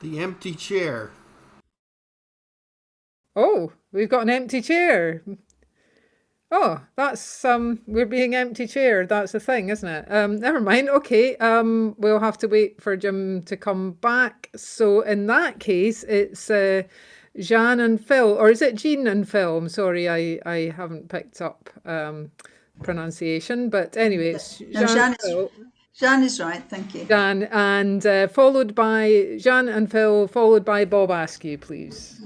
The empty chair. Oh, we've got an empty chair. Oh, that's we're being empty chaired. That's the thing, isn't it? Never mind. Okay. We'll have to wait for Jim to come back. So in that case, it's Jeanne and Phil, or is it Jean and Phil? I'm sorry, I haven't picked up pronunciation, but anyway, it's No, Jeanne and Phil. Jeanne is right. Thank you. Jeanne and followed by Jeanne and Phil, followed by Bob Askew, please.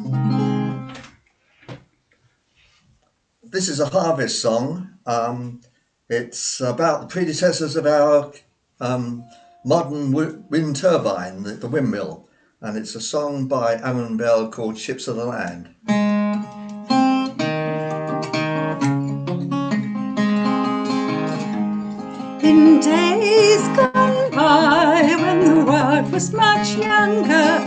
This is a harvest song. It's about the predecessors of our modern wind turbine, the windmill, and it's a song by Bell called Ships of the Land. In days gone by, when the world was much younger,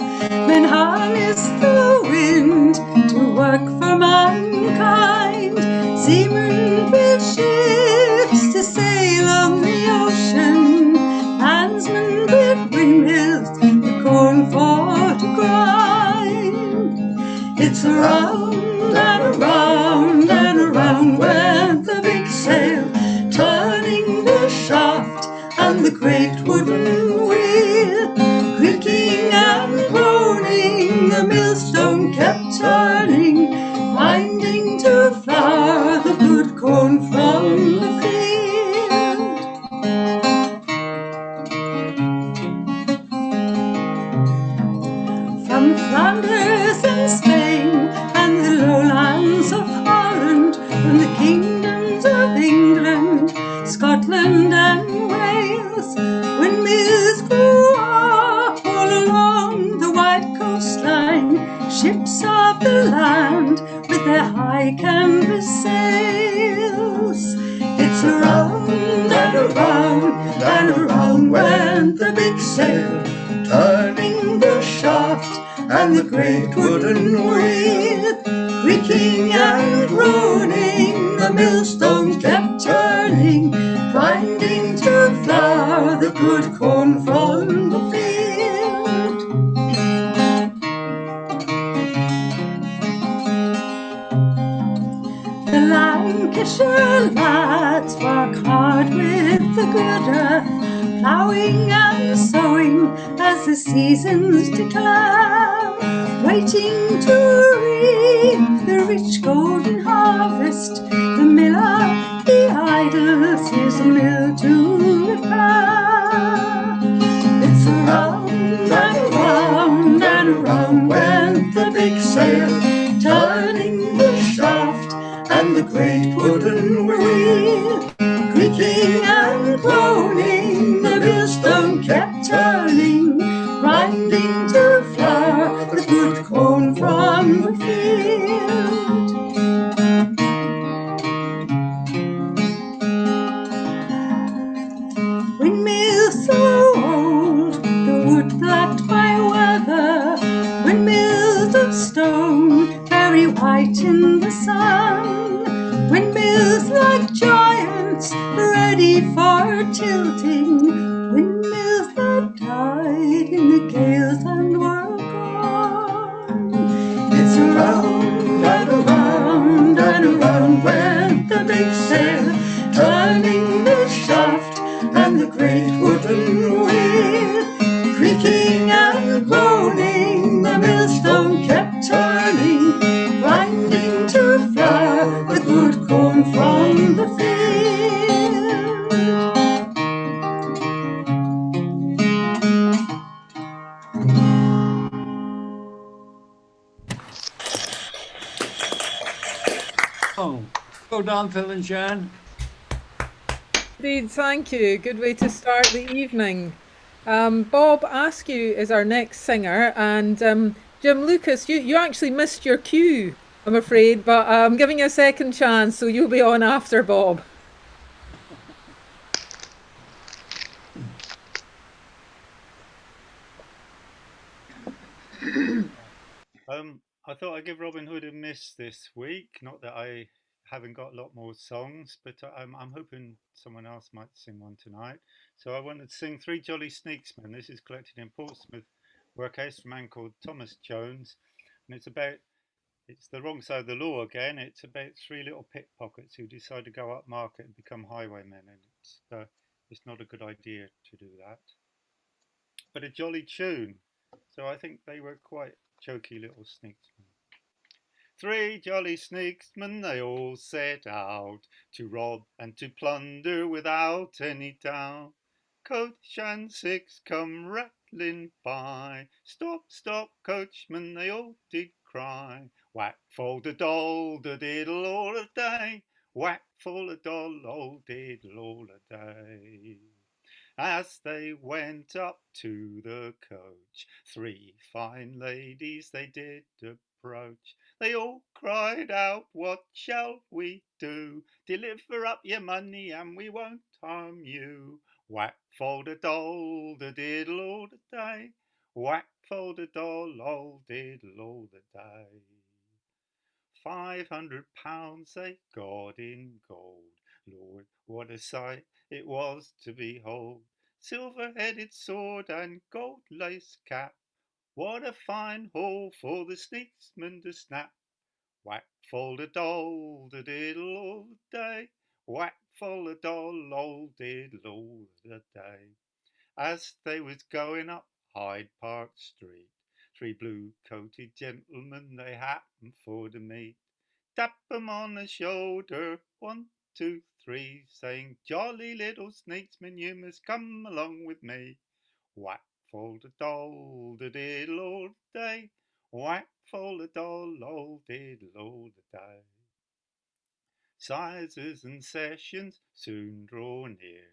men harnessed the wind to work for mankind. Seamen built ships to sail on the ocean. Landsmen built windmills, the corn for to grind. It's around and around and around went the big sail, turning the shaft and the great wooden wheel. Creaking and groaning, the millstone kept turning, grinding to flour the good corn from the field. From Flanders and Spain and the lowlands of Holland, from the kingdoms of England, Scotland and Wales, windmills grew up all along the wide coastline, ships of the land with their high canvas sails. It's around and around and around went the big sail, turning the shaft and the great wooden wheel. Creaking and groaning, the millstones kept turning, grinding to flour the good corn from the field. The Lancashire lads work hard with the gooder, ploughing and sowing as the seasons declare, waiting to reap the rich golden harvest. The miller, he idles his mill to repair. It's around and around and around went the big sail, turning the shaft and the great wooden wheel. Creaking and groaning, the millstone kept turning, grinding to flour the good corn from the field. Windmills so old, the wood blacked by weather, windmills of stone, very white in the sun, windmills like giants, ready for tilting, windmills that died in the gales and were gone. It's around and around and around went the big sail, turning the shaft and the great wooden wheel. Creaking and groaning, the millstone kept turning, grinding to flour the good corn from the field. Oh, well done, Phil and Jeanne. Indeed, thank you. Good way to start the evening. Bob Askew is our next singer, and Jim Lucas, you actually missed your cue, I'm afraid, but I'm giving you a second chance, so you'll be on after Bob. I thought I'd give Robin Hood a miss this week. Not that I haven't got a lot more songs, but I'm hoping someone else might sing one tonight. So I wanted to sing Three Jolly Sneaksmen. This is collected in Portsmouth workhouse, a man called Thomas Jones, and it's the wrong side of the law again. It's about three little pickpockets who decide to go up market and become highwaymen, and it's not a good idea to do that. But a jolly tune, so I think they were quite jokey little sneaksmen. Three jolly sneaksmen, they all set out to rob and to plunder without any doubt. Coach and six come rattling by. Stop, stop, coachman, they all did cry. Whack for the doll, the diddle all a day. Whack for the doll, old diddle all a day. As they went up to the coach, three fine ladies they did approach. They all cried out, what shall we do? Deliver up your money and we won't harm you. Whack for the doll, the diddle all the day. Whack for the doll, old diddle all the day. £500 they got in gold. Lord, what a sight it was to behold. Silver-headed sword and gold lace cap. What a fine haul for the sneaksman to snap. Whack for the doll, the diddle all the day. Whack for the doll, old diddle all the day. As they was going up Hyde Park Street, three blue-coated gentlemen they happened for to meet. Tap 'em on the shoulder, 1, 2, 3, saying, jolly little sneaksman, you must come along with me. Whack for the doll, the diddle all the day. Whack for the doll, old diddle all the day. Sizes and sessions soon draw near,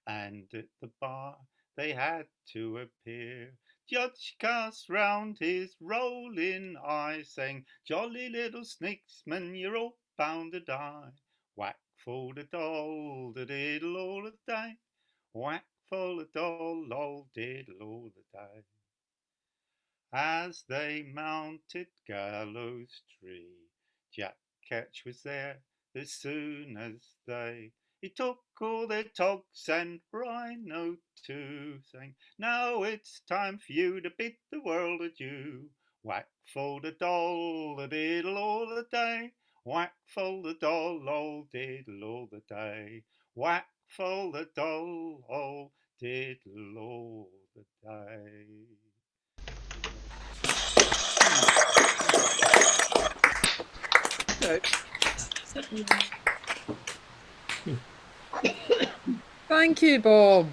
and at the bar they had to appear. Judge cast round his rolling eye, saying, jolly little sneaksman, you're all bound to die. Whack for the doll, the diddle all the day. Whack for the doll, old diddle all the day. As they mounted Gallows Tree, Jack Ketch was there as soon as they. He took all their togs and Rhino too, saying, now it's time for you to bid the world adieu. Whack for the doll, the diddle all the day. Whack for the doll, old diddle all the day. Whack for the doll, old diddle all the day. Thank you, Bob.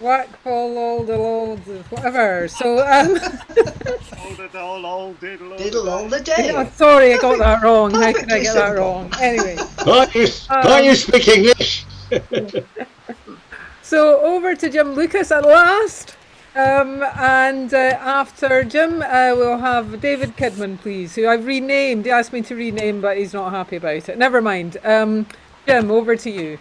Whack all the loads of whatever. So, All the doll, old diddle, Diddle all the yeah, day. sorry, I got that wrong. How could I Perfectly get that simple. wrong? Anyway, Can't you speak English? so over to Jim Lucas at last. And after Jim, we'll have David Kidman, please, who I've renamed. He asked me to rename, but he's not happy about it. Never mind. Jim, over to you.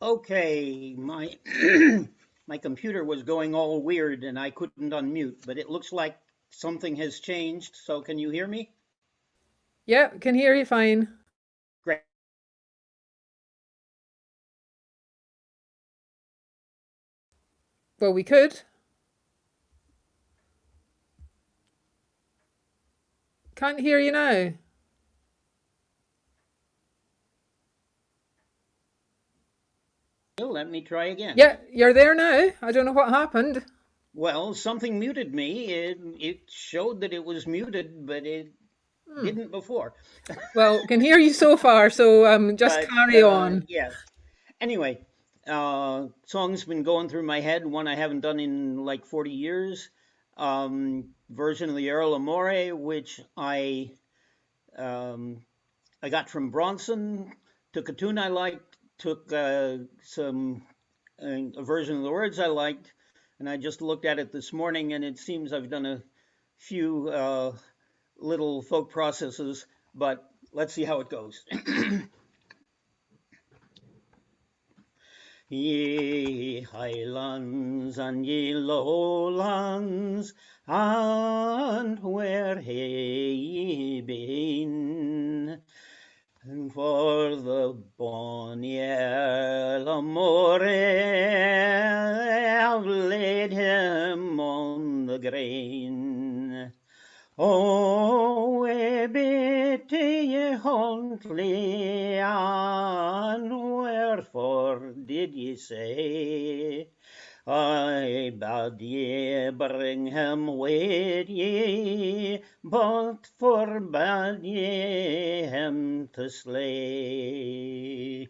Okay, my my computer was going all weird and I couldn't unmute, but it looks like something has changed. So can you hear me? Yeah, can hear you fine. Great. Well, we could. Can't hear you now. Let me try again. Yeah, you're there now. I don't know what happened. Well, something muted me. It showed that it was muted, but it didn't before. Well, can hear you so far, so just But, carry on. Yes. Anyway, song's been going through my head, one I haven't done in like 40 years. Version of the Earl of Moray, which I got from Bronson, took a tune I liked, took a version of the words I liked, and I just looked at it this morning, and it seems I've done a few little folk processes, but let's see how it goes. Ye highlands and ye lowlands, and where he been. And for the bonny Moray, I've laid him on the green. Oh, we bid ye Huntley, and wherefore did ye say? I bade ye bring him with ye, but forbade ye him to slay.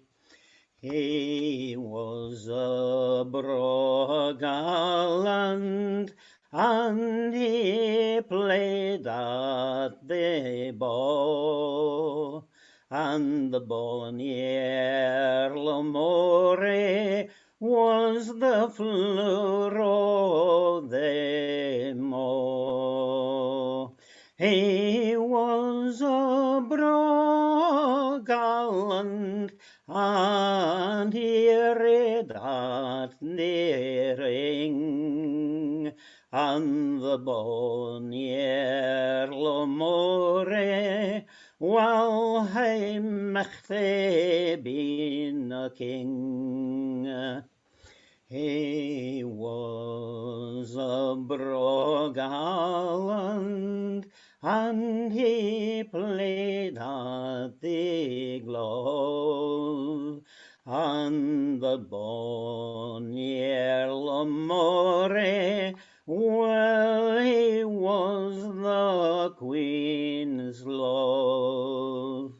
He was a braw gallant, and he played at the bow, and the bonny Earl Moray was the flower of them all. He was a braw gallant, and he rid at the ring, and the bonny Earl Moray, well, he might hae been a king. He was a braw gallant, and he played at the glove, and the bonny Earl Moray, well, he was the Queen's love.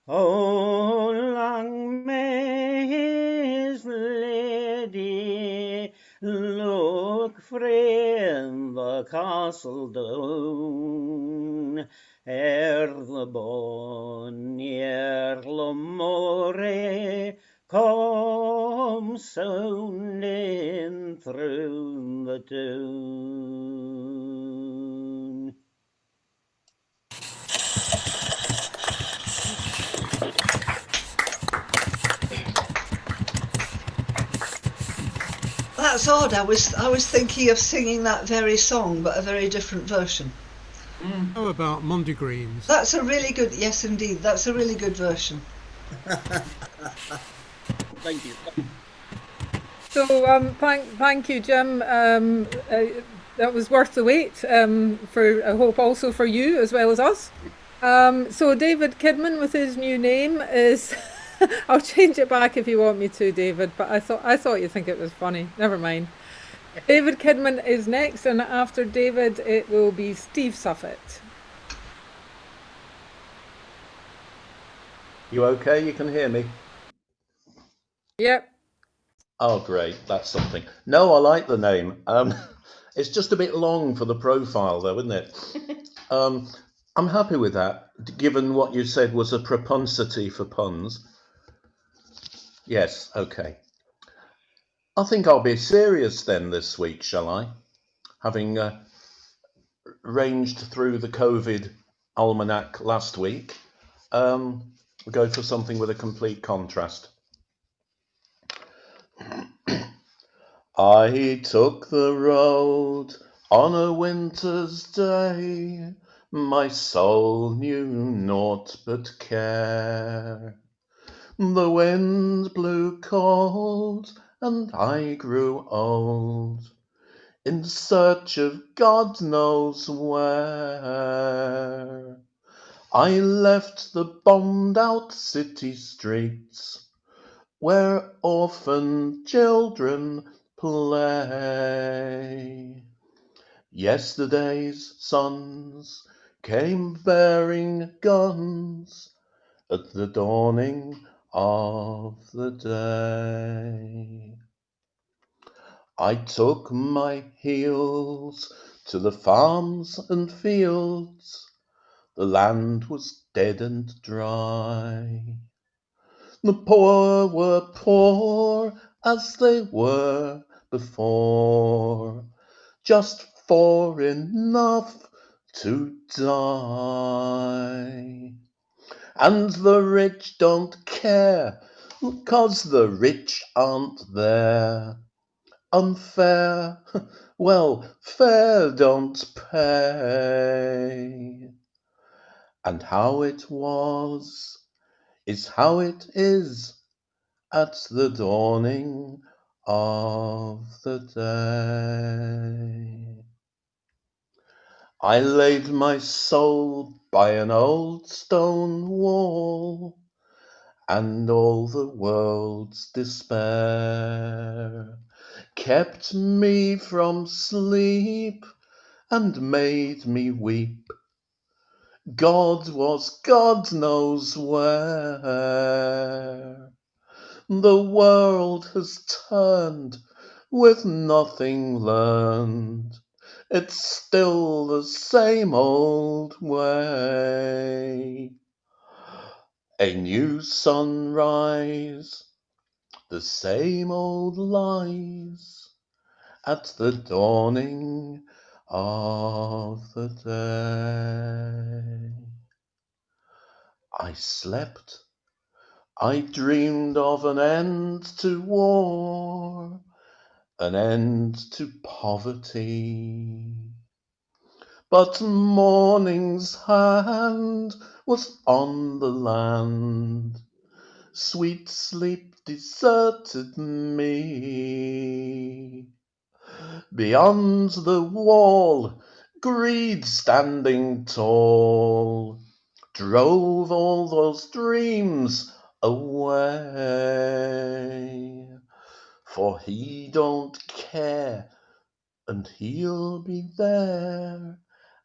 Oh, long may his lady look frae in the castle down, ere the bonny Earl Moray come sounding through the town. That's odd. I was thinking of singing that very song, but a very different version. How about Mondegreens? That's a really good. Yes, indeed. That's a really good version. Thank you. So thank you, Jim. That was worth the wait. For I hope also for you as well as us. So David Kidman with his new name is. I'll change it back if you want me to, David. But I thought you'd think it was funny. Never mind. David Kidman is next, and after David, it will be Steve Suffet. You okay? You can hear me? Yep. Oh, great. That's something. No, I like the name. It's just a bit long for the profile, though, isn't it? I'm happy with that, given what you said was a propensity for puns. Yes, okay. I think I'll be serious then this week, shall I? Having ranged through the COVID almanac last week, we'll go for something with a complete contrast. I took the road on a winter's day, my soul knew naught but care. The wind blew cold, and I grew old, in search of God knows where. I left the bombed-out city streets, where orphan children play. Yesterday's sons came bearing guns at the dawning of the day. I took my heels to the farms and fields, the land was dead and dry. The poor were poor as they were before, just for enough to die. And the rich don't care, 'cause the rich aren't there. Unfair, Well, fare don't pay. And how it was is how it is at the dawning of the day. I laid my soul by an old stone wall, and all the world's despair kept me from sleep and made me weep. God was God knows where. The world has turned with nothing learned. It's still the same old way. A new sunrise, the same old lies at the dawning of the day. I slept, I dreamed of an end to war, an end to poverty. But morning's hand was on the land, sweet sleep deserted me. Beyond the wall, greed standing tall, drove all those dreams away. For he don't care, and he'll be there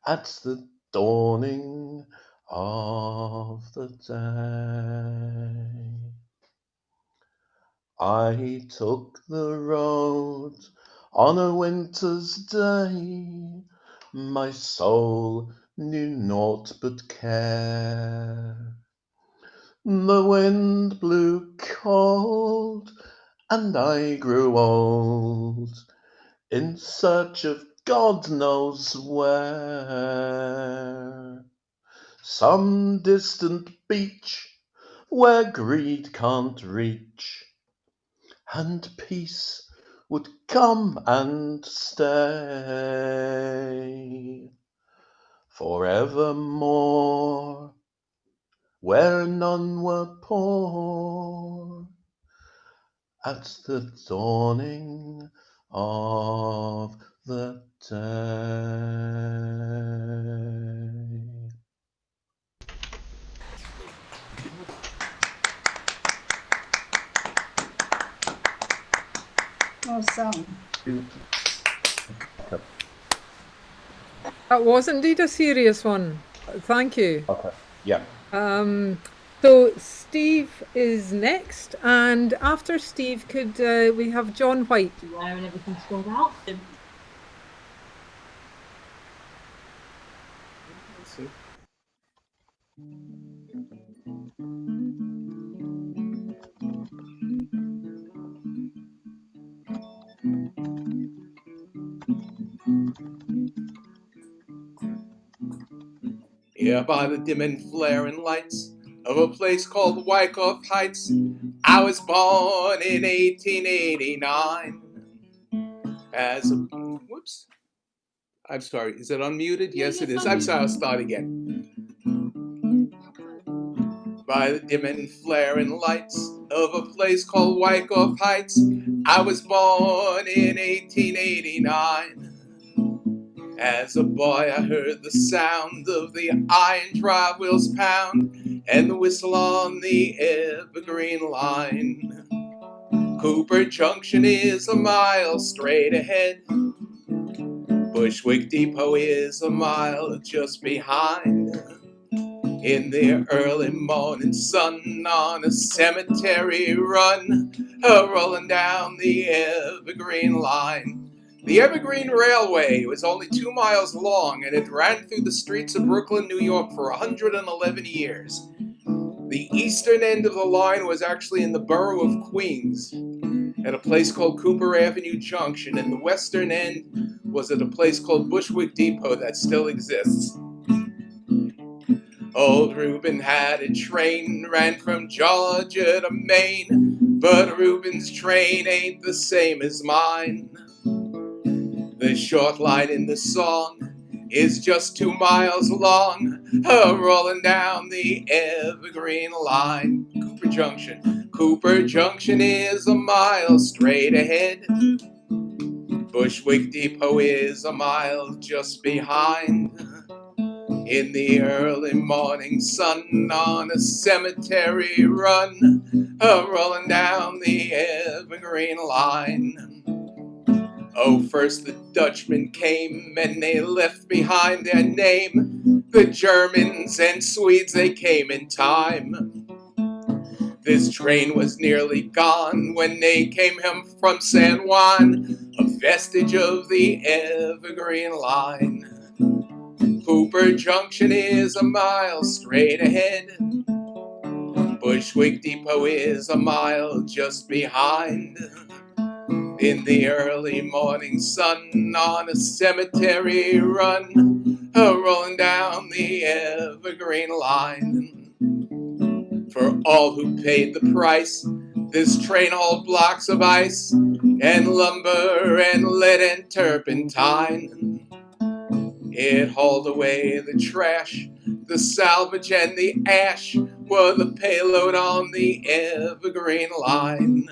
at the dawning of the day. I took the road on a winter's day, my soul knew naught but care. The wind blew cold, and I grew old, in search of God knows where. Some distant beach where greed can't reach, and peace would come and stay forevermore, where none were poor, at the dawning of the day. Well sung. That was indeed a serious one. Thank you. Okay. Yeah. So Steve is next, and after Steve, could we have John White? Where and everything spread out. Here by the dim and flaring lights of a place called Wyckoff Heights, I was born in 1889. As a... Whoops. I'm sorry, is it unmuted? Yes, it is. I'm sorry, I'll start again. By the dim and flaring lights of a place called Wyckoff Heights, I was born in 1889. As a boy, I heard the sound of the iron drive wheels pound and the whistle on the Evergreen line. Cooper Junction is a mile straight ahead. Bushwick Depot is a mile just behind. In the early morning sun on a cemetery run, rolling down the Evergreen line. The Evergreen Railway was only 2 miles long, and it ran through the streets of Brooklyn, New York for 111 years. The eastern end of the line was actually in the borough of Queens, at a place called Cooper Avenue Junction, and the western end was at a place called Bushwick Depot that still exists. Old Reuben had a train, ran from Georgia to Maine, but Reuben's train ain't the same as mine. The short line in the song is just 2 miles long, rolling down the Evergreen line. Cooper Junction is a mile straight ahead. Bushwick Depot is a mile just behind. In the early morning sun on a cemetery run, rolling down the Evergreen line. Oh, first the Dutchmen came and they left behind their name. The Germans and Swedes, they came in time. This train was nearly gone when they came home from San Juan, a vestige of the Evergreen line. Cooper Junction is a mile straight ahead. Bushwick Depot is a mile just behind. In the early morning sun on a cemetery run, rolling down the Evergreen line. For all who paid the price, this train hauled blocks of ice and lumber and lead and turpentine. It hauled away the trash, the salvage and the ash were the payload on the Evergreen line.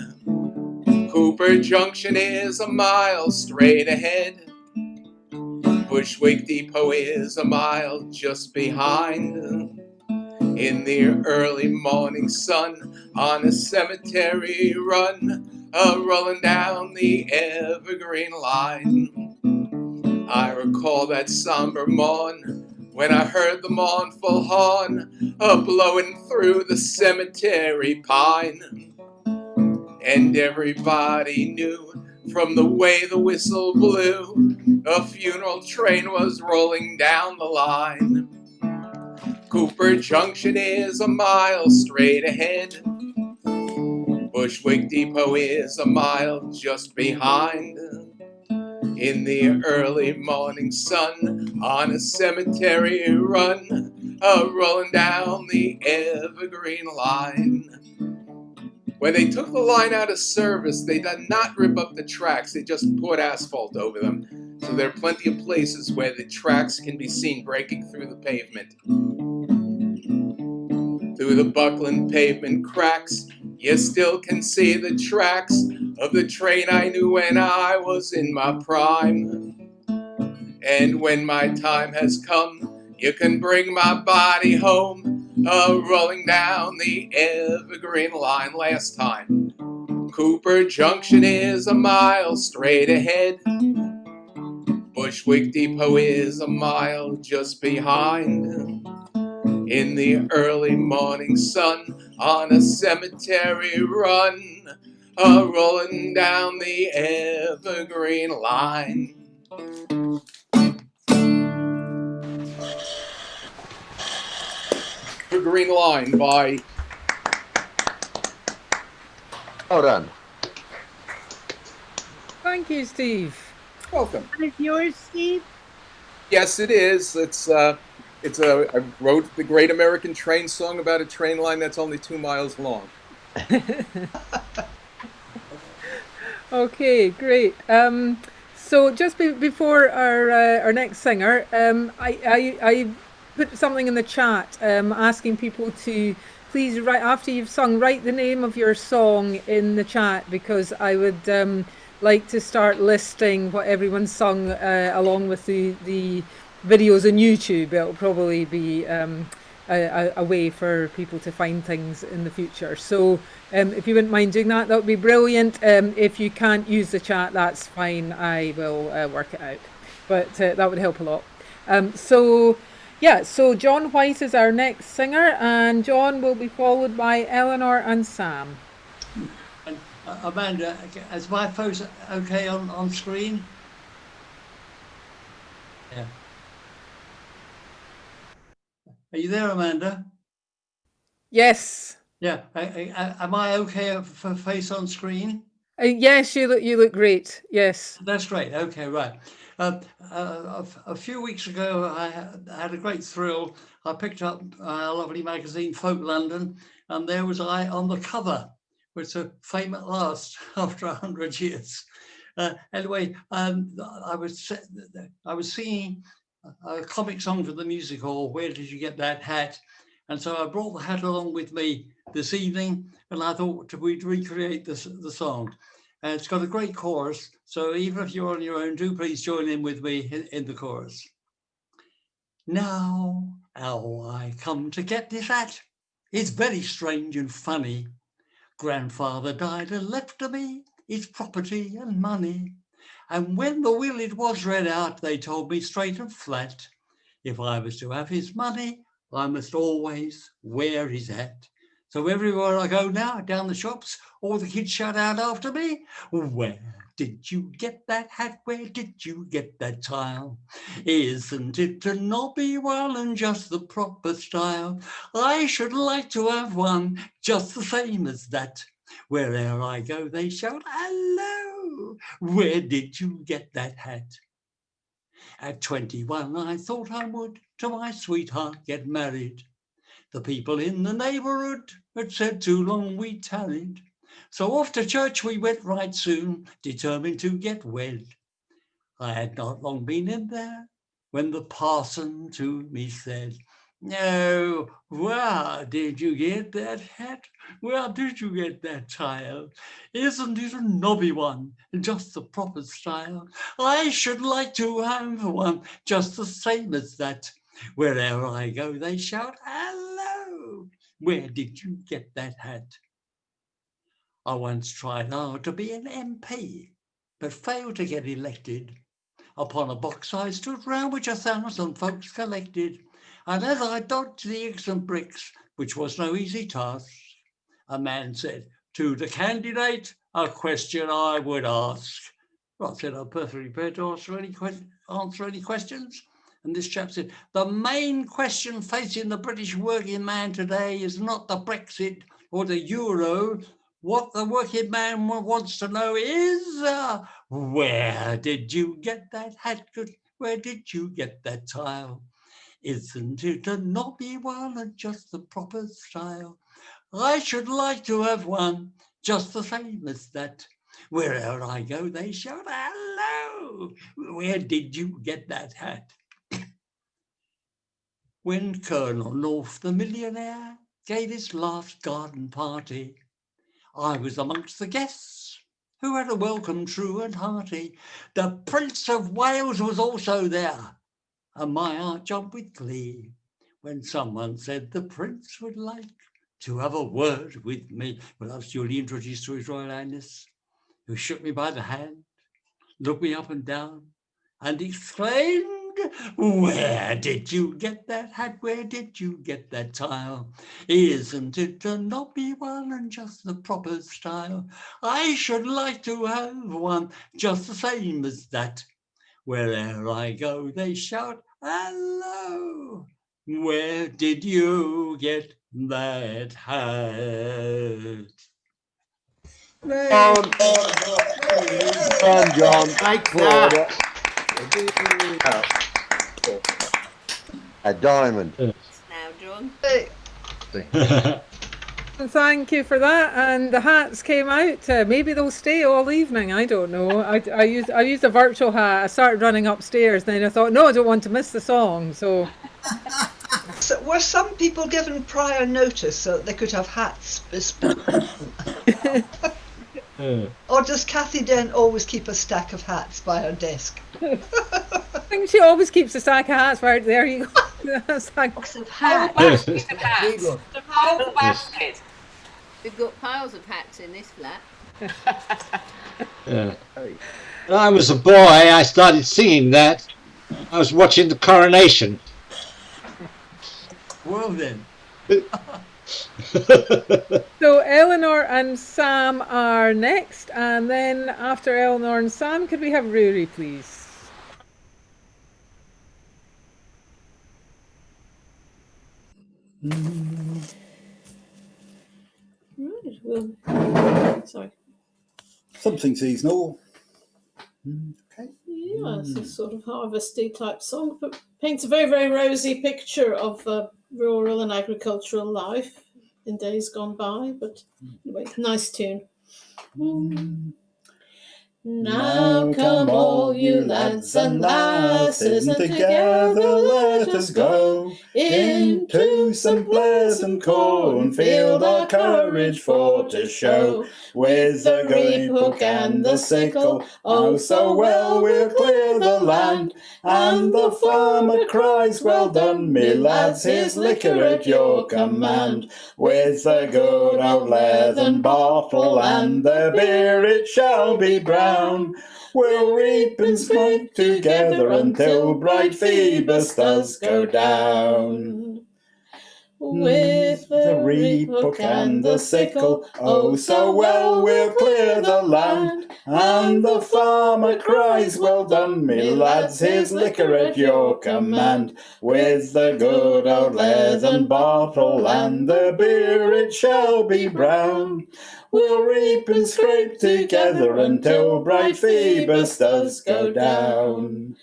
Cooper Junction is a mile straight ahead. Bushwick Depot is a mile just behind. In the early morning sun on a cemetery run, rolling down the Evergreen line. I recall that somber morn when I heard the mournful horn blowing through the cemetery pine. And everybody knew from the way the whistle blew, a funeral train was rolling down the line. Cooper Junction is a mile straight ahead. Bushwick Depot is a mile just behind. In the early morning sun on a cemetery run, rolling down the Evergreen line. When they took the line out of service, they did not rip up the tracks, they just poured asphalt over them. So there are plenty of places where the tracks can be seen breaking through the pavement. Through the buckling pavement cracks, you still can see the tracks of the train I knew when I was in my prime. And when my time has come, you can bring my body home, rolling down the Evergreen line. Last time, Cooper Junction is a mile straight ahead. Bushwick Depot is a mile just behind. In the early morning sun on a cemetery run, rolling down the Evergreen line. Evergreen Line by... Well done. Thank you, Steve. Welcome. One of yours, Steve? Yes, it is. I wrote the Great American Train song about a train line that's only 2 miles long. Okay, great. So just before our next singer, I put something in the chat asking people to please write, after you've sung, write the name of your song in the chat, because I would like to start listing what everyone's sung along with the videos on YouTube. It'll probably be a way for people to find things in the future. So if you wouldn't mind doing that, that would be brilliant. If you can't use the chat, that's fine. I will work it out. But that would help a lot. So John White is our next singer, and John will be followed by Eleanor and Sam. And, Amanda, is my face okay on screen? Yeah. Are you there, Amanda? Yes. Yeah. Am I okay for face on screen? Yes, you look great. Yes. That's great. Okay, right. A few weeks ago, I had a great thrill. I picked up a lovely magazine, Folk London, and there was I on the cover, which a fame at last after 100 years. Anyway, I was singing a comic song for the music hall. Where did you get that hat? And so I brought the hat along with me this evening, and I thought we'd recreate the song. And it's got a great chorus, so even if you're on your own, do please join in with me in the chorus. Now, how I come to get this hat is very strange and funny. Grandfather died and left to me his property and money. And when the will it was read out, they told me straight and flat, if I was to have his money, I must always wear his hat. So everywhere I go now, down the shops, all the kids shout out after me, where did you get that hat? Where did you get that tile? Isn't it a nobby one and just the proper style? I should like to have one just the same as that. Wherever I go, they shout, hello, where did you get that hat? At 21, I thought I would to my sweetheart get married. The people in the neighbourhood had said too long we tarried. So off to church we went right soon, determined to get wed. I had not long been in there when the parson to me said, no, where did you get that hat? Where did you get that tile? Isn't it a nobby one, just the proper style? I should like to have one just the same as that. Wherever I go, they shout, hello, where did you get that hat? I once tried hard to be an MP, but failed to get elected. Upon a box I stood round which 1,000 folks collected. And as I dodged the eggs and bricks, which was no easy task, a man said, to the candidate, a question I would ask. Well, I said, I'm perfectly prepared to answer any questions. And this chap said, the main question facing the British working man today is not the Brexit or the Euro. What the working man wants to know is, where did you get that hat? Where did you get that tile? Isn't it a nobby one and just the proper style? I should like to have one just the same as that. Wherever I go, they shout, hello, where did you get that hat? When Colonel North, the millionaire, gave his last garden party, I was amongst the guests who had a welcome true and hearty. The Prince of Wales was also there, and my heart jumped with glee when someone said the Prince would like to have a word with me. Well, I was duly introduced to His Royal Highness, who shook me by the hand, looked me up and down, and exclaimed, where did you get that hat? Where did you get that tile? Isn't it a nobby one and just the proper style? I should like to have one just the same as that. Wherever I go, they shout, hello, where did you get that hat? John. Like that. A diamond. Now, John. Hey, Thank you for that. And the hats came out. Maybe they'll stay all evening. I don't know. I used a virtual hat. I started running upstairs. Then I thought, no, I don't want to miss the song. So, were some people given prior notice so that they could have hats bespoke? Or does Kathy Dent always keep a stack of hats by her desk? I think she always keeps a stack of hats. Right there, you go. Box of hats. Basket of hats. The whole basket. We've got piles of hats in this flat. When I was a boy, I started singing that. I was watching the coronation. Well then. So Eleanor and Sam are next, and then after Eleanor and Sam, could we have Rory, please? Right, well, sorry. Something seasonal. Okay. Yeah, it's a sort of harvesty type song, but paints a very, very rosy picture of rural and agricultural life in days gone by. But anyway, nice tune. Now come all you lads and lasses, and together let us go into some pleasant cornfield, our courage for to show. With the reaphook and the sickle, oh so well we'll clear the land. And the farmer cries, well done me lads, here's liquor at your command. With the good old leathern bottle and the beer it shall be brown. We'll reap and scrape together until bright Phoebus does go down. With the reaphook and the sickle, oh so well we'll clear the land. And the farmer cries, well done me lads, here's liquor at your command. With the good old leathern bottle and the beer it shall be brown. We'll reap and scrape together until bright Phoebus does go down.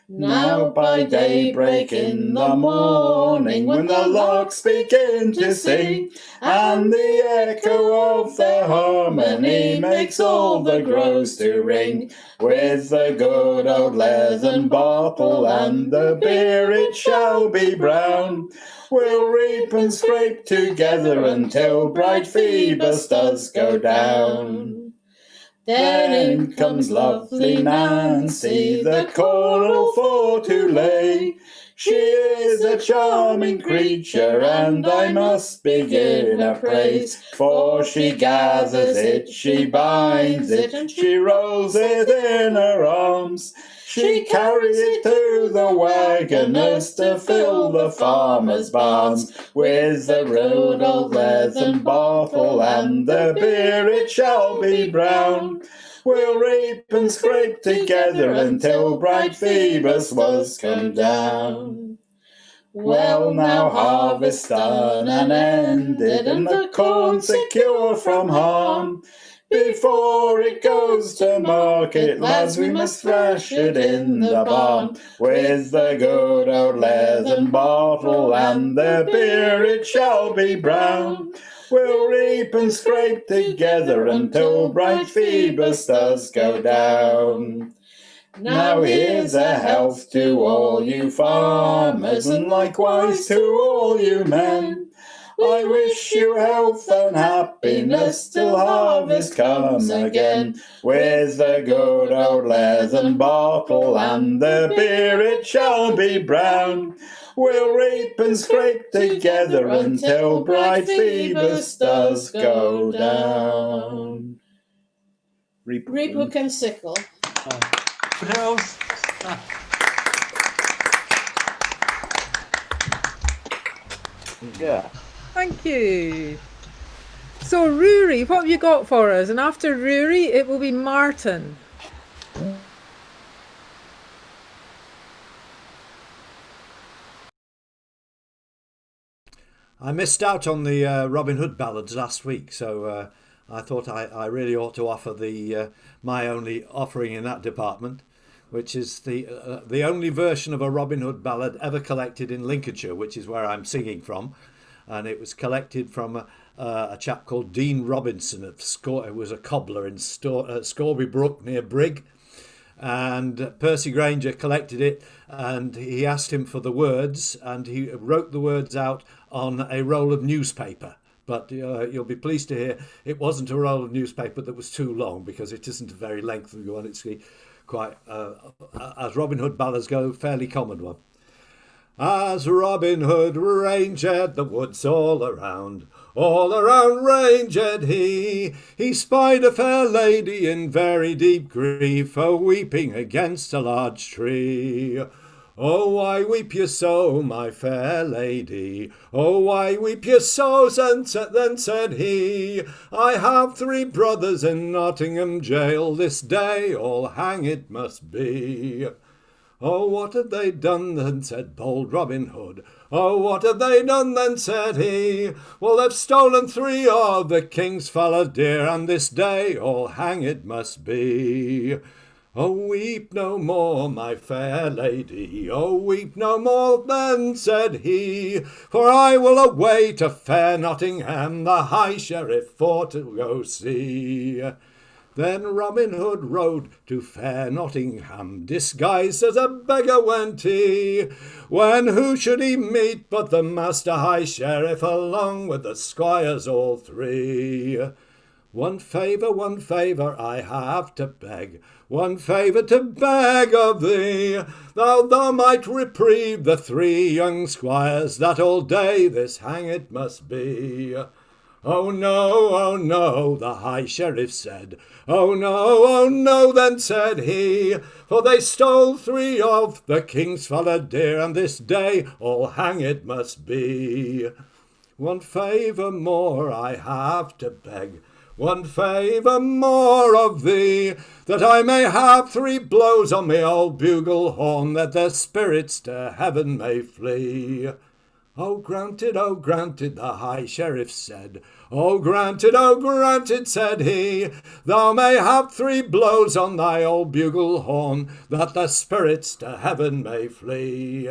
Now by daybreak in the morning, when the larks begin to sing, and the echo of their harmony makes all the groves to ring, with the good old leathern bottle and the beer it shall be brown. We'll reap and scrape together until bright Phoebus does go down. Then comes lovely Nancy, the corn all for to lay. She is a charming creature, and I must begin her praise. For she gathers it, she binds it, and she rolls it in her arms. She carries it to the wagoners to fill the farmers' barns. With the rude old leathern bottle and the beer it shall be brown. We'll reap and scrape together until bright Phoebus was come down. Well, now harvest done and ended, and the corn secure from harm. Before it goes to market, lads, we must thrash it in the barn. With the good old leathern bottle and the beer it shall be brown. We'll reap and scrape together until bright Phoebus does go down. Now here's a health to all you farmers, and likewise to all you men. I wish you health and happiness till harvest comes again. With the good old leathern bottle and the beer it shall be brown. We'll reap and scrape together until bright Phoebus does go down. Reaphook and sickle. Yeah. Thank you. So, Rory, what have you got for us? And after Rory, it will be Martin. I missed out on the Robin Hood ballads last week, so I thought I really ought to offer my only offering in that department, which is the only version of a Robin Hood ballad ever collected in Lincolnshire, which is where I'm singing from. And it was collected from a chap called Dean Robinson it was a cobbler in Scorby Brook near Brigg. And Percy Granger collected it, and he asked him for the words, and he wrote the words out on a roll of newspaper. But you'll be pleased to hear it wasn't a roll of newspaper that was too long, because it isn't a very lengthy one. It's quite, as Robin Hood ballads go, fairly common one. As Robin Hood ranged the woods all around ranged he spied a fair lady in very deep grief, weeping against a large tree. Oh, why weep you so, my fair lady? Oh, why weep you so? Then said he, I have 3 brothers in Nottingham jail, this day all hang it must be. Oh, what have they done then, said bold Robin Hood. Oh, what have they done then, said he. Well, they've stolen 3 of the king's fallow deer, and this day all hang it must be. Oh, weep no more, my fair lady, oh, weep no more then, said he, for I will away to fair Nottingham, the high sheriff for to go see. Then Robin Hood rode to fair Nottingham, disguised as a beggar went he. When who should he meet but the Master High Sheriff, along with the squires all three? One favour I have to beg, one favour to beg of thee, thou might reprieve the three young squires, that all day this hanged must be. Oh no, the High Sheriff said, oh no, then said he, for they stole three of the king's fallow deer, and this day all hanged must be. One favour more I have to beg, one favour more of thee, that I may have three blows on me old bugle horn, that their spirits to heaven may flee. Oh granted, the High Sheriff said, oh granted, said he, thou may have three blows on thy old bugle horn, that the spirits to heaven may flee.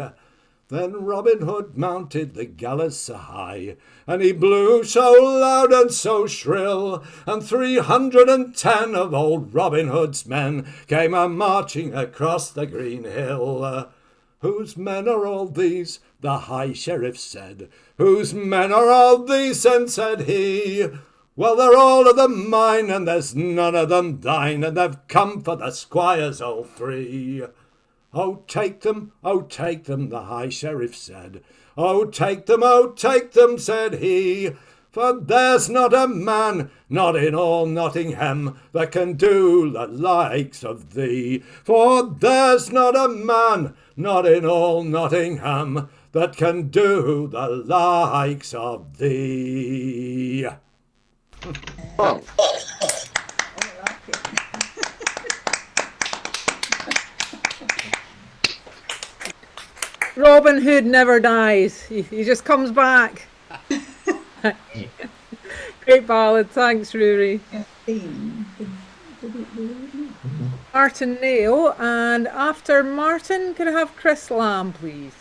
Then Robin Hood mounted the gallows so high, and he blew so loud and so shrill, and 310 of old Robin Hood's men came a-marching across the green hill. Whose men are all these? The High Sheriff said. Whose men are all these? And said he, well, they're all of them mine, and there's none of them thine, and they've come for the squires all three. Oh, take them, the High Sheriff said. Oh, take them, said he, for there's not a man, not in all Nottingham, that can do the likes of thee. For there's not a man, not in all Nottingham, that can do the likes of thee. Oh. Robin Hood never dies. He just comes back. Great ballad. Thanks, Rory. Martin Nail, and after Martin, could I have Chris Lamb, please?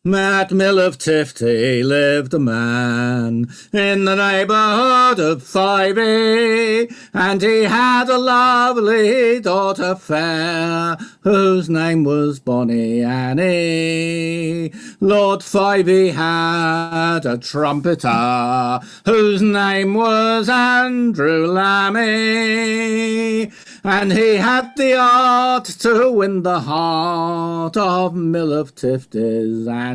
At Mill of Tifty lived a man in the neighbourhood of Fyvie, and he had a lovely daughter fair, whose name was Bonny Annie. Lord Fyvie had a trumpeter, whose name was Andrew Lammie, and he had the art to win the heart of Mill of Tifty's Annie.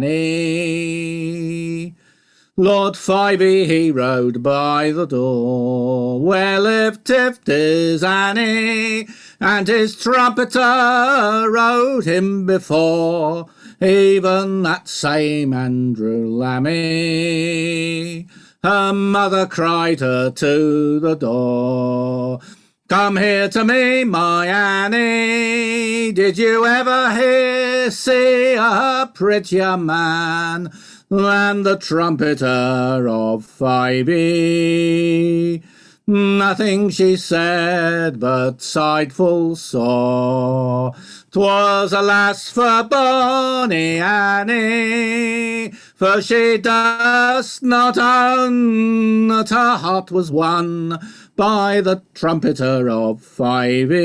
Lord Fyvie, he rode by the door where lived Tifty's Annie, and his trumpeter rode him before, even that same Andrew Lammie. Her mother cried her to the door, come here to me, my Annie. Did you ever see a prettier man than the trumpeter of Fyvie? Nothing she said, but sighed full sore. 'Twas alas for Bonny Annie, for she durst not own that her heart was won by the trumpeter of Fyvie.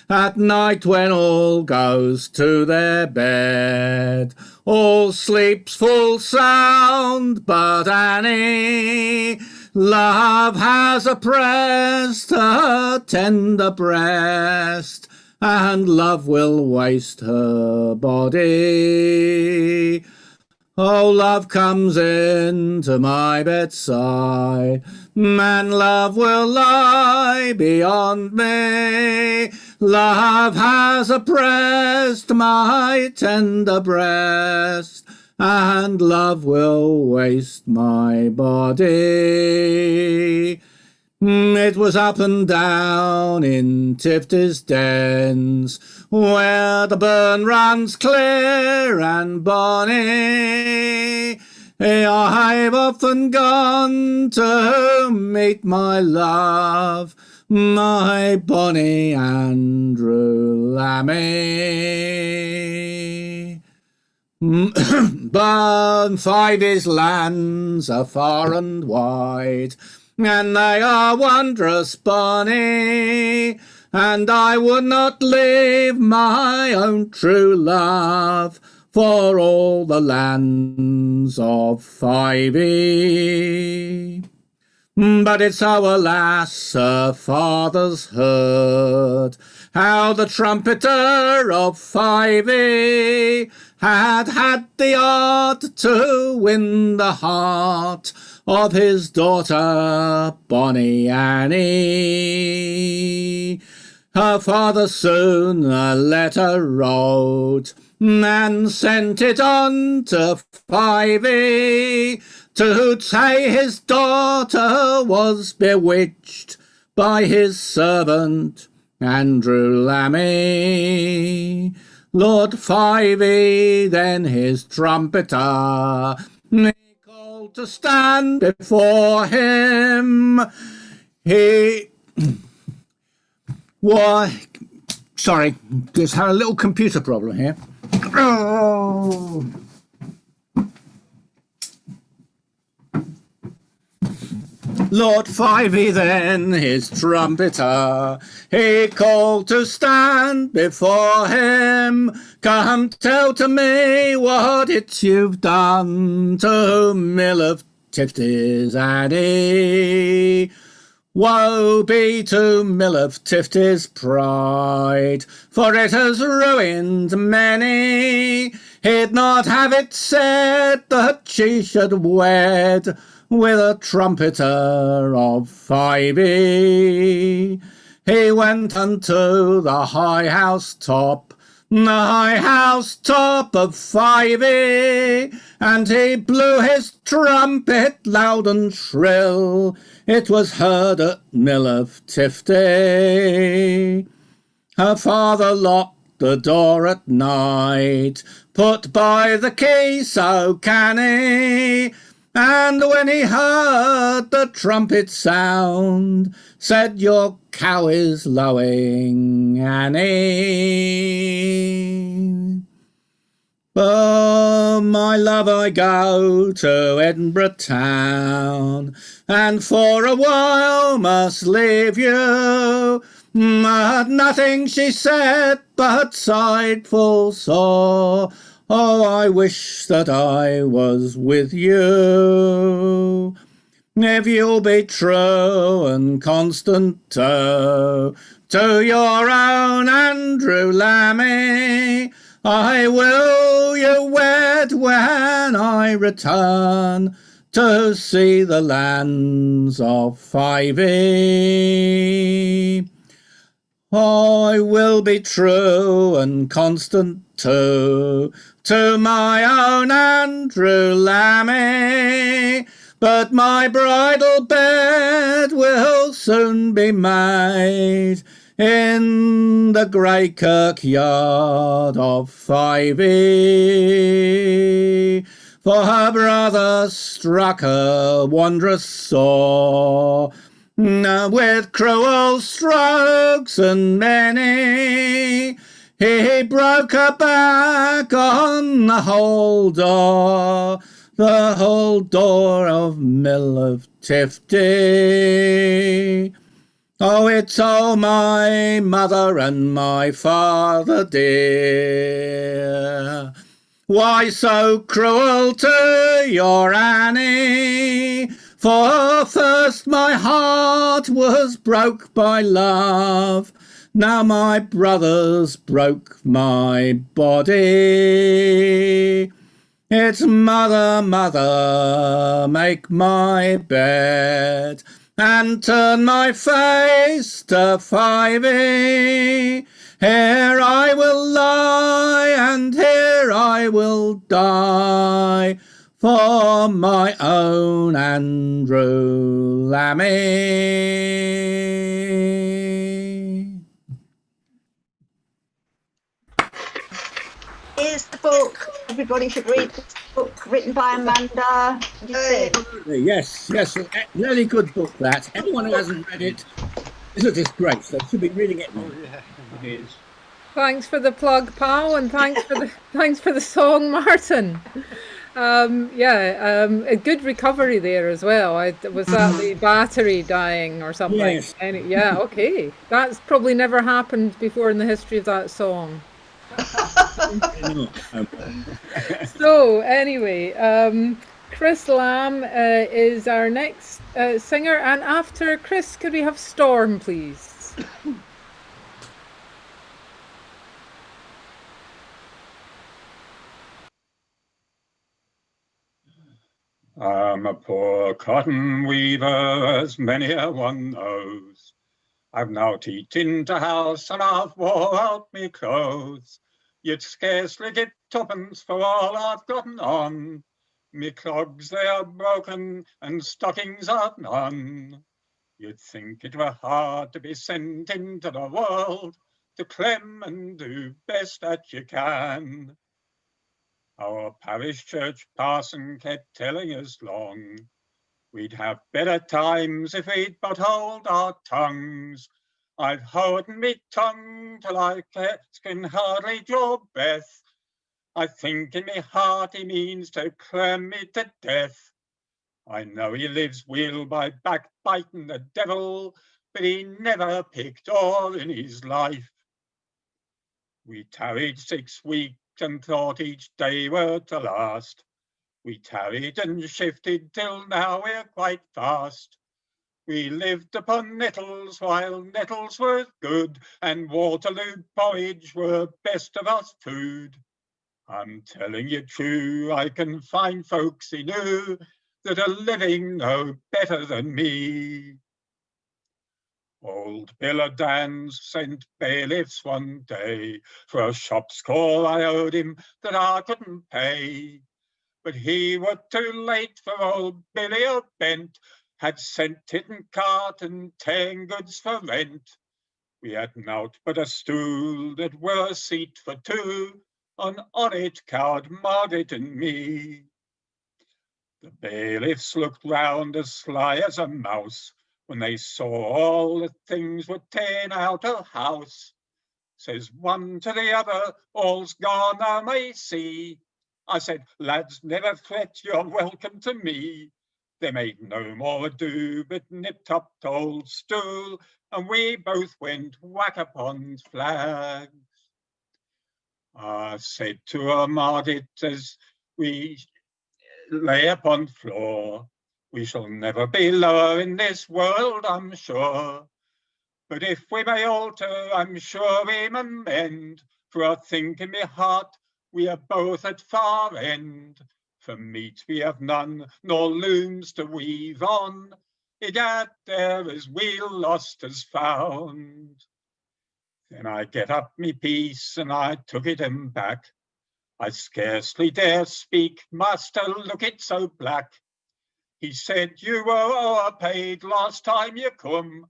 At night when all goes to their bed, all sleeps full sound but Annie. Love has oppressed her tender breast, and love will waste her body. Oh, love comes into my bedside, and love will lie beyond me. Love has oppressed my tender breast, and love will waste my body. It was up and down in Tifty's dens, where the burn runs clear and bonny. I've often gone to meet my love, my bonny Andrew Lammie. But 5 is lands are far and wide, and they are wondrous bonny, and I would not leave my own true love for all the lands of 5. But it's so, alas, her father's heard how the trumpeter of 5 had the art to win the heart of his daughter Bonny Annie. Her father soon a letter wrote and sent it on to 5 to say his daughter was bewitched by his servant Andrew Lammie. Lord 5 then his trumpeter he called to stand before him. Why, sorry, just had a little computer problem here. Oh. Lord 5 then his trumpeter he called to stand before him. Come tell to me what it's you've done to Mill of Tifty's Annie. Woe be to Mill of Tifty's pride, for it has ruined many. He'd not have it said that she should wed with a trumpeter of 5. He went unto the high house top of 5, and he blew his trumpet loud and shrill. It was heard at Mill of Tifty. Her father locked the door at night, put by the key so canny, and when he heard the trumpet sound, said, "Your cow is lowing, Annie." Oh, my love, I go to Edinburgh town, and for a while must leave you. But nothing she said, but sighed full sore. Oh, I wish that I was with you. If you'll be true and constant to your own Andrew Lammie, I will you wed when I return to see the lands of 5. I will be true and constant to my own Andrew Lammie, but my bridal bed will soon be made in the grey kirkyard of 5. For her brother struck her wondrous sore, with cruel strokes and many. He broke her back on the whole door of Mill of Tifty. Oh, it's all my mother and my father dear. Why so cruel to your Annie? For first my heart was broke by love, now my brothers broke my body. It's mother, mother, make my bed and turn my face to 5. Here I will lie and here I will die for my own Andrew Lammie. Here's the book. Everybody should read this book, written by Amanda. Yes, yes, really good book that. Anyone who hasn't read it, It's a disgrace. They should be reading it. Oh yeah. It is. Thanks for the plug, pal, and thanks for the song, Martin. A good recovery there as well. Was that the battery dying or something? Yes. Yeah, okay. That's probably never happened before in the history of that song. So anyway, Chris Lamb is our next singer, and after Chris, could we have Storm, please? I'm a poor cotton weaver, as many a one knows. I've now teat into house, and I've wore out me clothes. You'd scarcely get twopence for all I've gotten on. Me clogs, they are broken, and stockings are none. You'd think it were hard to be sent into the world, to clem and do best that you can. Our parish church parson kept telling us long, we'd have better times if we'd but hold our tongues. I've holden me tongue till I can hardly draw breath. I think in me heart he means to cram me to death. I know he lives weel by backbiting the devil, but he never picked all in his life. We tarried 6 weeks and thought each day were to last. We tarried and shifted till now we're quite fast. We lived upon nettles while nettles were good, and Waterloo porridge were best of us food. I'm telling you true, I can find folks he knew that are living no better than me. Old Bill O'Dans sent bailiffs one day for a shop's call I owed him that I couldn't pay. But he were too late, for old Billy O'Bent had sent it in cart and 10 goods for rent. We had nought but a stool that were a seat for two, and on it cowered Margaret and me. The bailiffs looked round as sly as a mouse when they saw all the things were ta'en out of house. Says one to the other, all's gone thou may see. I said, lads, never fret, you're welcome to me. They made no more ado, but nipped up to old stool, and we both went whack upon flags. I said to her, Margaret, as we lay upon floor, we shall never be lower in this world, I'm sure. But if we may alter, I'm sure we may mend, for I think in my heart we are both at far end. For meat we have none, nor looms to weave on. Egad, there is weal lost as found. Then I get up me piece, and I took it him back. I scarcely dare speak, master, look it so black. He said, you were o'erpaid last time you come.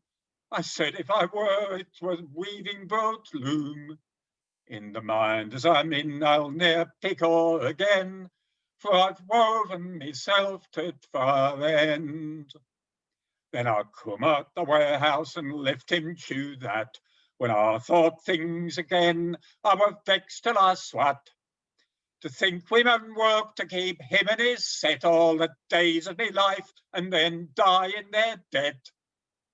I said, if I were, it was weaving broad loom. In the mind as I'm in, I'll ne'er pick o'er again, for I've woven myself to far end. Then I come out the warehouse and left him to that. When I thought things again, I were vexed till I swat. To think women work to keep him in his set all the days of me life, and then die in their debt.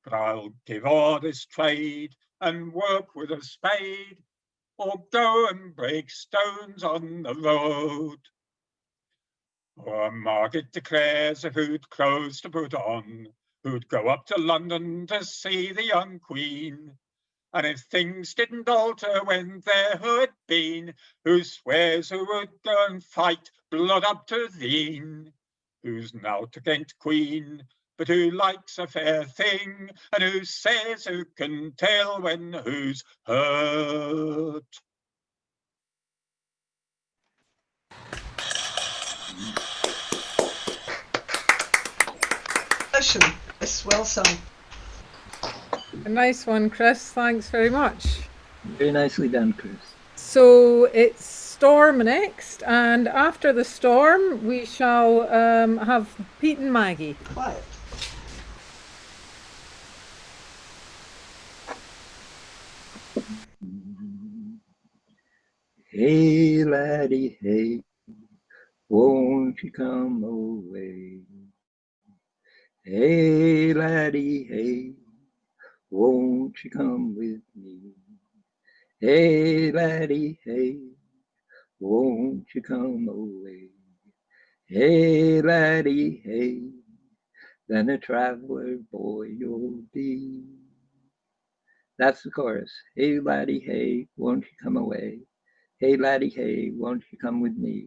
But I'll give o'er this trade and work with a spade, or go and break stones on the road. Or Margaret declares who'd clothes to put on, who'd go up to London to see the young queen. And if things didn't alter when there had been, who swears who would go and fight blood up to theen, who's nought against queen, but who likes a fair thing, and who says who can tell when who's hurt. It's well sung. A nice one, Chris. Thanks very much. Very nicely done, Chris. So it's Storm next, and after the Storm, we shall have Pete and Maggie. Quiet. Hey laddie, hey, won't you come away? Hey laddie, hey, won't you come with me? Hey laddie, hey, won't you come away? Hey laddie, hey, then a traveler boy you'll be. That's the chorus. Hey laddie, hey, won't you come away? Hey laddie, hey, won't you come with me?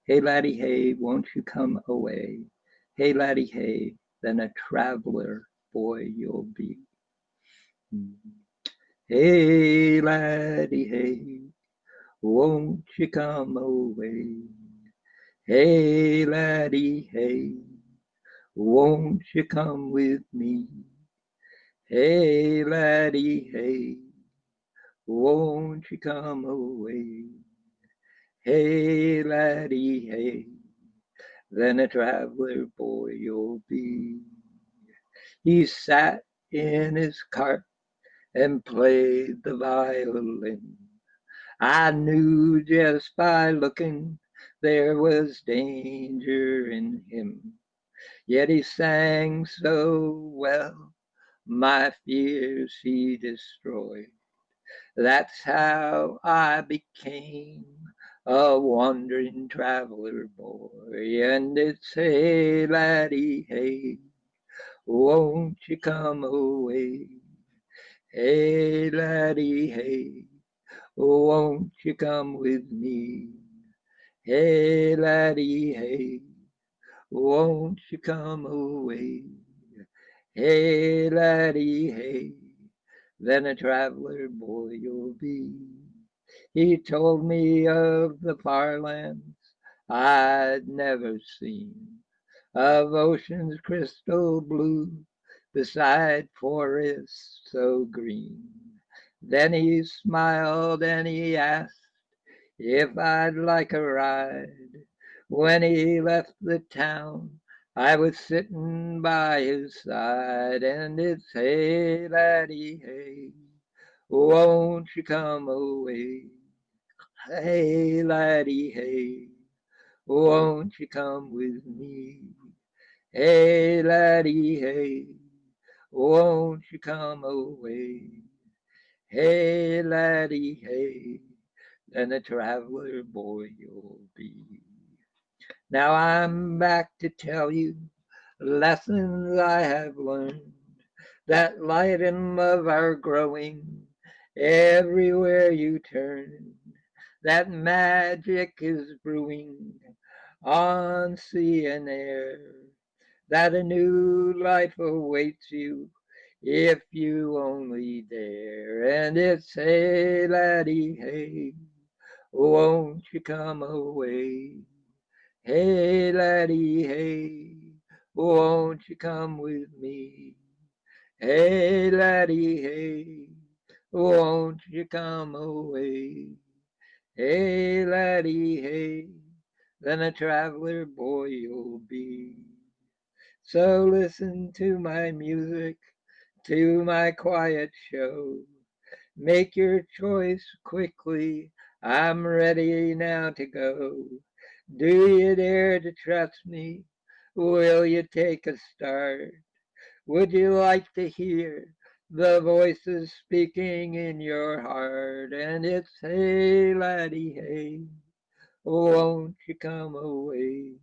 Hey laddie, hey, won't you come away? Hey laddie, hey, then a traveler boy you'll be. Hey laddie, hey, won't you come away? Hey laddie, hey, won't you come with me? Hey laddie, hey, won't you come away? Hey laddie, hey, then a traveler boy you'll be. He sat in his cart and played the violin. I knew just by looking there was danger in him. Yet he sang so well, my fears he destroyed. That's how I became a wandering traveler boy. And it's hey laddie, hey, won't you come away? Hey laddie, hey, won't you come with me? Hey laddie, hey, won't you come away? Hey laddie, hey, then a traveler boy you'll be. He told me of the far lands I'd never seen, of ocean's crystal blue beside forests so green. Then he smiled and he asked if I'd like a ride. When he left the town, I was sitting by his side, and it's hey laddie, hey, won't you come away? Hey laddie, hey, won't you come with me? Hey laddie, hey, won't you come away? Hey laddie, hey, then a traveler boy you'll be. Now I'm back to tell you lessons I have learned that light and love are growing everywhere you turn. That magic is brewing on sea and air. That a new life awaits you if you only dare. And it's hey laddie, hey, won't you come away? Hey laddie, hey, won't you come with me? Hey laddie, hey, won't you come away? Hey laddie, hey, then a traveler boy you'll be. So listen to my music, to my quiet show. Make your choice quickly, I'm ready now to go. Do you dare to trust me? Will you take a start? Would you like to hear the voices speaking in your heart? And it's hey laddie, hey, won't you come away?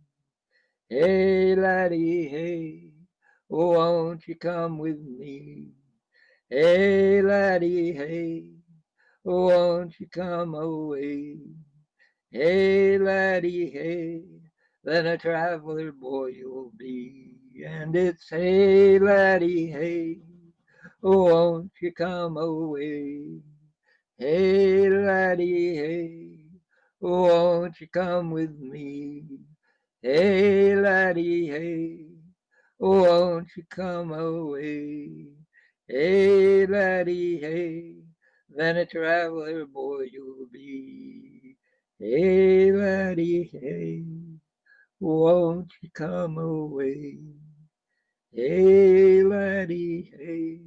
Hey laddie, hey, won't you come with me? Hey laddie, hey, won't you come away? Hey laddie, hey, then a traveler boy you'll be. And it's hey laddie, hey, won't you come away? Hey laddie, hey, won't you come with me? Hey laddie, hey, won't you come away? Hey laddie, hey, then a traveler boy you'll be. Hey laddie, hey, won't you come away? Hey laddie, hey,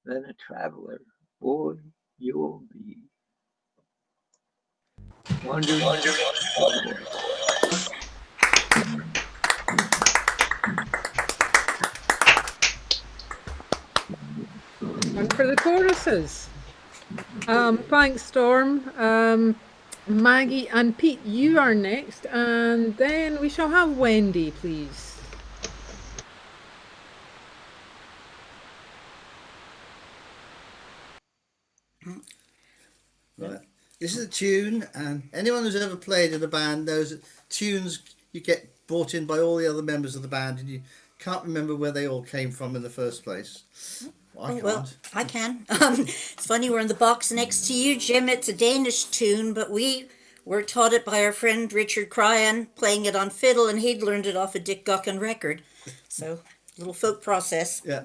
then a traveler boy you'll be. And for the choruses, thanks, Storm. Maggie and Pete, you are next, and then we shall have Wendy, please. Right. This is a tune, and anyone who's ever played in a band knows that tunes you get brought in by all the other members of the band, and you can't remember where they all came from in the first place. I can't. Well, I can. It's funny, we're in the box next to you, Jim. It's a Danish tune, but we were taught it by our friend Richard Cryan, playing it on fiddle, and he'd learned it off a Dick Guckin record. So, little folk process. Yeah.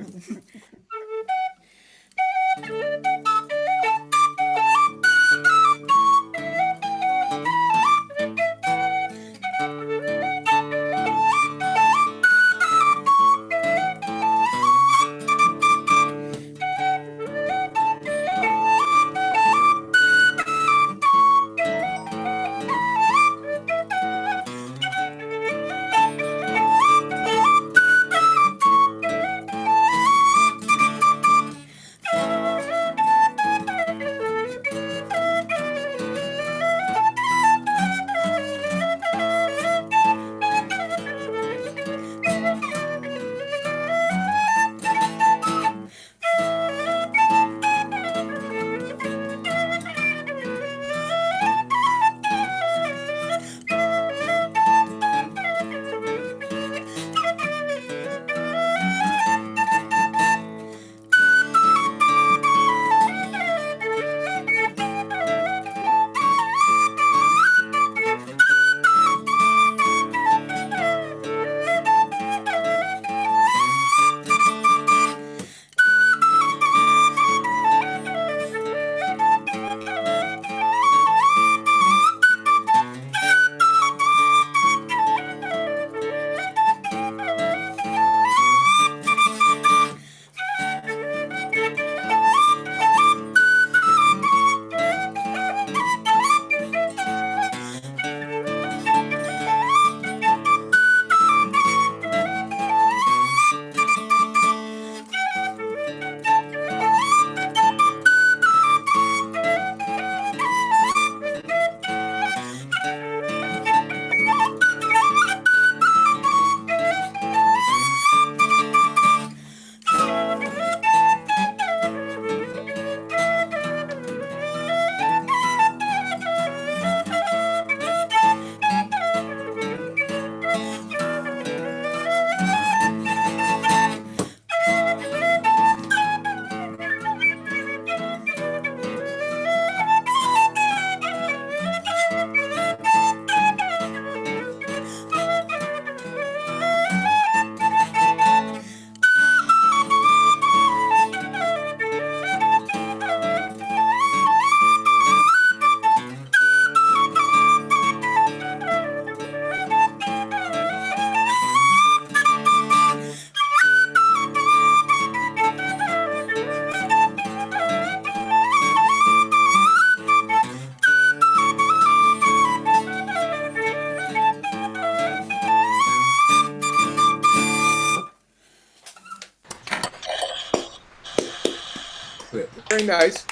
Very nice.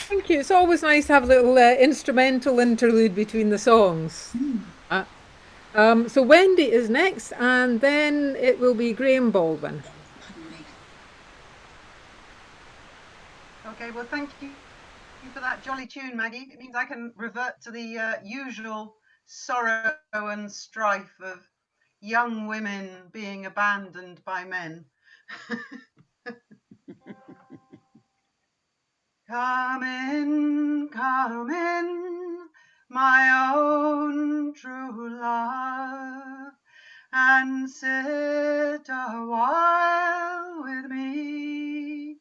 Thank you. It's always nice to have a little instrumental interlude between the songs. So Wendy is next, and then it will be Graham Baldwin. Okay, well, thank you for that jolly tune, Maggie. It means I can revert to the usual sorrow and strife of young women being abandoned by men. Come in, my own true love, and sit a while with me,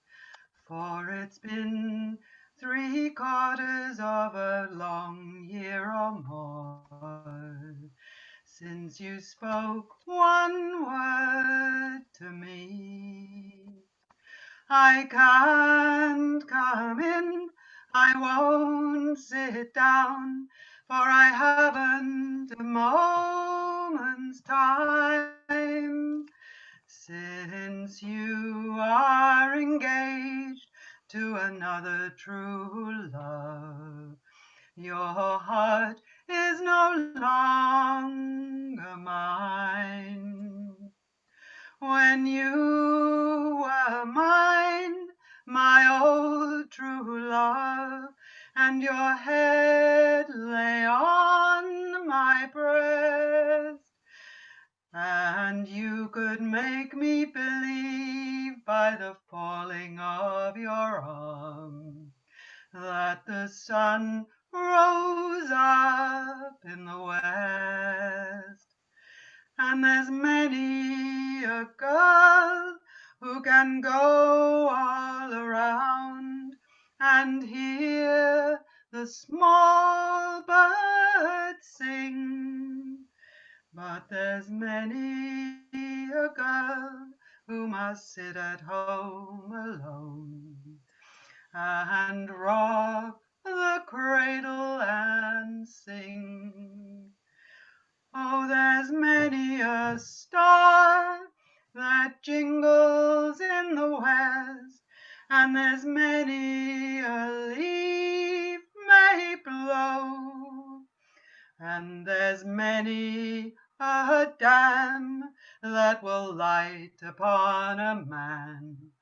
for it's been 3/4 of a long year or more since you spoke one word to me. I can't come in, I won't sit down, for I haven't a moment's time. Since you are engaged to another true love, your heart is no longer mine. When you were mine, my old true love, and your head lay on my breast, and you could make me believe by the falling of your arm that the sun rose up in the west. And there's many a girl who can go all around and hear the small birds sing. But there's many a girl who must sit at home alone and rock the cradle and sing. Oh, there's many a star that jingles in the west, and there's many a leaf may blow, and there's many a dam that will light upon a man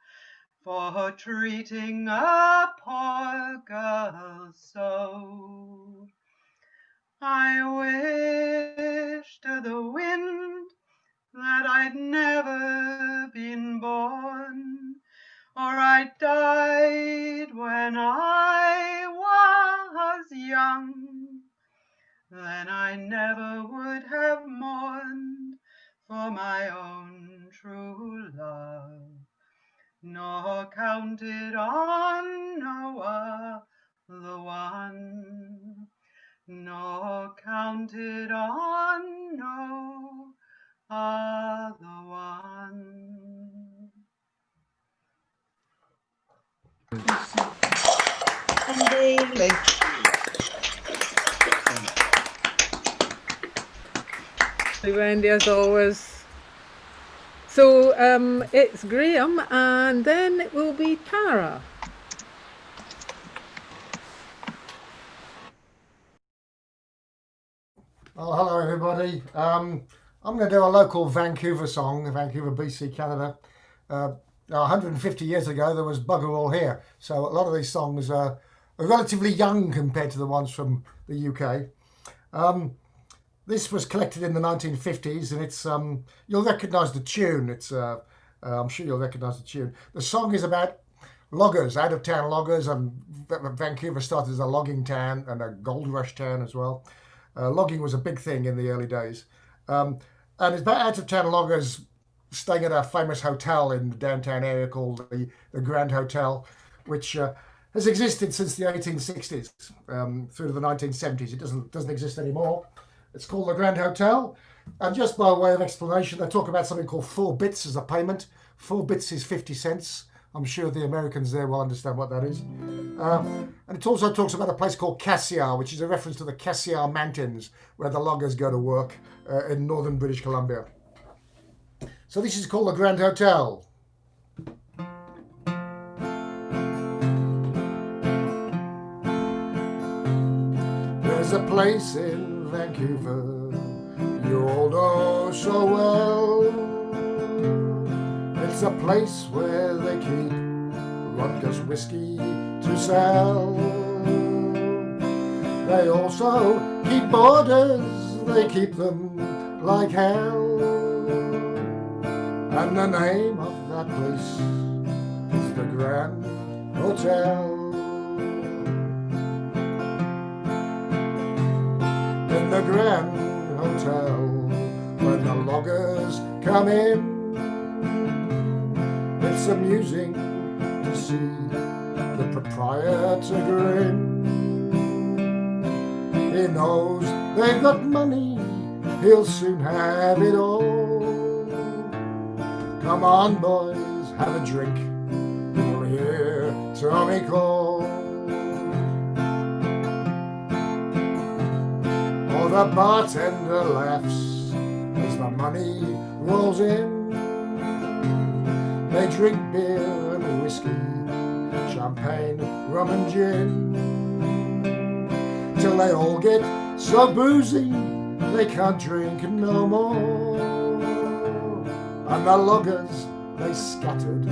for treating a poor girl so. I wish to the wind that I'd never been born, or I died when I was young. Then I never would have mourned for my own true love, nor counted on no other one, nor counted on no other one. Wendy. Wendy, as always. So it's Graham, and then it will be Tara. Oh, hello everybody. I'm going to do a local Vancouver song, Vancouver, BC, Canada. 150 years ago there was bugger all here, so a lot of these songs are relatively young compared to the ones from the UK. This was collected in the 1950s, and it's you'll recognise the tune. It's I'm sure you'll recognise the tune. The song is about loggers, out-of-town loggers, and Vancouver started as a logging town and a gold rush town as well. Logging was a big thing in the early days, and it's about out-of-town loggers staying at a famous hotel in the downtown area called the Grand Hotel, which has existed since the 1860s through to the 1970s. It doesn't exist anymore. It's called the Grand Hotel, and just by way of explanation, they talk about something called 4 bits as a payment. 4 bits is 50 cents. I'm sure the Americans there will understand what that is. And it also talks about a place called Cassiar, which is a reference to the Cassiar Mountains, where the loggers go to work in northern British Columbia. So this is called the Grand Hotel. There's a place in Vancouver you all know so well. It's a place where they keep Rutgers whiskey to sell. They also keep borders, they keep them like hell. And the name of that place is the Grand Hotel. In the Grand Hotel, when the loggers come in, it's amusing to see the proprietor grin. He knows they've got money, he'll soon have it all. Come on boys, have a drink, Tommy call. Oh, the bartender laughs as the money rolls in. They drink beer and whiskey, champagne, rum and gin, till they all get so boozy they can't drink no more. And the loggers, they scattered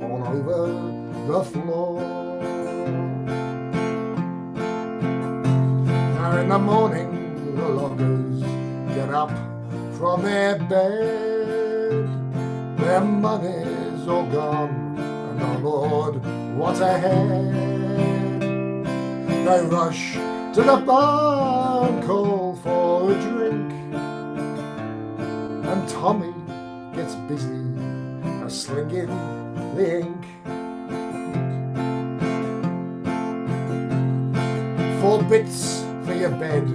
all over the floor. Now in the morning the loggers get up from their bed. Their money's all gone, and oh Lord, what a head. They rush to the bar and call for a drink, and Tommy gets busy slinging the ink. 4 bits for your bed,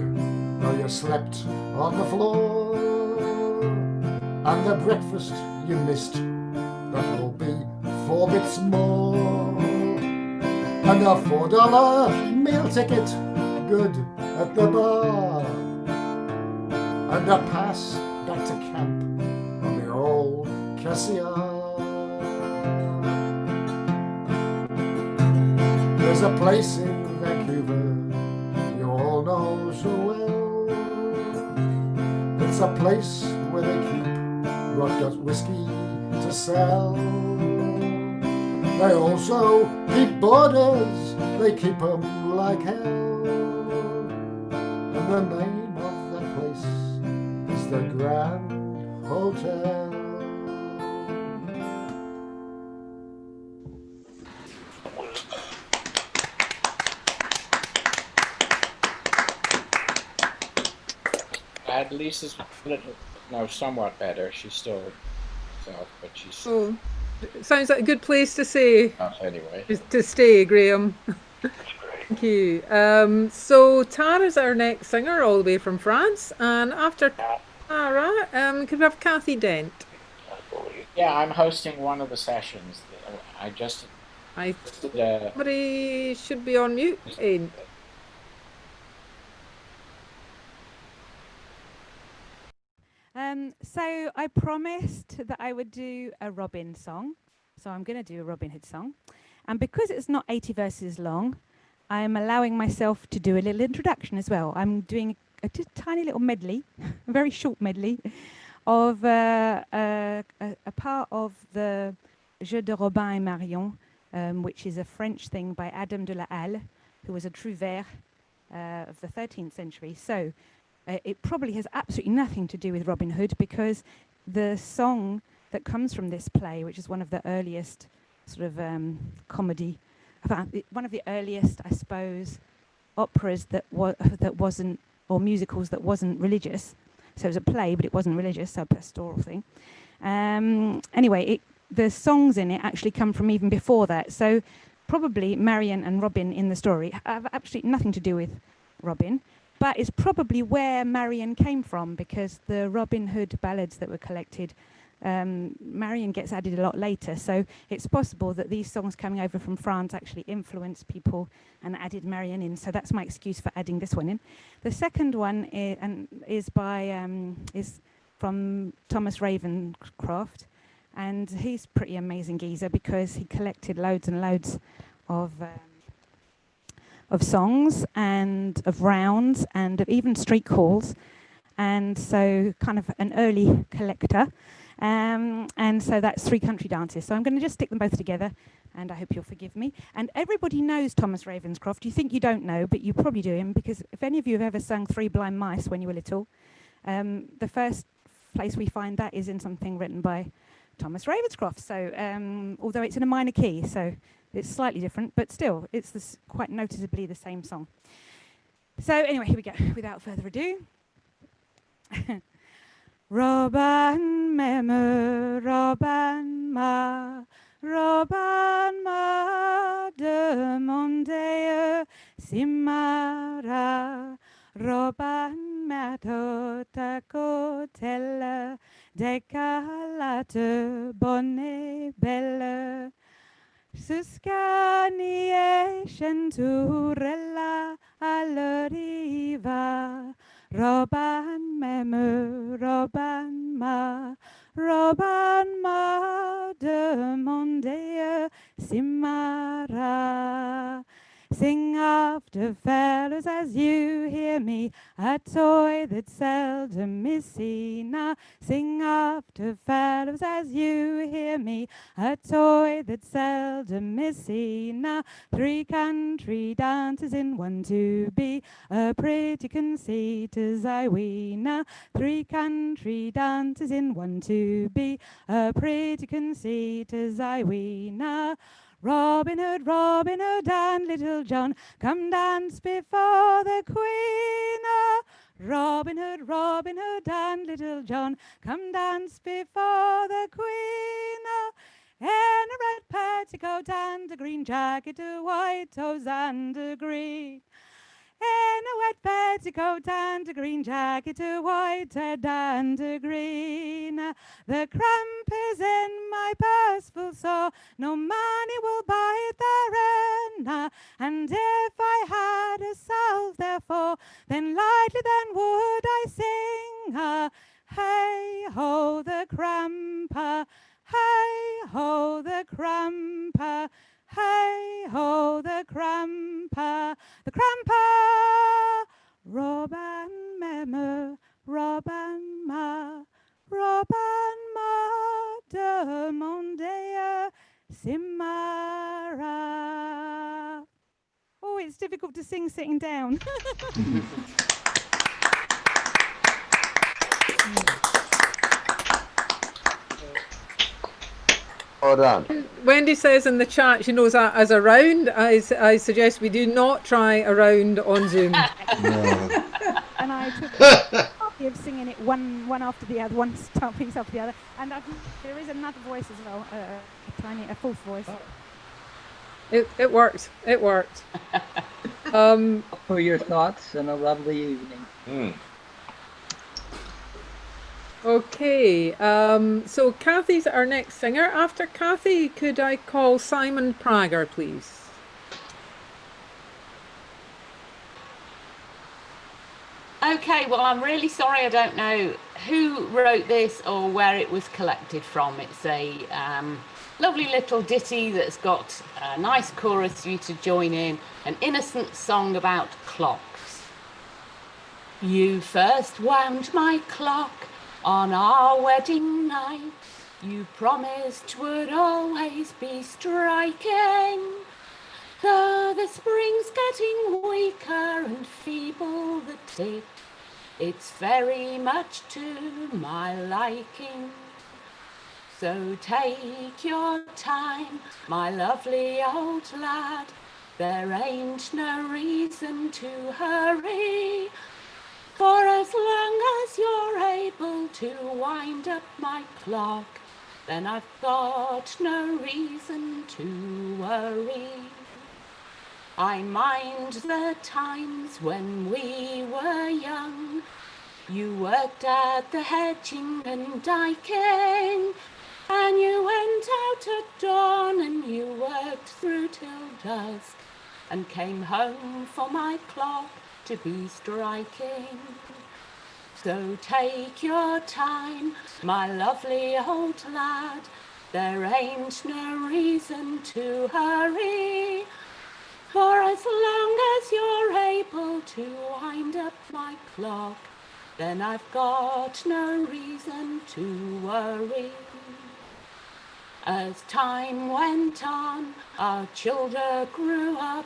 though you slept on the floor, and the breakfast you missed, that will be 4 bits more, and a $4 meal ticket, good at the bar, and a pass back to camp on the old Cassiar. There's a place in Vancouver you all know so well. It's a place where they keep Rutgers whiskey to sell. They also keep borders, they keep 'em like hell. And the name of that place is the Grand Hotel. At least it's somewhat better. She's still herself, but she's. Oh, sounds like a good place to say. Anyway. To stay, Graham. Thank you. So Tara's our next singer, all the way from France, and after Tara, could we have Kathy Dent? Yeah, I'm hosting one of the sessions. Somebody should be on mute. So I promised that I would do a Robin song. So I'm going to do a Robin Hood song. And because it's not 80 verses long, I'm allowing myself to do a little introduction as well. I'm doing a tiny little medley, a very short medley, of a part of the Jeux de Robin et Marion, which is a French thing by Adam de la Halle, who was a Trouvère of the 13th century. So it probably has absolutely nothing to do with Robin Hood, because the song that comes from this play, which is one of the earliest sort of comedy, one of the earliest, I suppose, operas that wasn't, or musicals that wasn't religious. So it was a play, but it wasn't religious, so a pastoral thing. Anyway, the songs in it actually come from even before that. So probably Marian and Robin in the story have absolutely nothing to do with Robin. But it's probably where Marian came from, because the Robin Hood ballads that were collected, Marian gets added a lot later. So it's possible that these songs coming over from France actually influenced people and added Marian in. So that's my excuse for adding this one in. The second one is from Thomas Ravenscroft, and he's a pretty amazing geezer, because he collected loads and loads of songs and of rounds and of even street calls, and so kind of an early collector, and so that's 3 country dances. So I'm going to just stick them both together, and I hope you'll forgive me. And everybody knows Thomas Ravenscroft. You think you don't know, but you probably do him, because if any of you have ever sung Three Blind Mice when you were little, the first place we find that is in something written by Thomas Ravenscroft. So although it's in a minor key, so it's slightly different, but still, it's quite noticeably the same song. So anyway, here we go, without further ado. Robin m'aime, Robin m'a demandé si Mara, Robin m'a tout à côté, décalate, bonne et belle. Suscanie centurella alla riva, Robin m'aime, Robin m'a demandé Simara. Sing after fellows as you hear me, a toy that seldom is seen. Sing after fellows as you hear me, a toy that seldom is seen. 3 country dances in one to be, a pretty conceit as I ween. 3 country dances in one to be, a pretty conceit as I ween. Robin Hood, and Little John, come dance before the Queen. Robin Hood, and Little John, come dance before the Queen. In a red petticoat and a green jacket, a white toes and a green. In a wet petticoat and a green jacket, a white head and a green. The cramp is in my purse full sore, no money will buy it therein. And if I had a salve therefore, then lightly then would I sing. Hey ho the cramp, hey ho the cramp. Hey ho the cramper, Robin m'aime, Robin m'a demandé Simara. Oh, it's difficult to sing sitting down. Well done. Wendy says in the chat she knows that as a round. I suggest we do not try a round on Zoom. And I took the copy of singing it one after the other, one piece after the other. And there is another voice as well, a false voice. It worked. It worked. For your thoughts and a lovely evening. Okay, so Kathy's our next singer. After Kathy, could I call Simon Prager, please? Okay, well, I'm really sorry I don't know who wrote this or where it was collected from. It's a lovely little ditty that's got a nice chorus for you to join in, an innocent song about clocks. You first wound my clock on our wedding night. You promised would always be striking. Though the spring's getting weaker and feeble the tick, it's very much to my liking. So take your time, my lovely old lad. There ain't no reason to hurry. For as long as you're able to wind up my clock, then I've got no reason to worry. I mind the times when we were young. You worked at the hedging and diking, and you went out at dawn and you worked through till dusk, and came home for my clock to be striking. So take your time, my lovely old lad. There ain't no reason to hurry. For as long as you're able to wind up my clock, then I've got no reason to worry. As time went on, our children grew up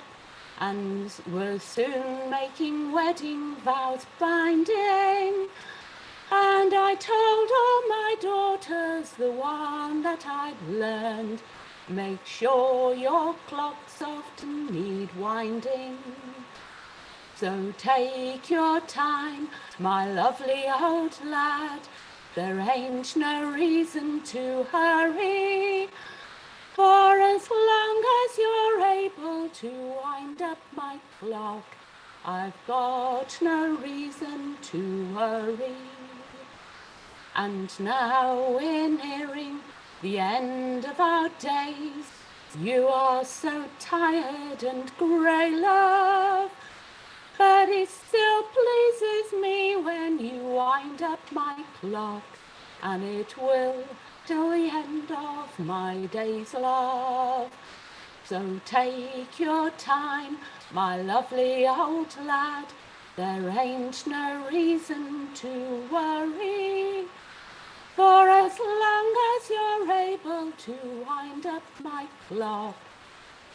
and were soon making wedding vows binding. And I told all my daughters the one that I'd learned, make sure your clocks often need winding. So take your time, my lovely old lad. There ain't no reason to hurry. For as long as you're able to wind up my clock, I've got no reason to worry. And now we're nearing the end of our days. You are so tired and grey, love, but it still pleases me when you wind up my clock, and it will till the end of my days, love. So take your time, my lovely old lad, there ain't no reason to worry. For as long as you're able to wind up my clock,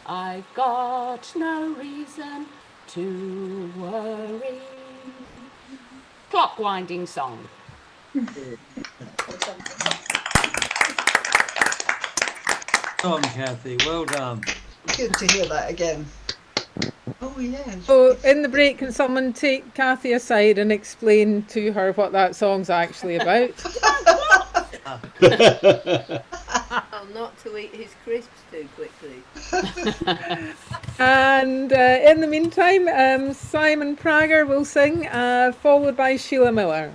I've got no reason to worry. Clock winding song. Well done, Kathy. Well done. Good to hear that again. Oh, yes. So, in the break, can someone take Kathy aside and explain to her what that song's actually about? Not to eat his crisps too quickly. And in the meantime, Simon Prager will sing, followed by Sheila Miller.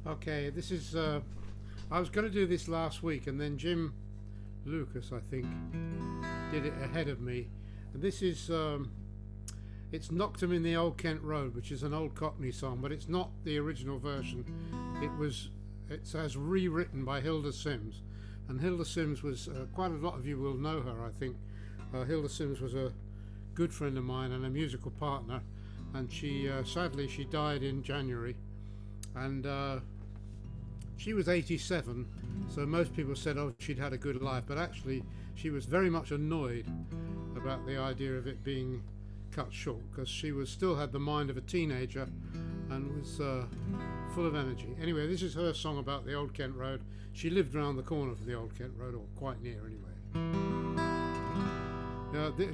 Okay, this is. I was going to do this last week, and then Jim Lucas, I think, did it ahead of me. And this is. It's Knocked 'Em in the Old Kent Road, which is an old Cockney song, but it's not the original version. It's as rewritten by Hilda Sims, and Hilda Sims was quite a lot of you will know her, I think. Hilda Sims was a good friend of mine and a musical partner, and she sadly she died in January, and she was 87, so most people said, oh, she'd had a good life, but actually she was very much annoyed about the idea of it being cut short, because she still had the mind of a teenager and was full of energy. Anyway, this is her song about the Old Kent Road. She lived round the corner from the Old Kent Road, or quite near anyway.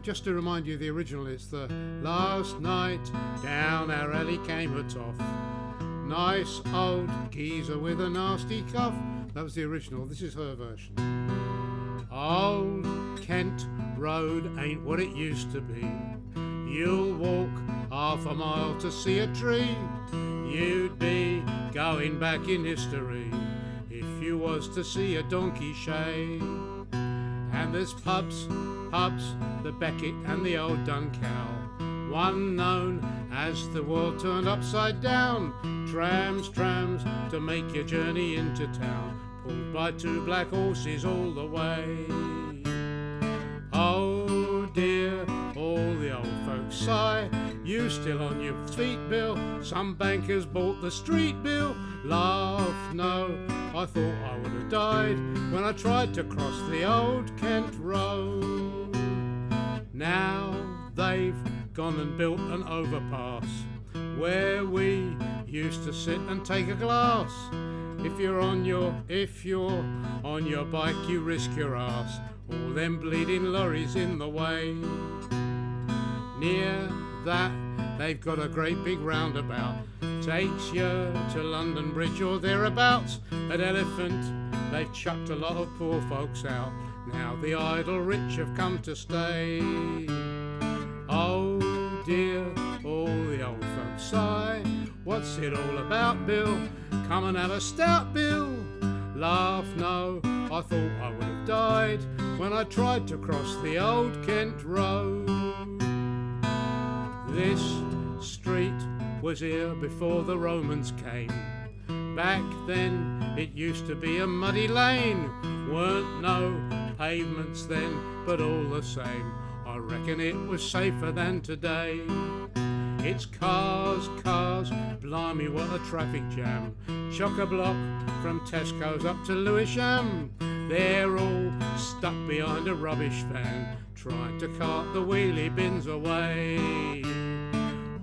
Just to remind you, the original is the last night down our alley came a toff, nice old geezer with a nasty cough. That was the original. This is her version. Old Kent Road ain't what it used to be. You'll walk half a mile to see a tree. You'd be going back in history if you was to see a donkey shay. And there's pubs, the Beckett and the old Duncow, one known as the world turned upside down. Trams to make your journey into town, pulled by two black horses all the way. Oh dear, all the old folks sigh, you still on your feet, Bill? Some bankers bought the street, Bill. Laugh, no, I thought I would have died when I tried to cross the old Kent Road. Now they've gone and built an overpass where we used to sit and take a glass. If you're on your bike, you risk your ass. All them bleeding lorries in the way. Near that, they've got a great big roundabout, takes you to London Bridge or thereabouts. At Elephant, they've chucked a lot of poor folks out. Now the idle rich have come to stay. Oh dear, all the old folks sigh, what's it all about, Bill? Come and have a stout, Bill. Laugh, no, I thought I would have died when I tried to cross the old Kent Road. This street was here before the Romans came. Back then it used to be a muddy lane. Weren't no pavements then, but all the same, I reckon it was safer than today. It's cars, blimey what a traffic jam. Chock-a-block from Tesco's up to Lewisham. They're all stuck behind a rubbish van, trying to cart the wheelie bins away.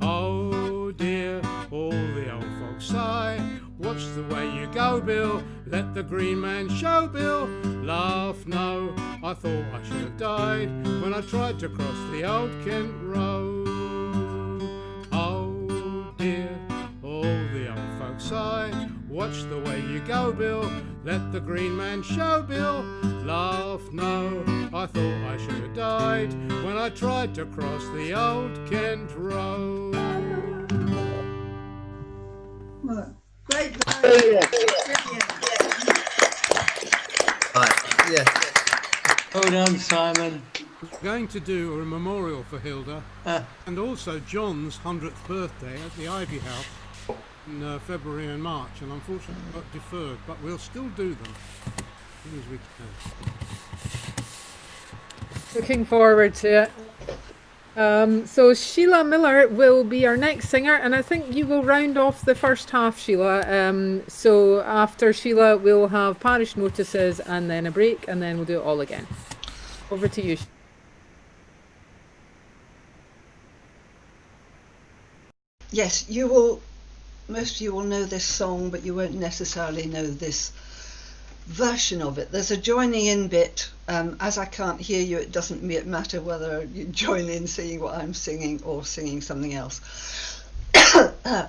Oh dear, all the old folks sigh, watch the way you go, Bill, let the green man show, Bill. Laugh, no, I thought I should have died when I tried to cross the old Kent Road. Oh dear, all the old folks sigh, watch the way you go, Bill, let the green man show, Bill. Laugh, no, I thought I should have died when I tried to cross the old Kent Road. Right. Great. Right. Yeah. Well done, Simon. We're going to do a memorial for Hilda and also John's 100th birthday at the Ivy House in February and March, and unfortunately got deferred, but we'll still do them as soon as we can. Looking forward to it. So Sheila Miller will be our next singer, and I think you will round off the first half, Sheila. So after Sheila, we'll have parish notices and then a break, and then we'll do it all again. Over to you. Yes, you will. Most of you will know this song, but you won't necessarily know this version of it. There's a joining in bit. As I can't hear you, it doesn't matter whether you join in singing what I'm singing or singing something else.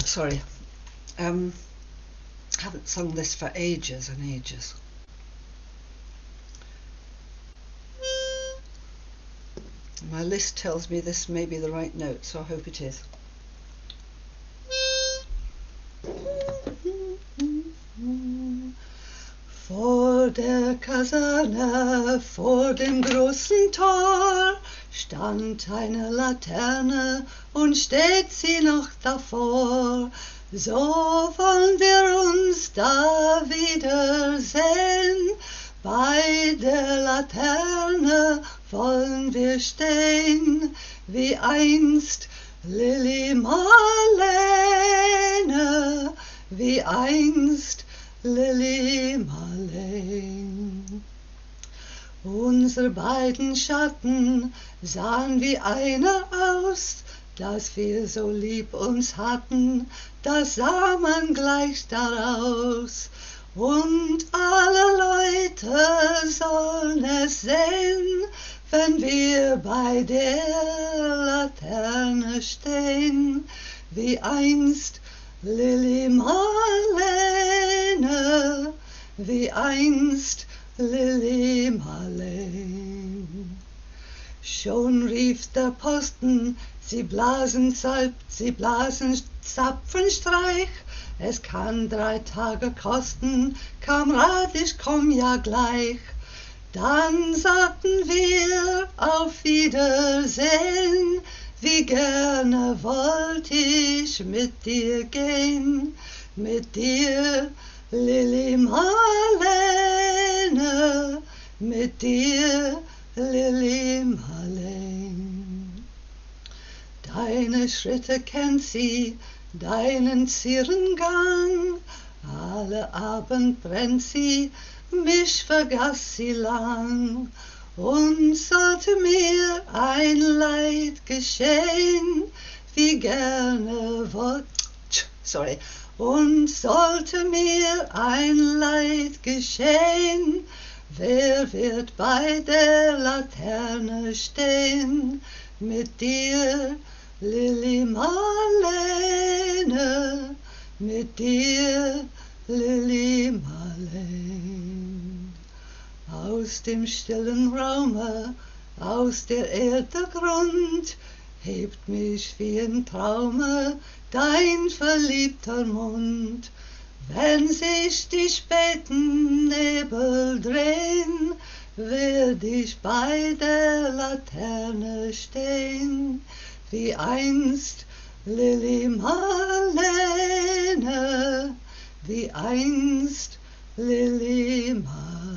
Sorry. Haven't sung this for ages and ages. My list tells me this may be the right note, so I hope it is. Vor der Kaserne, vor dem großen Tor, stand eine Laterne und steht sie noch davor. So wollen wir uns da wiedersehen, bei der Laterne wollen wir stehen, wie einst Lili Marlene, wie einst Lili Marlene. Unsere beiden Schatten sahen wie einer aus, dass wir so lieb uns hatten, das sah man gleich daraus. Und alle Leute sollen es sehen, wenn wir bei der Laterne stehen, wie einst Lili Marlene, wie einst Lili Marlene. Schon rief der Posten, sie blasen Zapfenstreich, es kann 3 Tage kosten, Kamerad, ich komm ja gleich. Dann sagten wir auf Wiedersehen, wie gerne wollt ich mit dir gehen, mit dir, Lili Marlene, mit dir, Lili Marlene. Deine Schritte kennt sie, deinen Zierengang, alle Abend brennt sie, mich vergaß sie lang. Und sollte mir ein Leid geschehen, wie gerne und sollte mir ein Leid geschehen, wer wird bei der Laterne stehen, mit dir, Lili Marlene, mit dir, Lili Marlene. Aus dem stillen Raume, aus der Erde Grund, hebt mich wie im Traume dein verliebter Mund. Wenn sich die späten Nebel drehen, werd ich bei der Laterne stehen, wie einst Lili Marlene, wie einst Lili Marlene.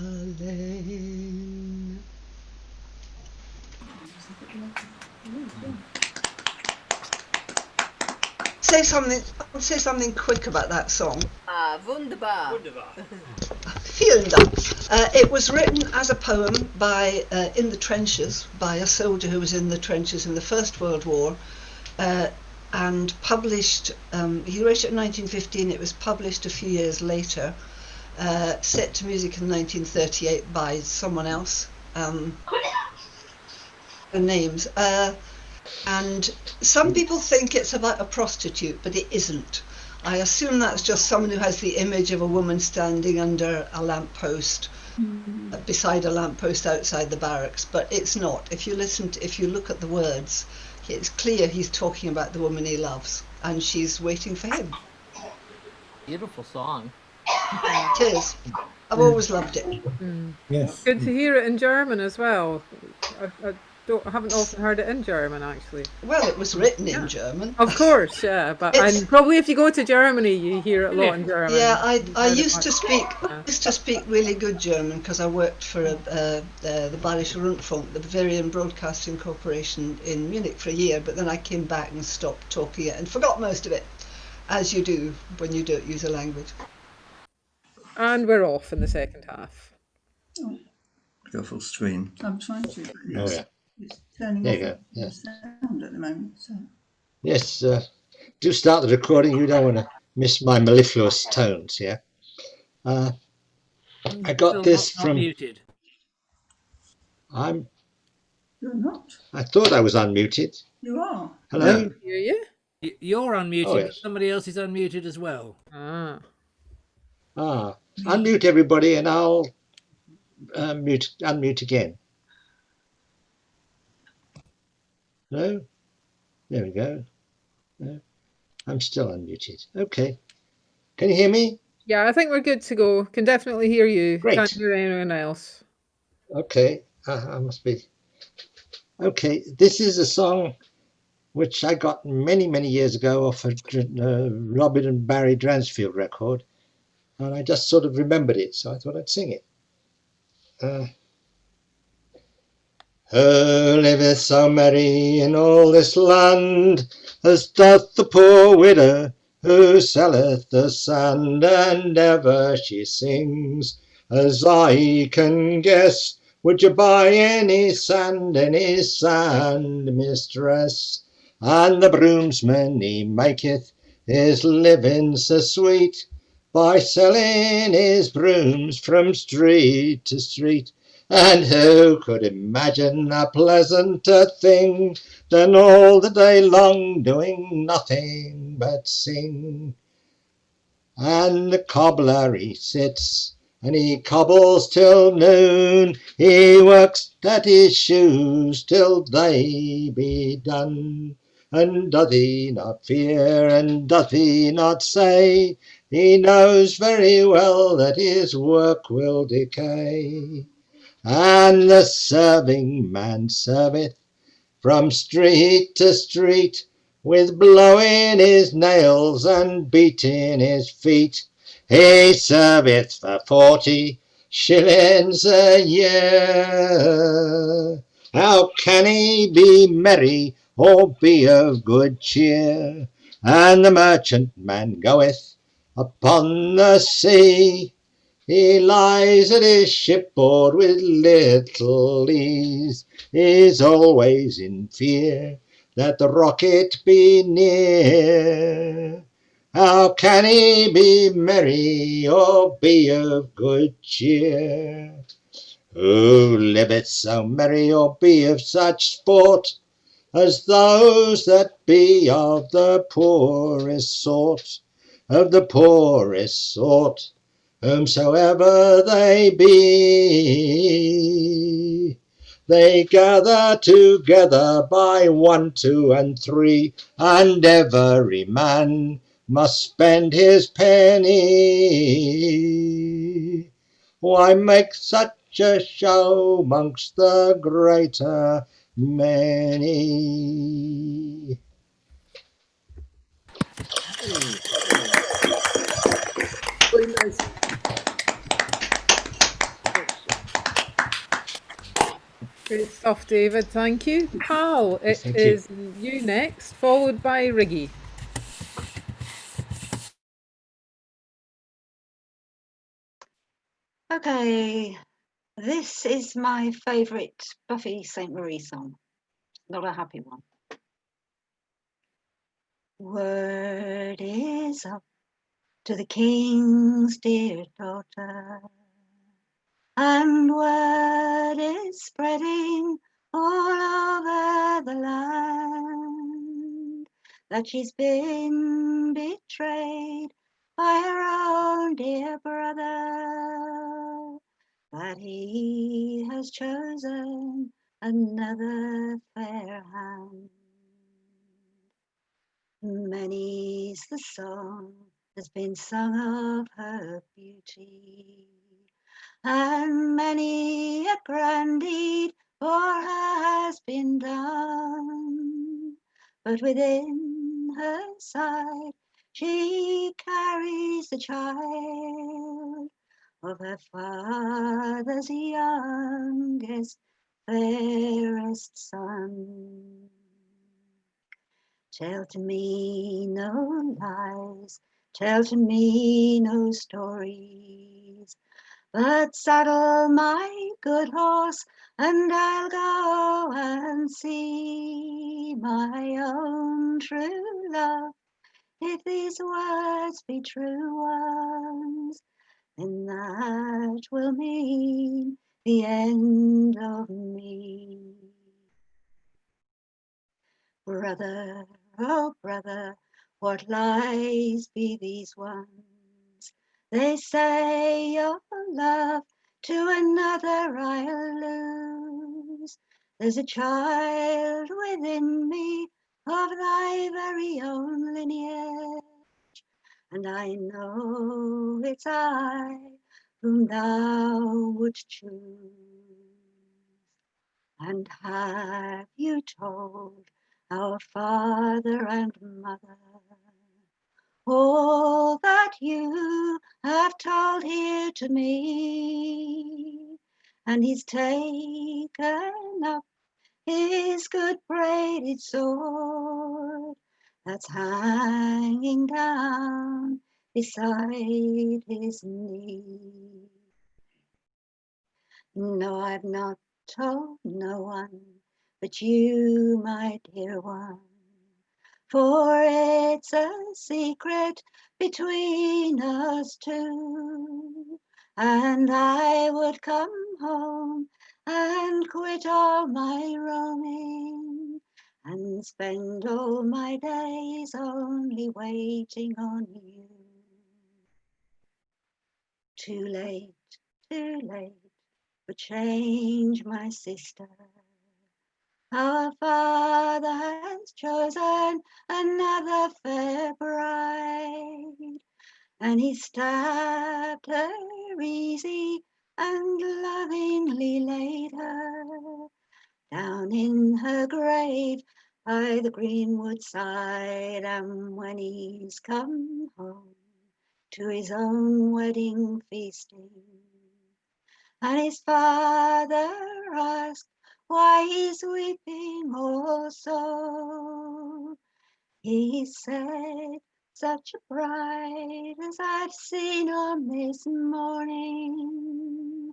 Say something quick about that song. Ah, wunderbar. Vielen Dank. It was written as a poem by in the trenches by a soldier who was in the trenches in the First World War, and published. He wrote it in 1915. It was published a few years later. Set to music in 1938 by someone else. The names. And some people think it's about a prostitute, but it isn't. I assume that's just someone who has the image of a woman standing under a lamppost, beside a lamppost outside the barracks, but it's not. If you look at the words, it's clear he's talking about the woman he loves, and she's waiting for him. Beautiful song. It is. I've always loved it. Yes. Good to hear it in German as well. I haven't often heard it in German, actually. Well, it was written in German. Of course, yeah, but and probably if you go to Germany, you hear it a lot in German. Yeah, I used to speak really good German because I worked for the Bayerische Rundfunk, the Bavarian Broadcasting Corporation in Munich for a year, but then I came back and stopped talking it and forgot most of it, as you do when you don't use a language. And we're off in the second half. Go full screen. I'm trying to. Oh, yeah. It's turning There off you go, the yeah. sound at the moment. So. Yes, do start the recording. You don't want to miss my mellifluous tones, yeah? I got Still this not from... muted. You're not. I thought I was unmuted. You are. Hello? Hear you? You're unmuted, Oh, but yes. somebody else is unmuted as well. Unmute everybody and I'll unmute again. No? There we go. No? I'm still unmuted. Okay. Can you hear me? Yeah, I think we're good to go. Can definitely hear you. Great. Can't hear anyone else. Okay. I must be... Okay, this is a song which I got many, many years ago off a Robin and Barry Dransfield record. And I just sort of remembered it, so I thought I'd sing it. Who liveth so merry in all this land as doth the poor widow who selleth the sand, and ever she sings, as I can guess, would you buy any sand, mistress? And the broomsman he maketh his living so sweet, by selling his brooms from street to street. And who could imagine a pleasanter thing than all the day long doing nothing but sing? And the cobbler he sits and he cobbles till noon, he works at his shoes till they be done. And doth he not fear, and doth he not say, he knows very well that his work will decay? And the serving man serveth from street to street, with blowing his nails and beating his feet. He serveth for 40 shillings a year. How can he be merry or be of good cheer? And the merchantman goeth upon the sea, he lies at his shipboard with little ease, is always in fear that the rocket be near. How can he be merry or be of good cheer? Who liveth so merry or be of such sport as those that be of the poorest sort, whomsoever they be? They gather together by 1, 2, and 3, and every man must spend his penny. Why make such a show amongst the greater many? Very nice. Great stuff, David. Thank you. Hal, it Thank you. is you next, followed by Riggy. Okay, this is my favourite Buffy St. Marie song. Not a happy one. Word is up to the king's dear daughter, and word is spreading all over the land that she's been betrayed by her own dear brother, that he has chosen another fair hand. Many's the song has been sung of her beauty, and many a grand deed for her has been done. But within her side she carries the child of her father's youngest, fairest son. Tell to me no lies, tell to me no stories, but saddle my good horse and I'll go and see my own true love. If these words be true ones, then that will mean the end of me. Brother, oh brother, what lies be these ones? They say your love to another I'll lose. There's a child within me of thy very own lineage, and I know it's I whom thou wouldst choose. And have you told our father and mother all that you have told here to me? And he's taken up his good braided sword that's hanging down beside his knee. No, I've not told no one but you, my dear one, for it's a secret between us two, and I would come home and quit all my roaming and spend all my days only waiting on you. Too late, for change, my sister. Our father has chosen another fair bride, and he stabbed her easy and lovingly laid her down in her grave by the greenwood side. And when he's come home to his own wedding feasting, and his father asked why he's weeping also, he said, such a bride as I've seen on this morning,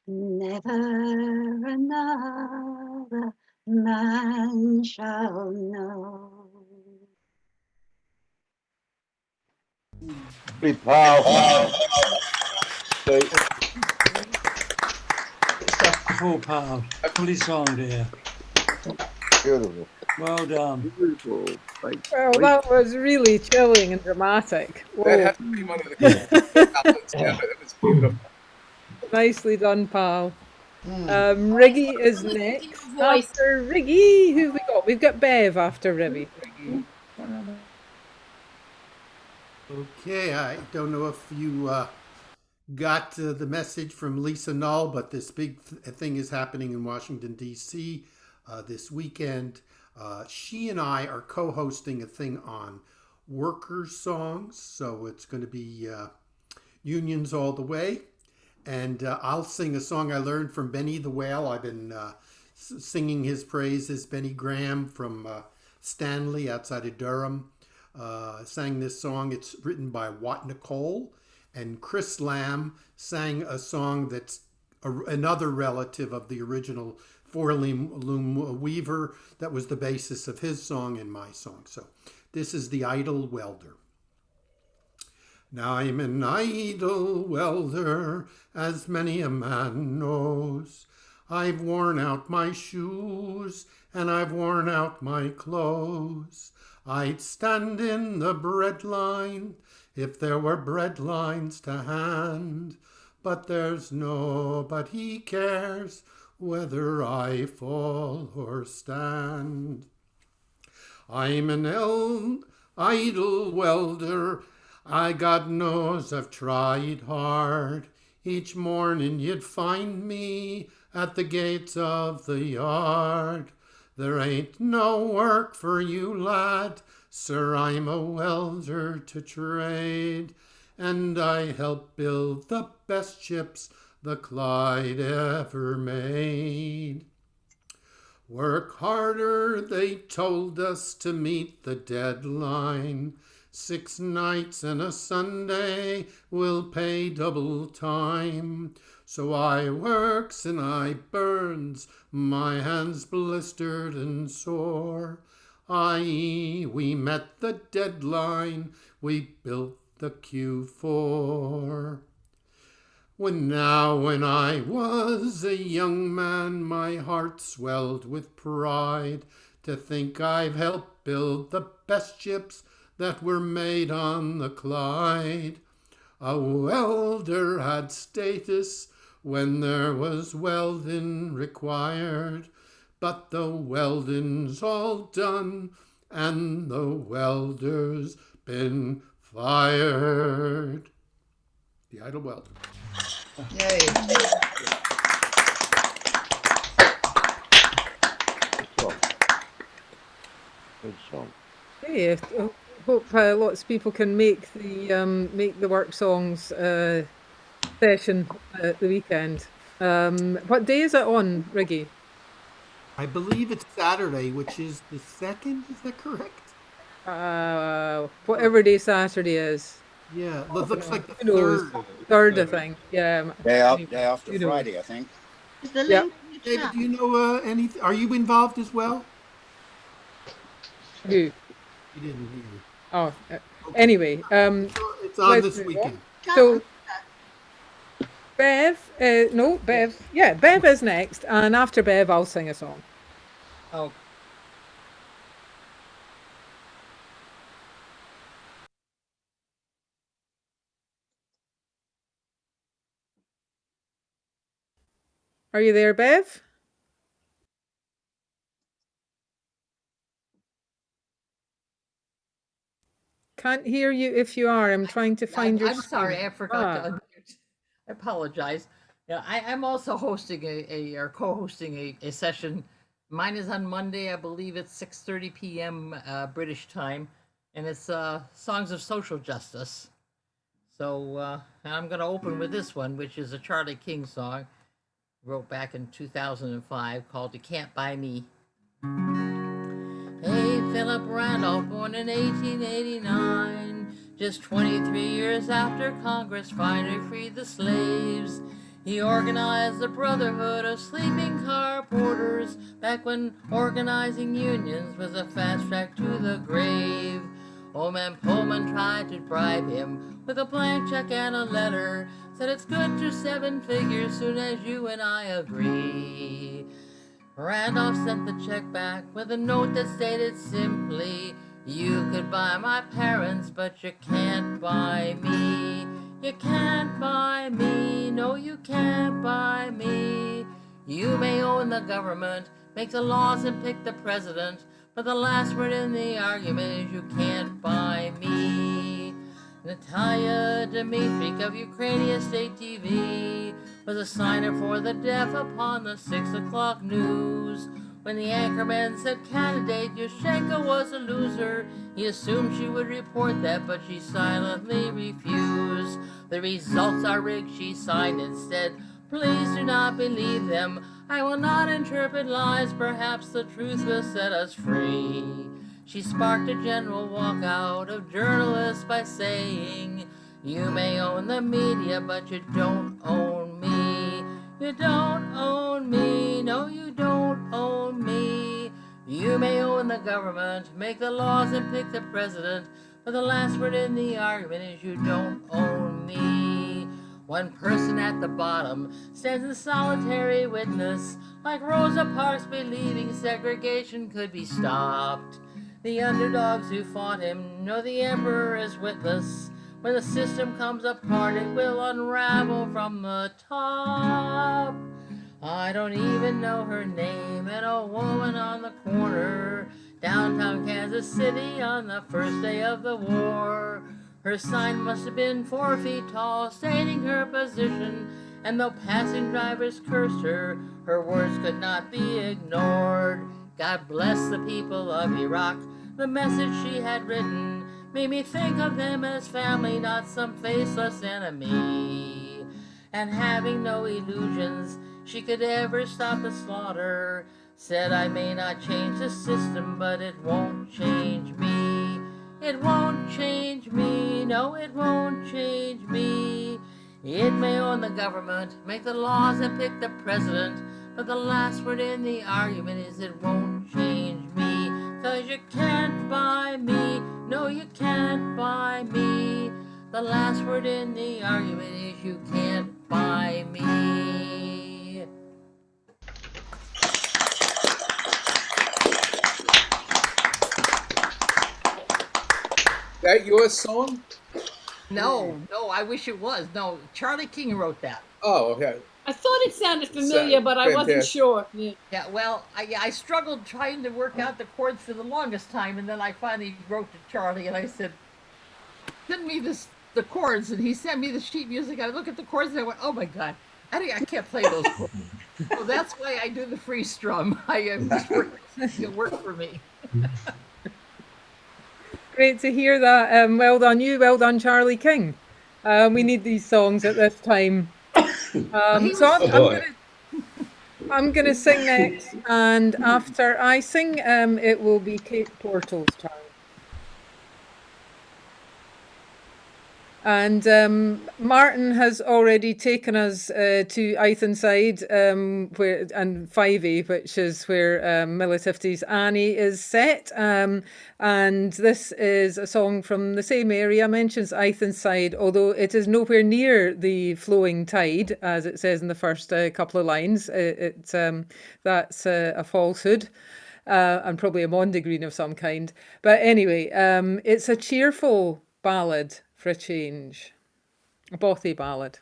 never another man shall know. Pretty powerful. Full power. Fully song, dear. Beautiful. Well done. Beautiful. Well, that was really chilling and dramatic. That Whoa. has to be one of the ballads ever. It was beautiful. Nicely done, pal. Riggy is next. voice. After Riggy, who we got? We've got Bev after Riggy. Okay, I don't know if you got the message from Lisa Null, but this big thing is happening in Washington, D.C. This weekend. She and I are co-hosting a thing on worker songs, so it's going to be unions all the way. And I'll sing a song I learned from Benny the Whale. I've been singing his praises. Benny Graham from Stanley outside of Durham sang this song. It's written by Watt Nicole. And Chris Lamb sang a song that's another relative of the original four-loom weaver that was the basis of his song and my song. So this is The Idle Welder. Now I'm an idle welder, as many a man knows. I've worn out my shoes, and I've worn out my clothes. I'd stand in the bread line if there were bread lines to hand. But there's nobody cares whether I fall or stand. I'm an idle welder, I God knows I've tried hard. Each morning you'd find me at the gates of the yard. There ain't no work for you, lad, sir, I'm a welder to trade, and I help build the best ships the Clyde ever made. Work harder, they told us, to meet the deadline. 6 nights and a Sunday will pay double time. So I works and I burns, my hands blistered and sore. Aye, we met the deadline, we built the Q4. When I was a young man, my heart swelled with pride to think I've helped build the best ships that were made on the Clyde. A welder had status when there was welding required, but the welding's all done and the welder's been fired. The Idle Welder. Yay. Good song. Hey, I hope lots of people can make the work songs session at the weekend. What day is it on, Riggy? I believe it's Saturday, which is the 2nd, is that correct? Whatever day Saturday is. Yeah, it looks like the Who knows? 3rd. Third, I think. Yeah. Day after who knows? Friday, I think. Is the Yep. link in the David, chat? do you know anything? Are you involved as well? Who? You didn't hear. Oh, anyway. It's on this weekend. So, Bev, yeah, Bev is next, and after Bev, I'll sing a song. Oh. Are you there, Bev? Can't hear you if you are. I'm trying to find your I'm sorry, screen. I forgot to unmute. I apologize. Yeah, I'm also hosting or co-hosting a session. Mine is on Monday, I believe it's 6:30 p.m. British time, and it's songs of social justice. So and I'm going to open with this one, which is a Charlie King song, wrote back in 2005, called "You Can't Buy Me." Hey, Philip Randolph, born in 1889, just 23 years after Congress finally freed the slaves. He organized the Brotherhood of Sleeping Car Porters back when organizing unions was a fast track to the grave. Old man Pullman tried to bribe him with a blank check and a letter, said it's good to 7 figures soon as you and I agree. Randolph sent the check back with a note that stated simply, you could buy my parents, but you can't buy me. You can't buy me, no you can't buy me. You may own the government, make the laws and pick the president, but the last word in the argument is you can't buy me. Natalia Dmitrik of Ukrainian State TV was a signer for the deaf upon the 6 o'clock news. When the anchorman said candidate Yushchenko was a loser, he assumed she would report that, but she silently refused. The results are rigged, she signed instead. Please do not believe them. I will not interpret lies, perhaps the truth will set us free. She sparked a general walkout of journalists by saying, you may own the media, but you don't own me. You don't own me, no you don't own me. You may own the government, make the laws and pick the president, but the last word in the argument is you don't own me. One person at the bottom stands in solitary witness, like Rosa Parks believing segregation could be stopped. The underdogs who fought him know the emperor is witless. When the system comes apart, it will unravel from the top. I don't even know her name, and a woman on the corner, downtown Kansas City on the first day of the war. Her sign must have been 4 feet tall, stating her position, and though passing drivers cursed her, her words could not be ignored. God bless the people of Iraq. The message she had written made me think of them as family, not some faceless enemy. And having no illusions she could ever stop the slaughter, said I may not change the system, but it won't change me. It won't change me, no it won't change me. It may own the government, make the laws and pick the president, but the last word in the argument is it won't change me. 'Cause you can't buy me, no you can't buy me. The last word in the argument is you can't buy me. That your song? No, I wish it was. No, Charlie King wrote that. Oh, okay. I thought it sounded familiar, but I wasn't sure. Yeah, well, I struggled trying to work out the chords for the longest time, and then I finally wrote to Charlie, and I said, send me the chords, and he sent me the sheet music. I look at the chords, and I went, oh my God, I can't play those chords. So that's why I do the free strum. It worked for me. Great to hear that. Well done you, well done Charlie King. We need these songs at this time. So I'm gonna sing next, and after I sing, it will be Kate Portal's turn. And Martin has already taken us to Eithenside, and 5A, which is where Tifty's Annie is set. And this is a song from the same area, mentions Eithenside, although it is nowhere near the flowing tide, as it says in the first couple of lines. That's a falsehood. And probably a mondegreen of some kind. But anyway, it's a cheerful ballad for a change, a bothy ballad.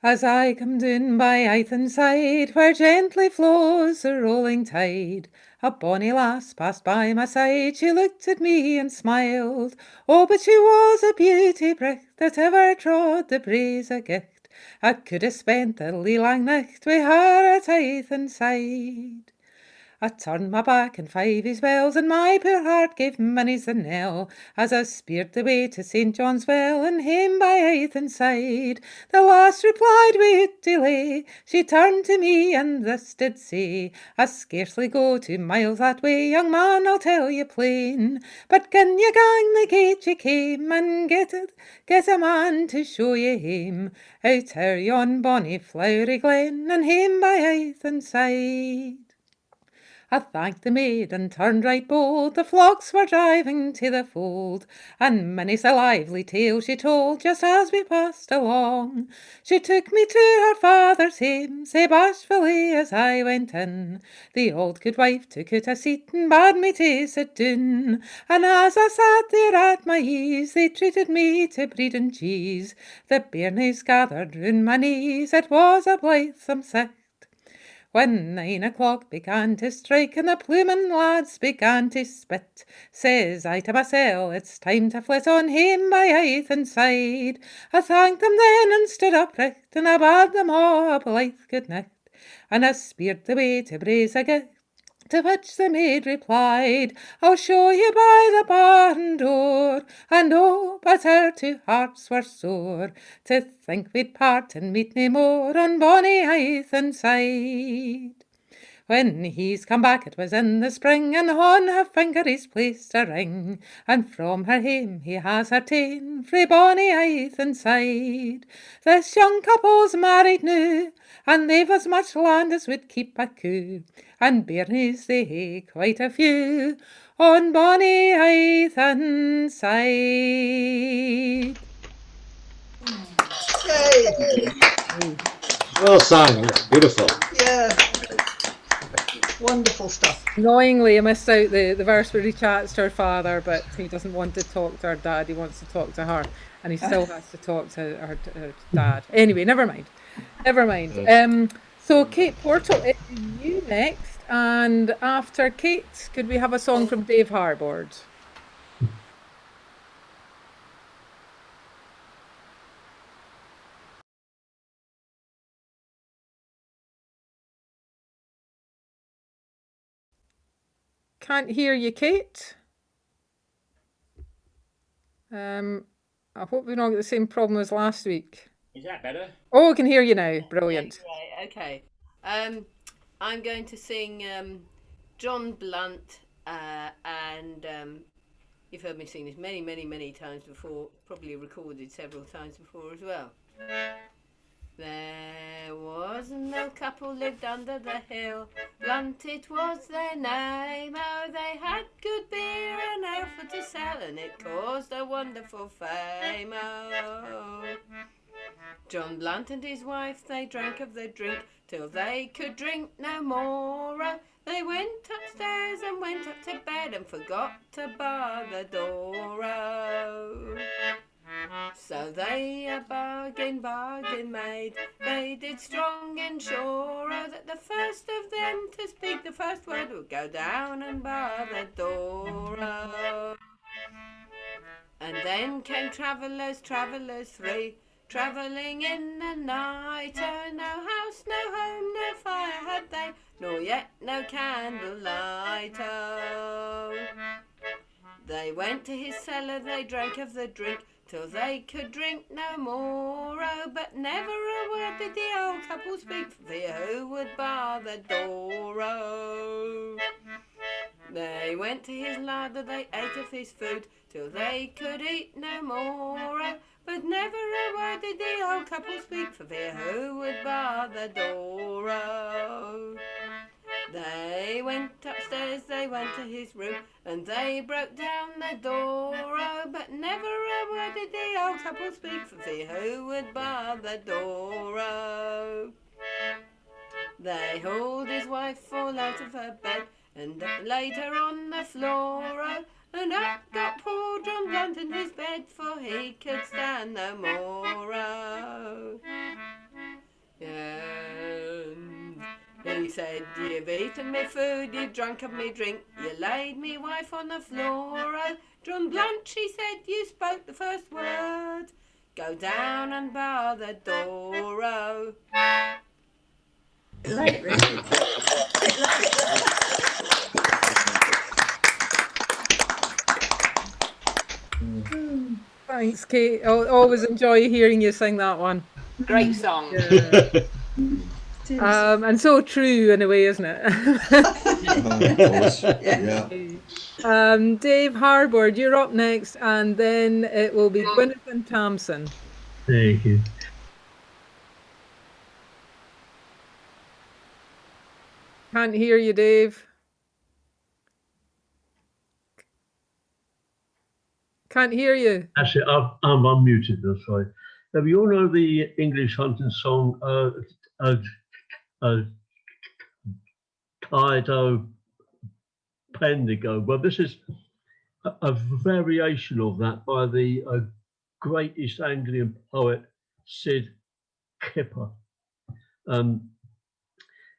As I come down by Eithenside, where gently flows the rolling tide, a bonny lass passed by my side. She looked at me and smiled. Oh, but she was a beauty brick that ever trod the braes o' gicht. I could have spent the lang nicht wi' her at Eithenside. I turned my back and 5's bells, and my poor heart gave many's the knell, as I speered the way to St. John's Well, and hame by Eithenside. The lass replied without delay, she turned to me and thus did say, I scarcely go 2 miles that way, young man, I'll tell you plain, but can you gang the gate ye came, and get a man to show you hame, out o'er yon bonny flowery glen, and hame by Eithenside. I thanked the maid and turned right bold, the flocks were driving to the fold, and many's a lively tale she told, just as we passed along. She took me to her father's hame, sae bashfully as I went in. The old good wife took out a seat and bade me to sit down, and as I sat there at my ease, they treated me to bread and cheese. The bairnies gathered round my knees, it was a blithesome sight. When 9 o'clock began to strike and the pluming lads began to spit, says I to mysel, it's time to flit on hame by Eithenside. I thanked them then and stood upright, and I bade them all a blithe good night, and I speered the way to braes o' gicht. To which the maid replied, I'll show you by the barn door. And oh, but our 2 hearts were sore, to think we'd part and meet nae more on bonny Eithenside. When he's come back it was in the spring, and on her finger he's placed a ring, and from her hame he has her ta'en frae bonny Eithenside. This young couple's married noo, and they've as much land as would keep a coo, and bairnies they hae quite a few on bonny Eithenside. Yay! Well sung, beautiful. Yeah. Wonderful stuff. Annoyingly, I missed out the verse where he chats to her father, but he doesn't want to talk to her dad, he wants to talk to her, and he still has to talk to her dad. Anyway, never mind. So Kate Portal, it's you next, and after Kate, could we have a song from Dave Harbord? Can't hear you, Kate. I hope we've not got the same problem as last week. Is that better? Oh, I can hear you now. Brilliant. Right, okay. I'm going to sing John Blunt, and you've heard me sing this many, many, many times before, probably recorded several times before as well. There was an old couple lived under the hill, Blunt it was their name. Oh, they had good beer and ale for to sell, and it caused a wonderful fame. Oh, John Blunt and his wife, they drank of the drink till they could drink no more. Oh, they went upstairs and went up to bed and forgot to bar the door. Oh, so they a bargain made, they did strong and sure, oh, that the first of them to speak the first word would go down and bar the door. Oh. And then came travellers three, travelling in the night. Oh, no house, no home, no fire had they, nor yet no candlelight. Oh. They went to his cellar, they drank of the drink till they could drink no more. Oh, but never a word did the old couple speak, for fear who would bar the door. Oh. They went to his larder, they ate of his food till they could eat no more. Oh, but never a word did the old couple speak, for fear who would bar the door. Oh. They went upstairs, they went to his room, and they broke down the door. Oh, but never a word did the old couple speak, for fear who would bar the door. Oh. They hauled his wife all out of her bed, and laid her on the floor. Oh, and up got poor John Blunt in his bed, for he could stand no more. Oh. He said, you've eaten me food, you've drunk of me drink, you laid me wife on the floor. Oh, John Blunt, she said, you spoke the first word, go down and bar the door. Oh. Late, really. Thanks, Kate. I'll always enjoy hearing you sing that one. Great song. Yeah. And so true in a way, isn't it? Yeah. Dave Harbord, you're up next, and then it will be Gwyneth and Tamsin. Thank you. Can't hear you, Dave. Can't hear you. Actually, I'm unmuted, that's right. Now, you all know the English hunting song, Tido Pendigo. Well, this is a variation of that by the great East Anglian poet Sid Kipper.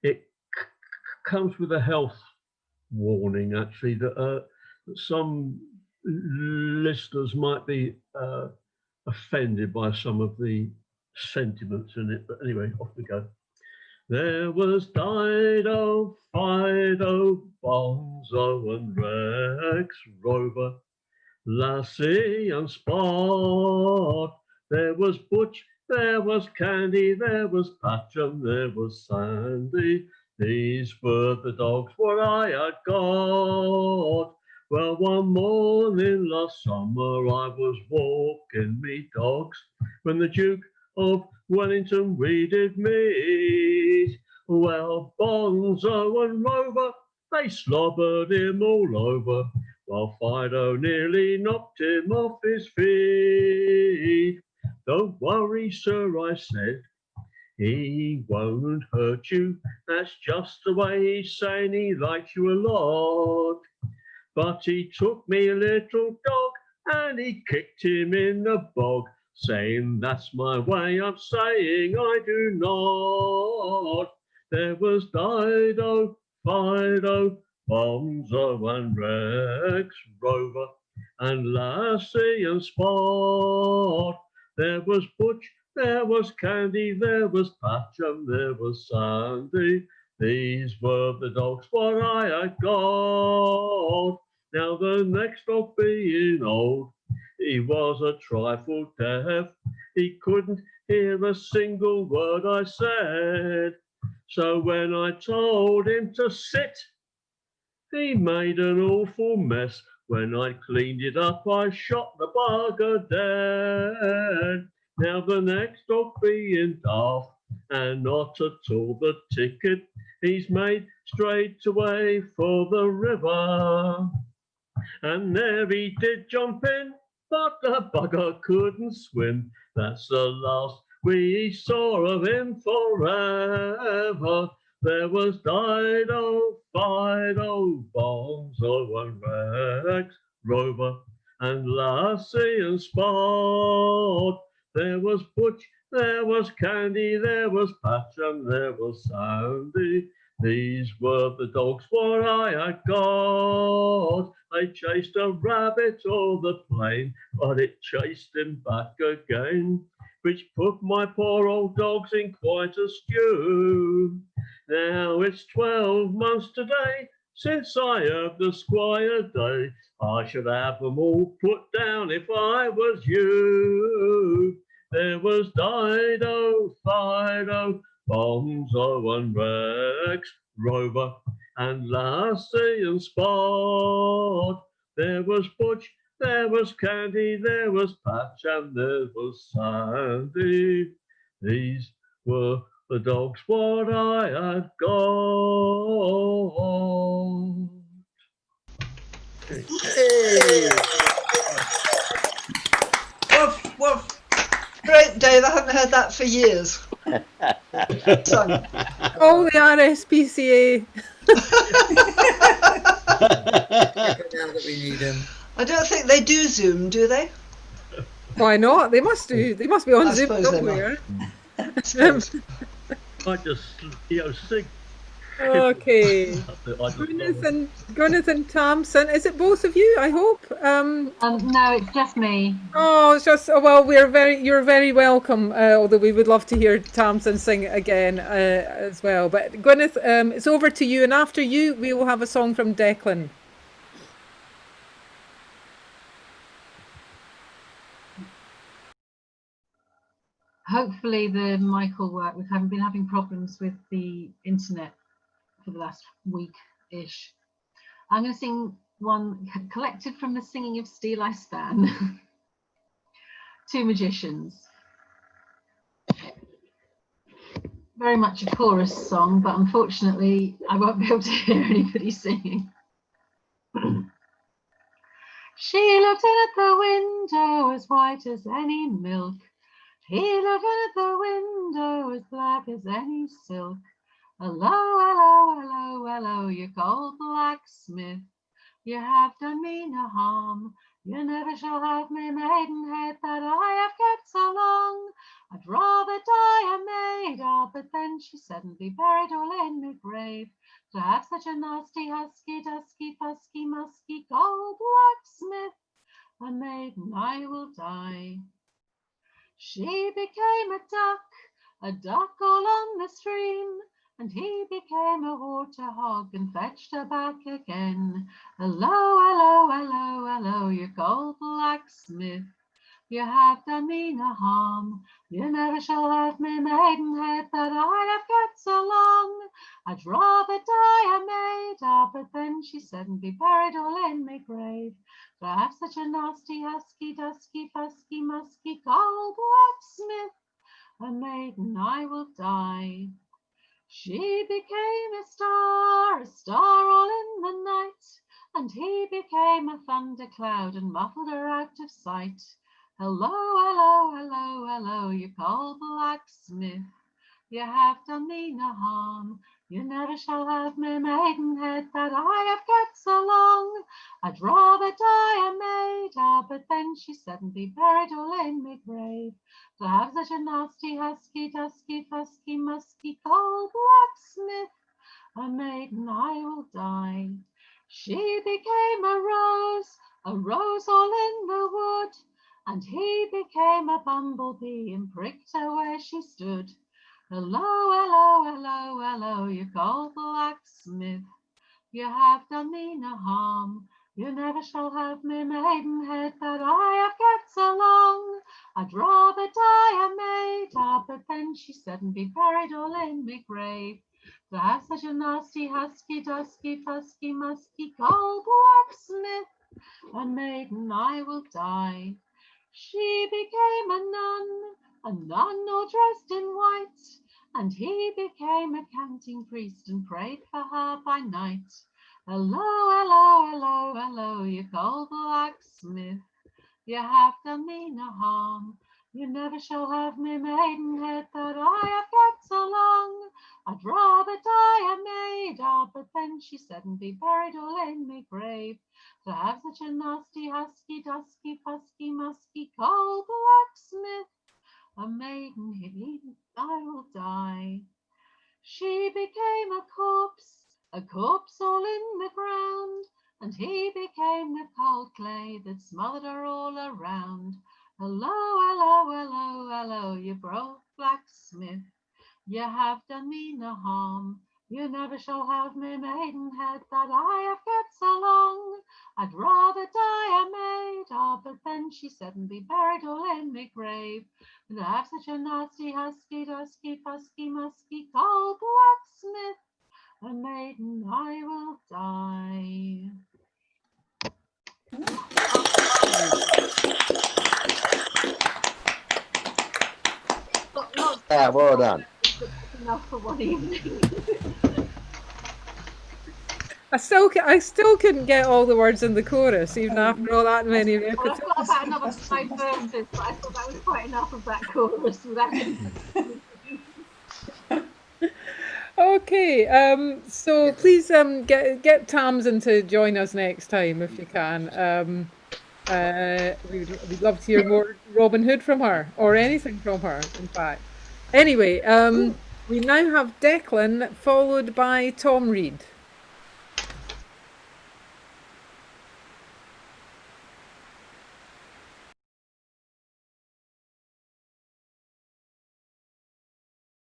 It comes with a health warning, actually, that some listeners might be offended by some of the sentiments in it. But anyway, off we go. There was Dido, Fido, Bonzo and Rex, Rover, Lassie and Spot. There was Butch, there was Candy, there was Patcham, there was Sandy. These were the dogs what I had got. Well, one morning last summer I was walking me dogs when the Duke of Wellington we did meet. Well, Bonzo and Rover, they slobbered him all over, while Fido nearly knocked him off his feet. Don't worry, sir, I said, he won't hurt you. That's just the way he's saying he likes you a lot. But he took me a little dog and he kicked him in the bog, saying that's my way of saying I do not. There was Dido, Fido, Bonzo and Rex, Rover, and Lassie and Spot. There was Butch, there was Candy, there was Patcham, there was Sandy. These were the dogs what I had got. Now the next dog being old, he was a trifle deaf. He couldn't hear a single word I said. So when I told him to sit, he made an awful mess. When I cleaned it up, I shot the bugger dead. Now the next dog being daft and not at all the ticket, he's made straight away for the river. And there he did jump in, but the bugger couldn't swim. That's the last we saw of him forever. There was Dido, Fido, Bonzo and Rex, Rover and Lassie and Spot. There was Butch, there was Candy, there was Patch and there was Sandy. These were the dogs what I had got. I chased a rabbit o'er the plain, but it chased him back again, which put my poor old dogs in quite a stew. Now it's 12 months today since I heard the squire day. I should have them all put down if I was you. There was Dido, Fido, Bonzo and Rex, Rover and Lassie and Spot. There was Butch, there was Candy, there was Patch and there was Sandy. These were the dogs what I had got. Hey. Woof, woof. Great, Dave. I haven't heard that for years. Son. Oh, the RSPCA. Now that we need him. I don't think they do Zoom, do they? Why not? They must do. They must be on I Zoom suppose they somewhere. I just, sing. Okay. Gwyneth and Thompson. Is it both of you? I hope. No, it's just me. Oh, it's just well. You're very welcome. Although we would love to hear Thompson sing again as well. But Gwyneth, it's over to you, and after you, we will have a song from Declan. Hopefully the mic will work. We've been having problems with the internet for the last week-ish. I'm going to sing one collected from the Singing of Steel I Span. Two Magicians. Very much a chorus song, but unfortunately I won't be able to hear anybody singing. She looked in at the window as white as any milk. He looked in at the window as black as any silk. Hello, hello, hello, hello, you cold blacksmith. You have done me no harm. You never shall have me maidenhead that I have kept so long. I'd rather die a maid, but then she said, and be buried all in my grave. To have such a nasty, husky, dusky, fusky, musky, cold blacksmith, a maiden I will die. She became a duck all on the stream, and he became a water hog and fetched her back again. Hello, hello, hello, hello, you cold blacksmith. You have done me no harm. You never shall have me maidenhead that I have kept so long. I'd rather die a maid, but then she said, and be buried all in my grave. To have such a nasty, husky, dusky, fusky, musky, cold blacksmith, a maiden I will die. She became a star all in the night, and he became a thundercloud and muffled her out of sight. Hello, hello, hello, hello, you cold blacksmith. You have done me no harm. You never shall have me maidenhead that I have kept so long. I'd rather die a maid, but then she said, and be buried all in my grave. To have such a nasty, husky, dusky, fusky, musky, cold blacksmith, a maiden I will die. She became a rose all in the wood, and he became a bumblebee and pricked her where she stood. Hello, hello, hello, hello, you cold blacksmith. You have done me no harm. You never shall have me maidenhead that I have kept so long. I'd rather die a maid, but then she said, and be buried all in me grave. To have such a nasty, husky, dusky, fusky, musky, cold blacksmith, a maiden I will die. She became a nun all dressed in white, and he became a canting priest and prayed for her by night. Hello, hello, hello, hello, you cold blacksmith. You have done me no harm. You never shall have me maidenhead that I have kept so long. I'd rather die a maid, but then she said, and be buried all in me grave. To have such a nasty, husky, dusky, fusky, musky, cold blacksmith, a maidenhead I will die. She became a corpse all in the ground, and he became the cold clay that smothered her all around. Hello, hello, hello, hello, you broke blacksmith. You have done me no harm. You never shall have me maidenhead that I have kept so long. I'd rather die a maid, but then she said, and be buried all in me grave. And I have such a nasty, husky, dusky, fusky, musky, cold blacksmith, a maiden I will die. Yeah, well done. Enough for one evening. I still couldn't get all the words in the chorus, even after all that many Well, I've repetitions. got about another 5 verses, but I thought that was quite enough of that chorus without Okay, so please get Tamsin to join us next time if you can. We'd love to hear more Robin Hood from her, or anything from her, in fact. Anyway, we now have Declan, followed by Tom Reed.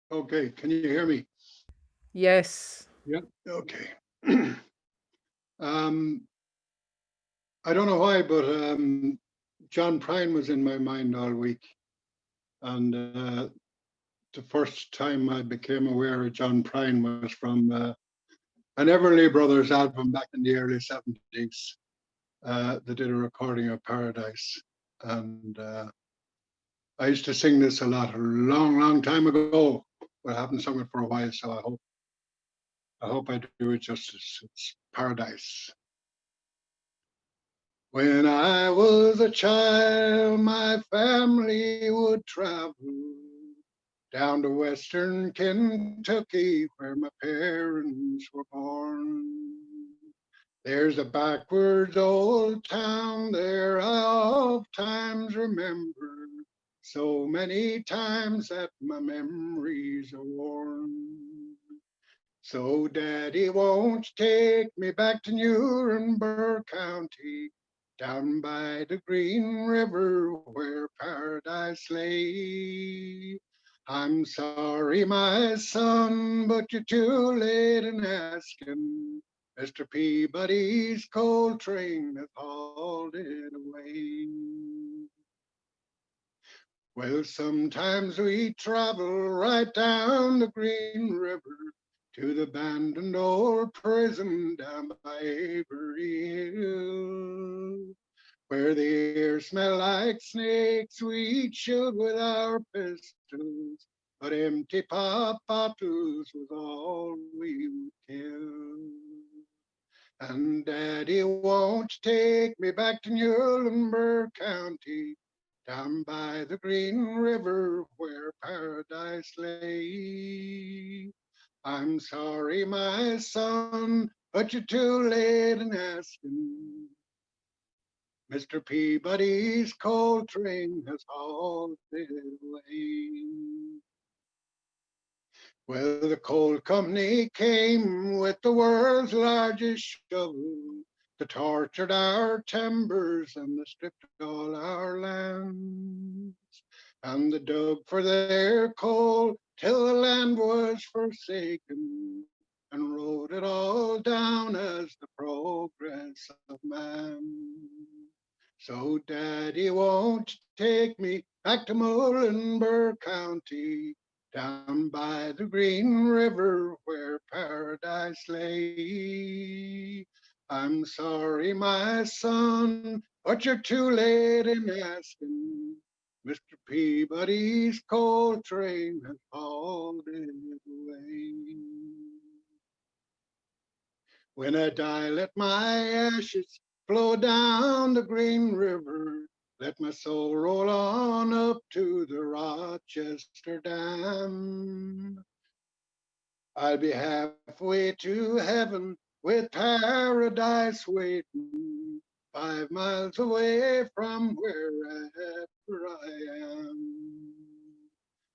Okay, can you hear me? Yes. Yep. Okay. I don't know why, but John Prine was in my mind all week, and the first time I became aware of John Prine was from an Everly Brothers album back in the early 70s. They did a recording of Paradise, and I used to sing this a lot, a long time ago, but I haven't sung it for a while, so I hope I do it justice. It's Paradise. When I was a child, my family would travel down to western Kentucky, where my parents were born. There's a backwards old town there I oftentimes remember, so many times that my memories are worn. So Daddy, won't you take me back to Nuremberg County, down by the Green River where paradise lay? I'm sorry, my son, but you're too late in asking. Mr. Peabody's coal train has hauled it away. Well, sometimes we travel right down the Green River to the abandoned old prison down by Avery Hill, where the air smelled like snakes. We'd shoot with our pistols, but empty pop bottles was all we would kill. And Daddy, won't you take me back to Nuremberg County, down by the Green River where paradise lay? I'm sorry, my son, but you're too late in asking. Mr. Peabody's coal train has hauled it away. Well, the coal company came with the world's largest shovel, they tortured our timbers and they stripped all our lands. and the dug for their coal till the land was forsaken, and wrote it all down as the progress of man. So Daddy won't take me back to Muhlenberg County, down by the Green River where paradise lay. I'm sorry, my son, but you're too late in asking. Mr. Peabody's coal train has hauled it away. When I die, let my ashes flow down the Green River. Let my soul roll on up to the Rochester Dam. I'll be halfway to heaven with paradise waiting, 5 miles away from wherever I am.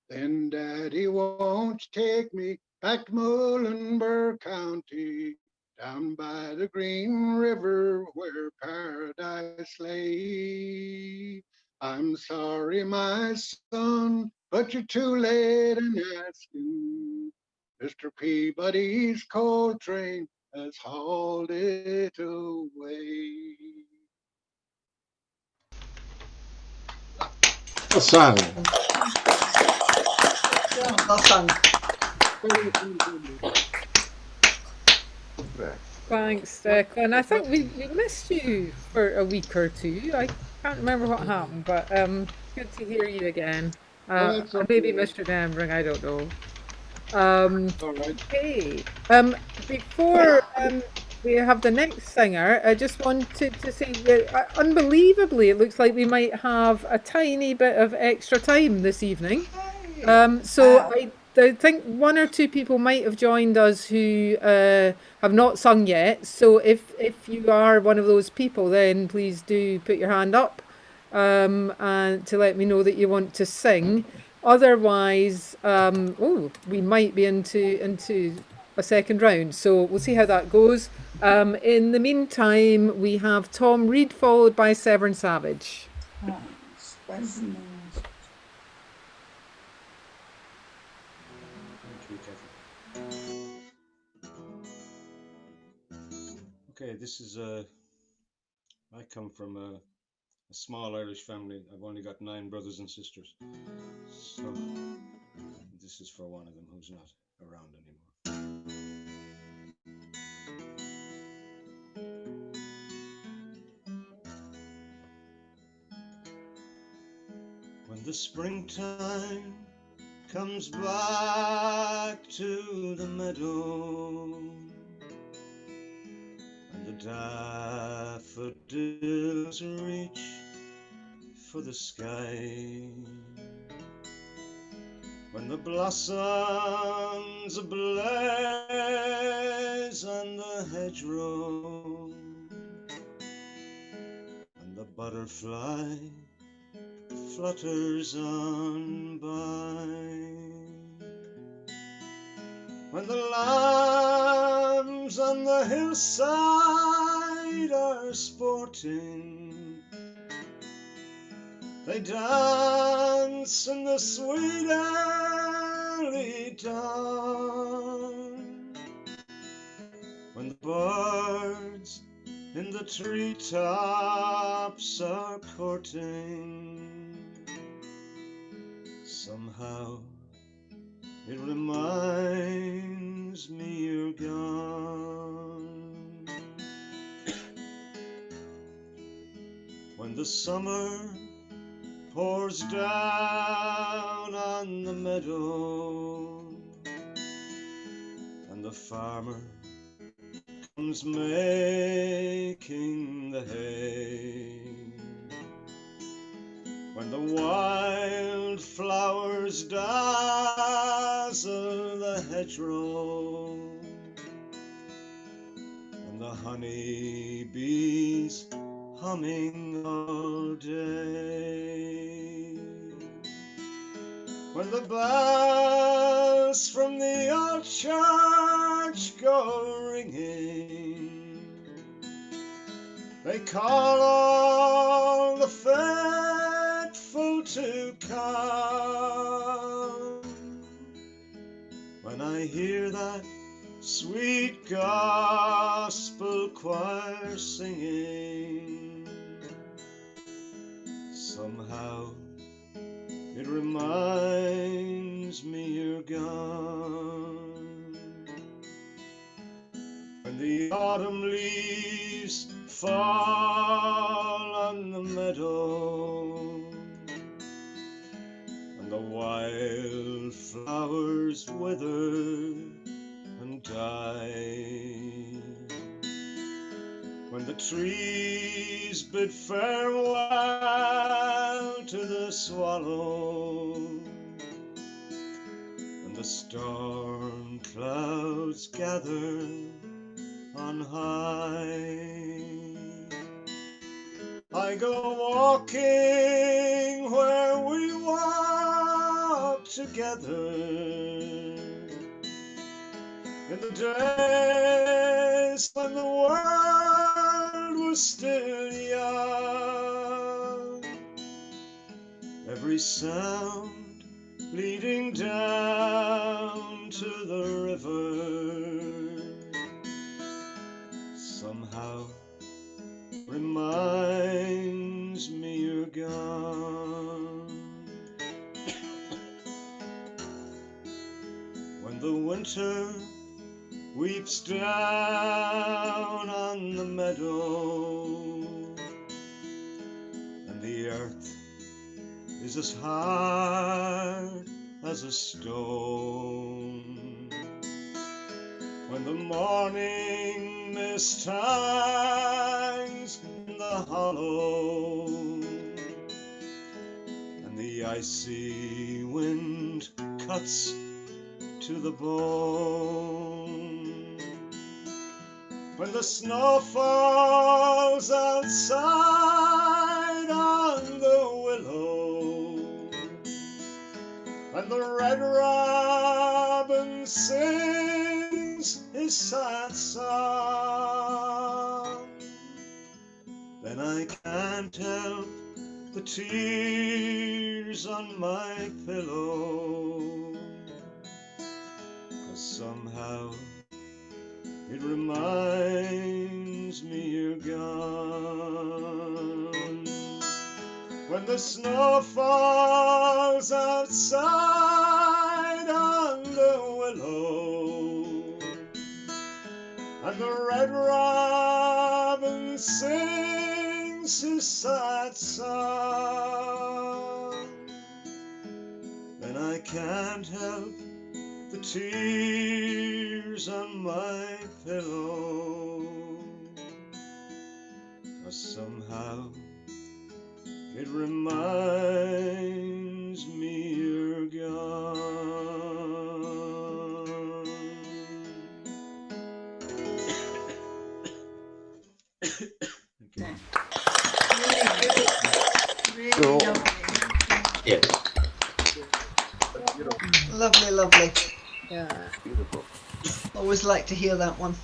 Then Daddy won't take me back to Muhlenberg County, down by the Green River where paradise lay. I'm sorry, my son, but you're too late in asking. Mr. Peabody's coal train has hauled it away. Well sung. Well sung. Thanks, Declan. I think we missed you for a week or two. I can't remember what happened, but good to hear you again. Maybe missed remembering, I don't know. Okay. Before we have the next singer, I just wanted to say that unbelievably, it looks like we might have a tiny bit of extra time this evening. So I think 1 or 2 people might have joined us who have not sung yet. So if you are one of those people, then please do put your hand up and to let me know that you want to sing. Otherwise, we might be into a second round. So we'll see how that goes. In the meantime, we have Tom Reed followed by Severn Savage. Okay, this is I come from a small Irish family. I've only got 9 brothers and sisters. So this is for one of them who's not around anymore. When the springtime comes back to the meadow, and the daffodils reach for the sky, when the blossoms ablaze on the hedgerow, and the butterfly flutters on by, when the lambs on the hillside are sporting, they dance in the sweet early dawn, when the birds in the treetops are courting, somehow it reminds me you're gone. When the summer pours down on the meadow, and the farmer comes making the hay, when the wild flowers dazzle the hedgerow, and the honey bees humming all day, when the bells from the old church go ringing, they call all the faithful to come when I hear that sweet gospel choir singing. Somehow it reminds me you're gone. When the autumn leaves fall on the meadow and the wild flowers wither and die, when the trees bid farewell to the swallow and the storm clouds gather on high, I go walking where we walked together in the days when the world was still young. Every sound leading down to the river somehow reminds me you're gone. When the winter weeps down on the meadow and the earth is as hard as a stone, when the morning mist hangs in the hollow and the icy wind cuts to the bone, when the snow falls outside on the willow and the red robin sings his sad song, then I can't help the tears on my pillow, 'cause somehow it reminds me you're gone. When the snow falls outside on the willow and the red robin sings his sad song, then I can't help the tears on my pillow, 'cause somehow it reminds me you're gone. Really lovely. Yes. Lovely, lovely. Yeah. Beautiful. Always like to hear that one.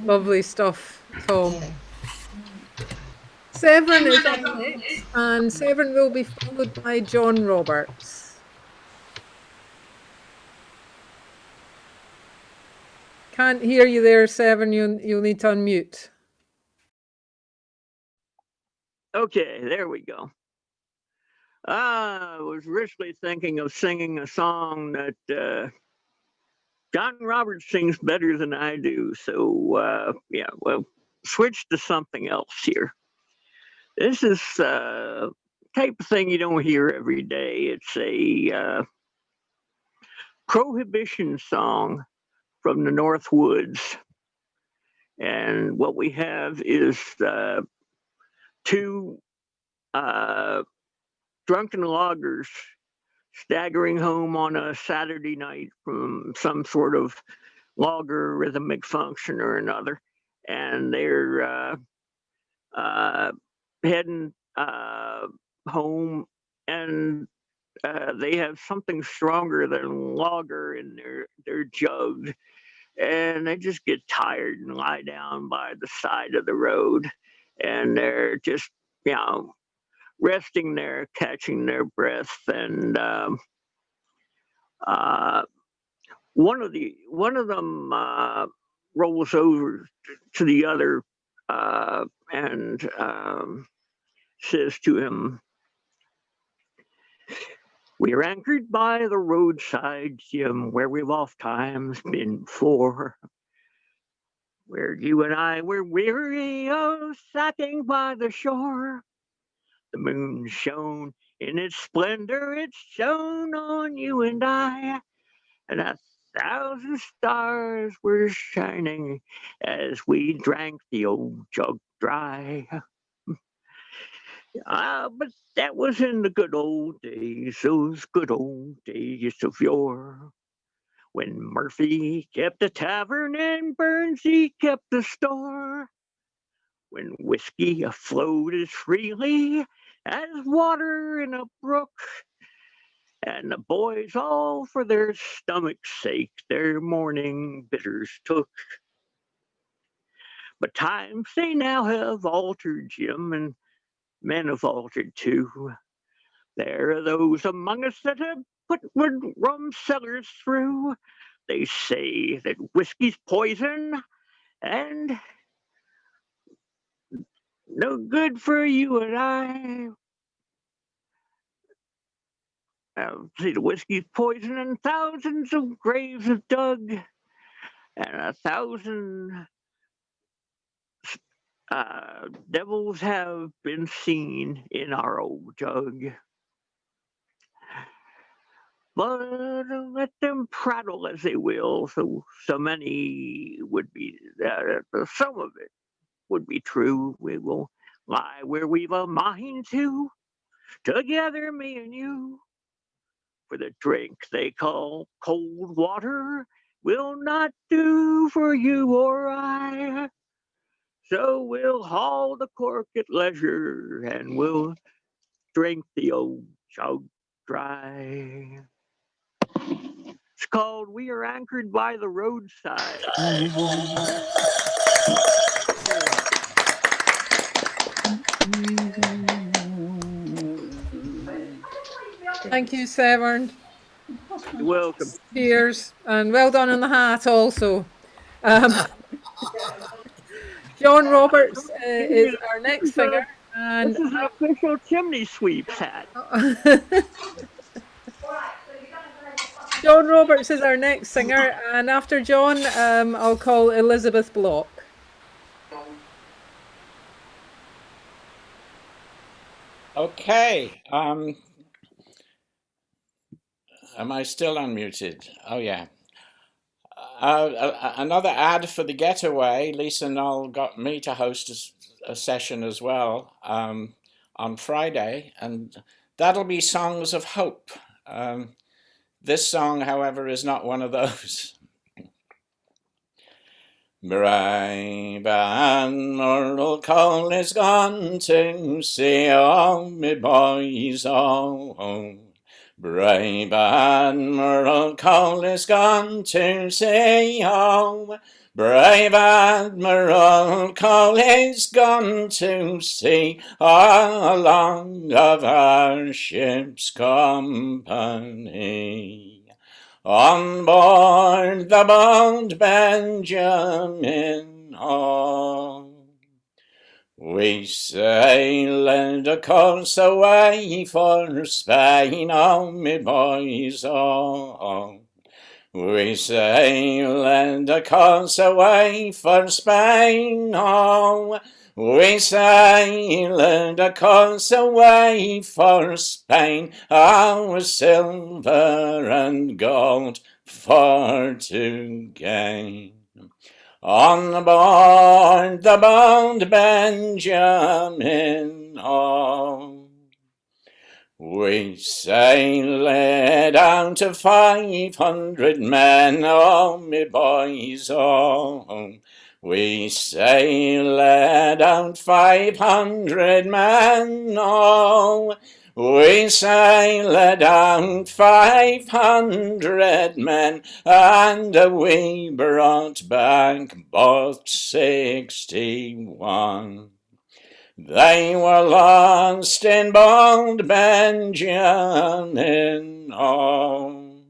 Lovely stuff, Tom. Severn is up next, and Severn will be followed by John Roberts. Can't hear you there, Severn. You'll need to unmute. Okay, there we go. I was originally thinking of singing a song that John Roberts sings better than I do. So, yeah, well, switch to something else here. This is type of thing you don't hear every day. It's a prohibition song from the North Woods. And what we have is two drunken loggers staggering home on a Saturday night from some sort of logger rhythmic function or another. And they're heading home, and they have something stronger than lager in their jug, and they just get tired and lie down by the side of the road, and they're just resting there, catching their breath, and one of them rolls over to the other and says to him, "We're anchored by the roadside, Jim, where we've oft times been before, where you and I were weary of sacking by the shore. The moon shone in its splendor, it shone on you and I, and 1,000 stars were shining as we drank the old jug dry. But that was in the good old days, those good old days of yore, when Murphy kept the tavern and Burnsy kept the store, when whiskey flowed as freely as water in a brook, and the boys all for their stomach's sake their morning bitters took. But times they now have altered, Jim, and men have altered too. There are those among us that have put rum cellars through. They say that whiskey's poison and no good for you and I. See, the whiskey's poison and thousands of graves have dug, and 1,000 devils have been seen in our old jug. But let them prattle as they will, so many would be, some of it would be true. We will lie where we've a mind to, together, me and you. For the drink they call cold water will not do for you or I. So we'll haul the cork at leisure and we'll drink the old jug dry. It's called We Are Anchored by the Roadside. Thank you, Severn. You're welcome. Cheers, and well done on the hat also. John Roberts is our next singer. And this is an official chimney sweeps hat. John Roberts is our next singer, and after John, I'll call Elizabeth Block. Okay. Am I still unmuted? Oh, yeah. Another ad for the Getaway. Lisa Knoll got me to host a session as well on Friday, and that'll be Songs of Hope. This song, however, is not one of those. Brave and Earl Cole is gone to see all me boys home. Brave Admiral Cole is gone to sea home. Brave Admiral Cole is gone to sea along of our ship's company. On board the boat Benjamin Hall. We sailed across away for Spain, oh me boys, oh. We sailed across away for Spain, oh. We sailed across away for Spain, our silver and gold for to gain. On board the boat Benjamin Hall. We sailed out to 500 men, oh me boys, oh. We sailed out 500 men, oh. We sailed out 500 men, and we brought back but 61. They were lost in bold Benjamin home.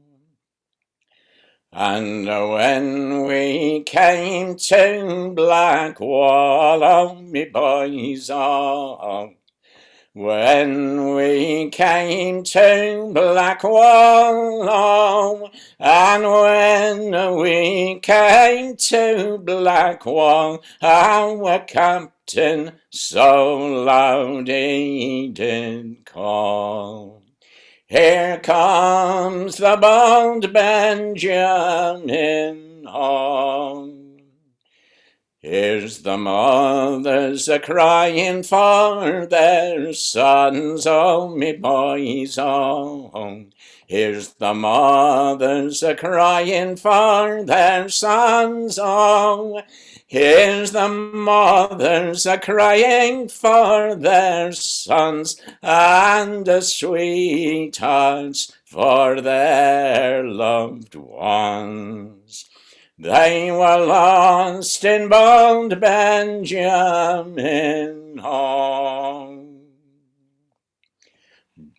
And when we came to Blackwall, oh, me boys, oh, when we came to Blackwall, oh, and when we came to Blackwall, our captain so loud he did call. Here comes the bold Benjamin home. Here's the mothers a-crying for their sons, oh, me boys, oh. Here's the mothers a-crying for their sons, oh. Here's the mothers a-crying for their sons, and the sweethearts for their loved ones. They were lost in bold Benjamin home.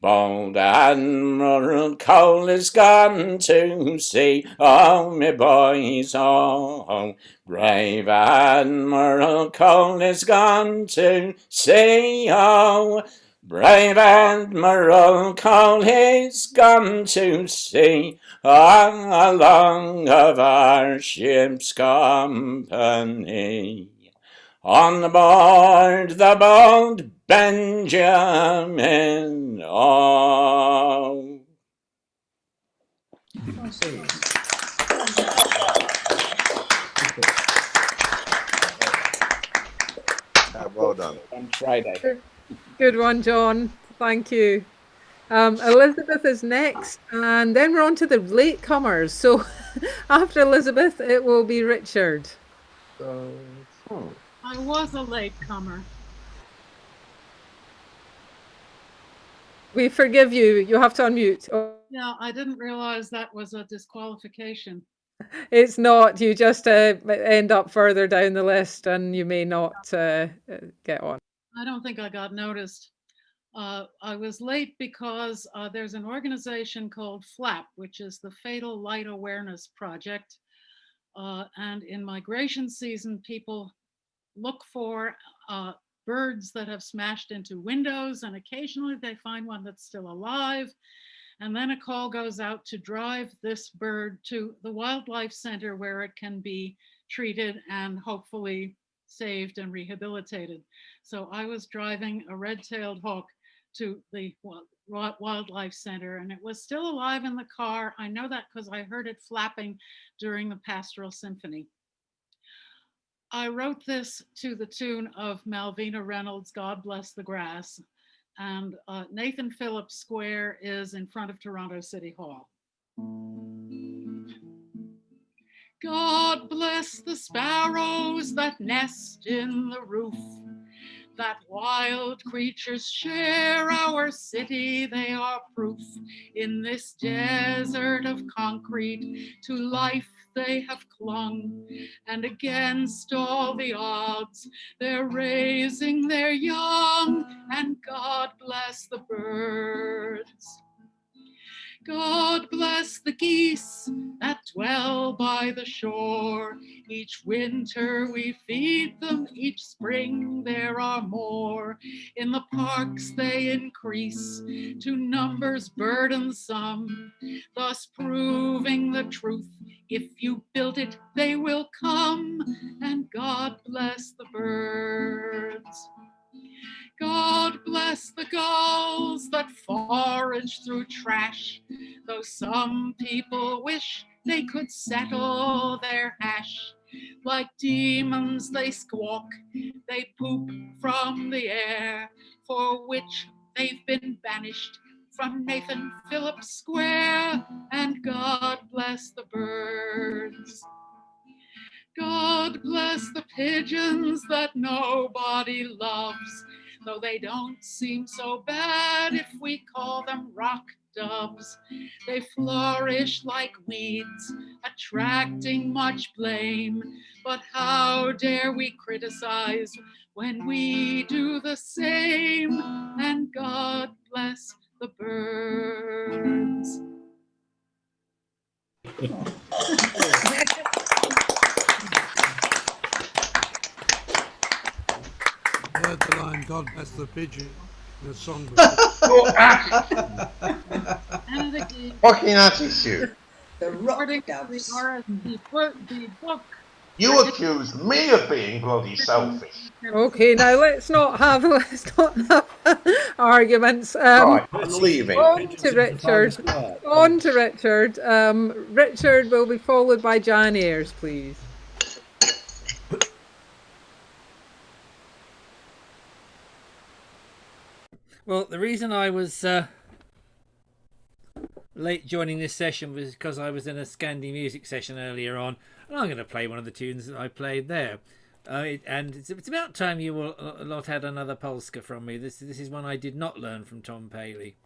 Bold Admiral Cole is gone to sea, oh, me boys, oh. Brave Admiral Cole is gone to sea, oh. Brave Admiral Cole is gone to sea, along of our ship's company. On board the bold Benjamin, oh. Well done. On Friday. Good one, John. Thank you. Elizabeth is next, and then we're on to the latecomers. So after Elizabeth, it will be Richard. I was a latecomer. We forgive you. You have to unmute. Oh, Yeah, I didn't realize that was a disqualification. it's not. You just end up further down the list, and you may not get on. I don't think I got noticed. I was late because there's an organization called FLAP, which is the Fatal Light Awareness Project. And in migration season, people look for birds that have smashed into windows, and occasionally they find one that's still alive. And then a call goes out to drive this bird to the wildlife center where it can be treated and hopefully saved and rehabilitated. So I was driving a red-tailed hawk to the wildlife center, and it was still alive in the car. I know that because I heard it flapping during the pastoral symphony. I wrote this to the tune of Malvina Reynolds' God Bless the Grass, and Nathan Phillips Square is in front of Toronto City Hall. God bless the sparrows that nest in the roof, that wild creatures share our city. They are proof in this desert of concrete. To life they have clung, and against all the odds, they're raising their young, and God bless the birds. God bless the geese that dwell by the shore. Each winter we feed them, each spring there are more. In the parks they increase to numbers burdensome, thus proving the truth. If you build it, they will come, and God bless the birds. God bless the gulls that forage through trash, though some people wish they could settle their hash. Like demons they squawk, they poop from the air, for which they've been banished from Nathan Phillips Square, and God bless the birds. God bless the pigeons that nobody loves, though they don't seem so bad if we call them rock doves. They flourish like weeds, attracting much blame. But how dare we criticize when we do the same? And God bless the birds. I heard the line, God bless the pigeon, in a songbook. Fucking attitude. According to the RSP book, You accuse me of being bloody selfish. Okay, now let's not have arguments. Right, I'm leaving. On to Richard. On to Richard. Richard will be followed by Jan Ayres, please. Well, the reason I was late joining this session was because I was in a Scandi music session earlier on, and I'm going to play one of the tunes that I played there. And it's about time you will lot had another polska from me. This is one I did not learn from Tom Paley.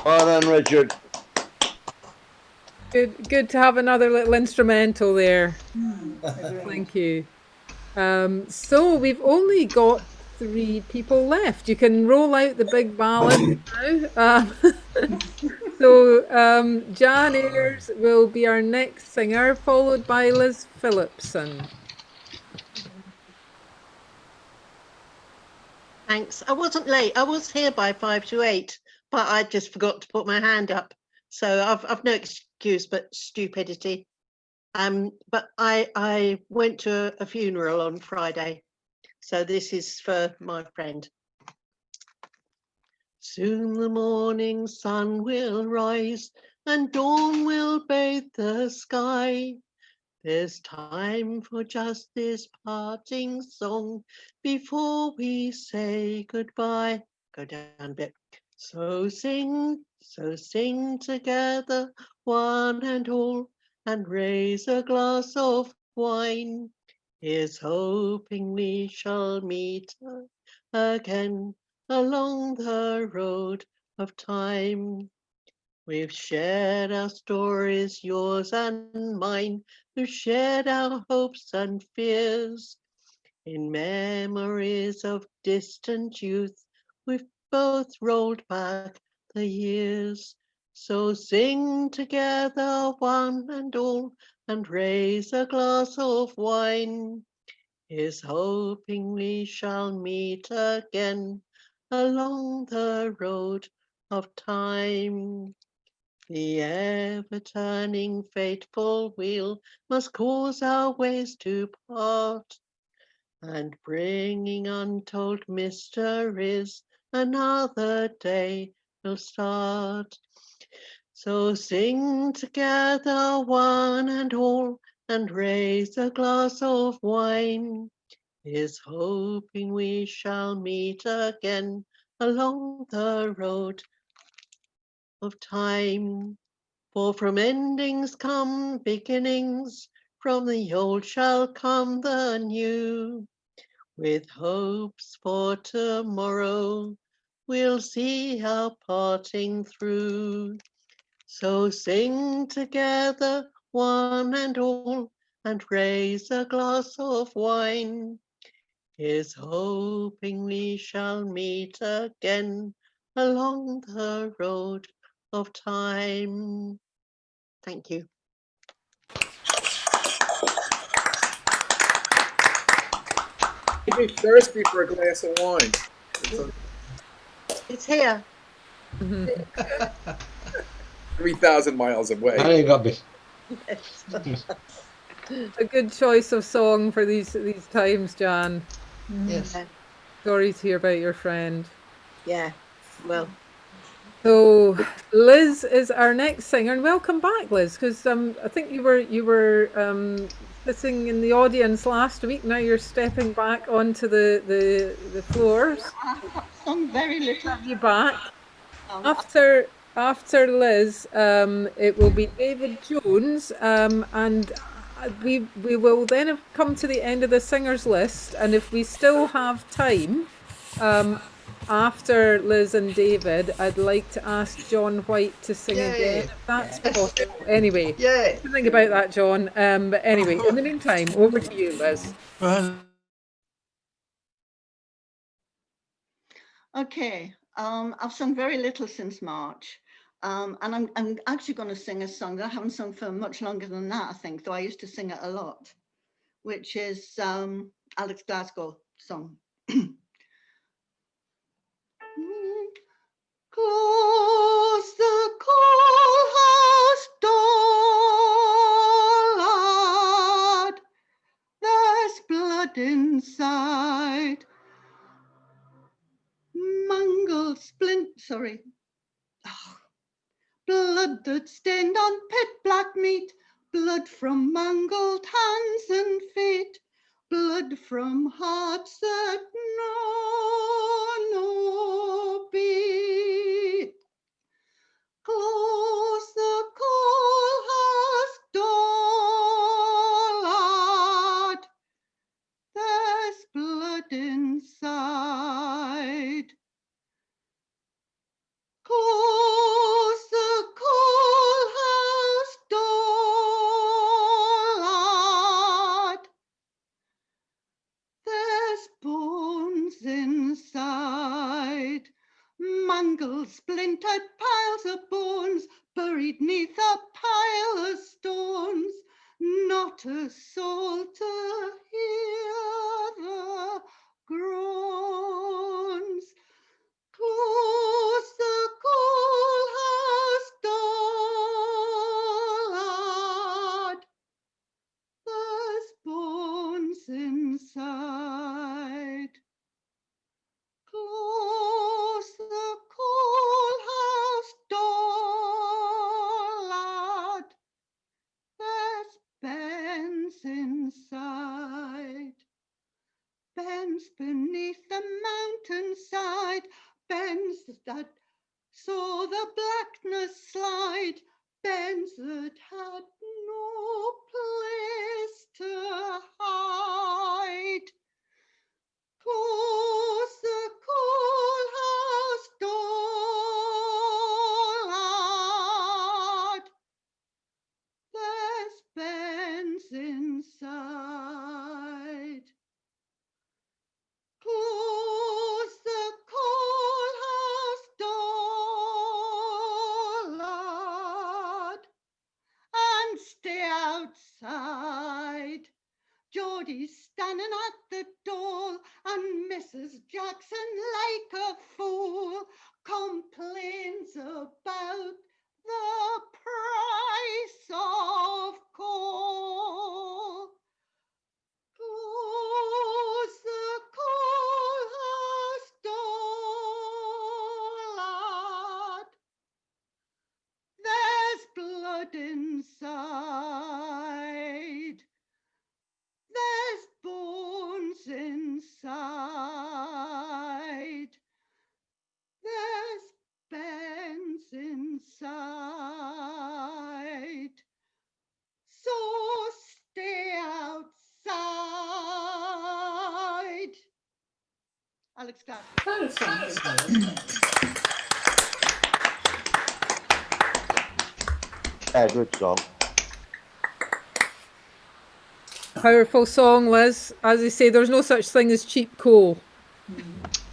Well done, Richard. Good to have another little instrumental there. Thank you. So we've only got 3 people left. You can roll out the big ballad now. So Jan Ayres will be our next singer, followed by Liz Phillipson. Thanks. I wasn't late. I was here by 5 to 8, but I just forgot to put my hand up. So I've no excuse but stupidity. But I went to a funeral on Friday, so this is for my friend. Soon the morning sun will rise and dawn will bathe the sky. There's time for just this parting song before we say goodbye. Go down a bit. So sing together, one and all, and raise a glass of wine. Here's hoping we shall meet again along the road of time. We've shared our stories, yours and mine. We've shared our hopes and fears. In memories of distant youth, we've both rolled back the years. So sing together, one and all, and raise a glass of wine. Here's hoping we shall meet again along the road of time. The ever-turning fateful wheel must cause our ways to part, and bringing untold mysteries, another day will start. So sing together, one and all, and raise a glass of wine. Here's hoping we shall meet again along the road of time. For from endings come beginnings, from the old shall come the new. With hopes for tomorrow, we'll see our parting through. So sing together, one and all, and raise a glass of wine. Here's hoping we shall meet again along the road of time. Thank you. You'd be thirsty for a glass of wine. It's here. 3,000 miles away. I ain't got this. A good choice of song for these times, Jan. Yes. Sorry to hear about your friend. Yeah, well. So Liz is our next singer, and welcome back, Liz, because I think you were sitting in the audience last week. Now you're stepping back onto the floors. I've sung very little. Have you back? After Liz, it will be David Jones, and we will then have come to the end of the singers list, and if we still have time, after Liz and David, I'd like to ask John White to sing again, if that's possible. Anyway, think about that, John. But anyway, in the meantime, over to you, Liz. Okay, I've sung very little since March, and I'm actually going to sing a song that I haven't sung for much longer than that, I think, though I used to sing it a lot, which is Alex Glasgow song. Close the coal house door, lad, there's blood inside. Mangled blood that stained on pit black meat, blood from mangled hands and feet, blood from hearts that no beat. Close the coal house door, lad, there's blood inside. Close the coal house door, lad, there's bones inside. Mangled, splintered piles of bones buried neath a pile of stones. Not a soul to hear the groans. Close the coal house door, lad, there's bones inside. Close the coal house door, lad, there's Ben the blackness slide, bends that had no place to hide. Close the coal house door, lad. There's Ben's inside. Close the coal house door, lad, and stay outside. Geordie's standing at the door, and Mrs. Jackson, like a fool, complains about the price of coal. Close the coal house door, lad. There's blood inside. There's bones inside. There's Ben's inside. So stay outside. Alex Clark. Yeah, good song. Powerful song, Liz. As I say, there's no such thing as cheap coal.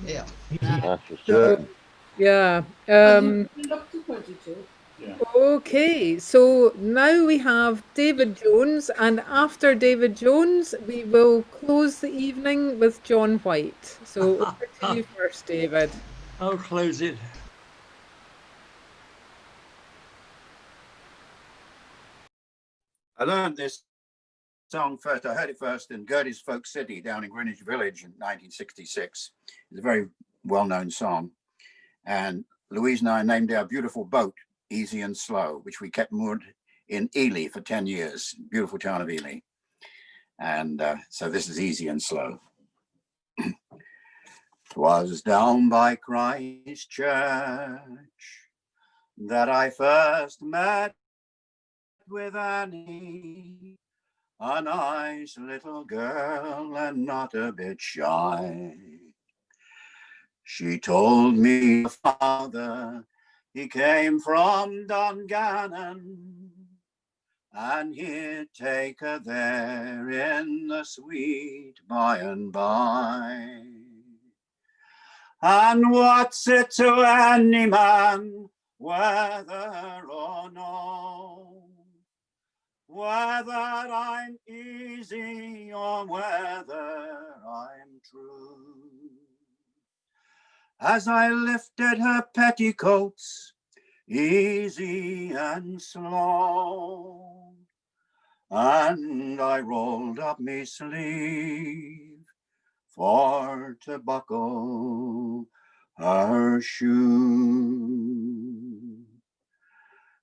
Yeah. That's for So, certain. yeah. Okay, so now we have David Jones, and after David Jones, we will close the evening with John White. So over to you first, David. I'll close it. I learned this song first. I heard it first in Gertie's Folk City down in Greenwich Village in 1966. It's a very well-known song. And Louise and I named our beautiful boat Easy and Slow, which we kept moored in Ely for 10 years, beautiful town of Ely. And so this is Easy and Slow. 'Twas down by Christ Church that I first met with Annie, a nice little girl and not a bit shy. She told me her father, he came from Dungannon, and he'd take her there in the sweet by and by. And what's it to any man, whether or no, whether I'm easy or whether I'm true? As I lifted her petticoats, easy and slow, and I rolled up me sleeve for to buckle her shoe.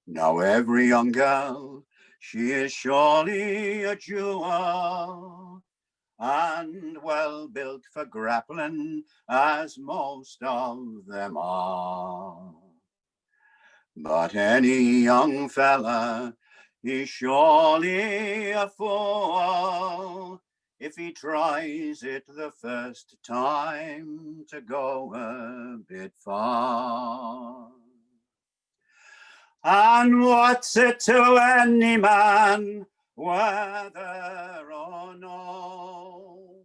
Now every young girl, she is surely a jewel, and well built for grappling, as most of them are. But any young fella, he's surely a fool if he tries it the first time to go a bit far. And what's it to any man, whether or no,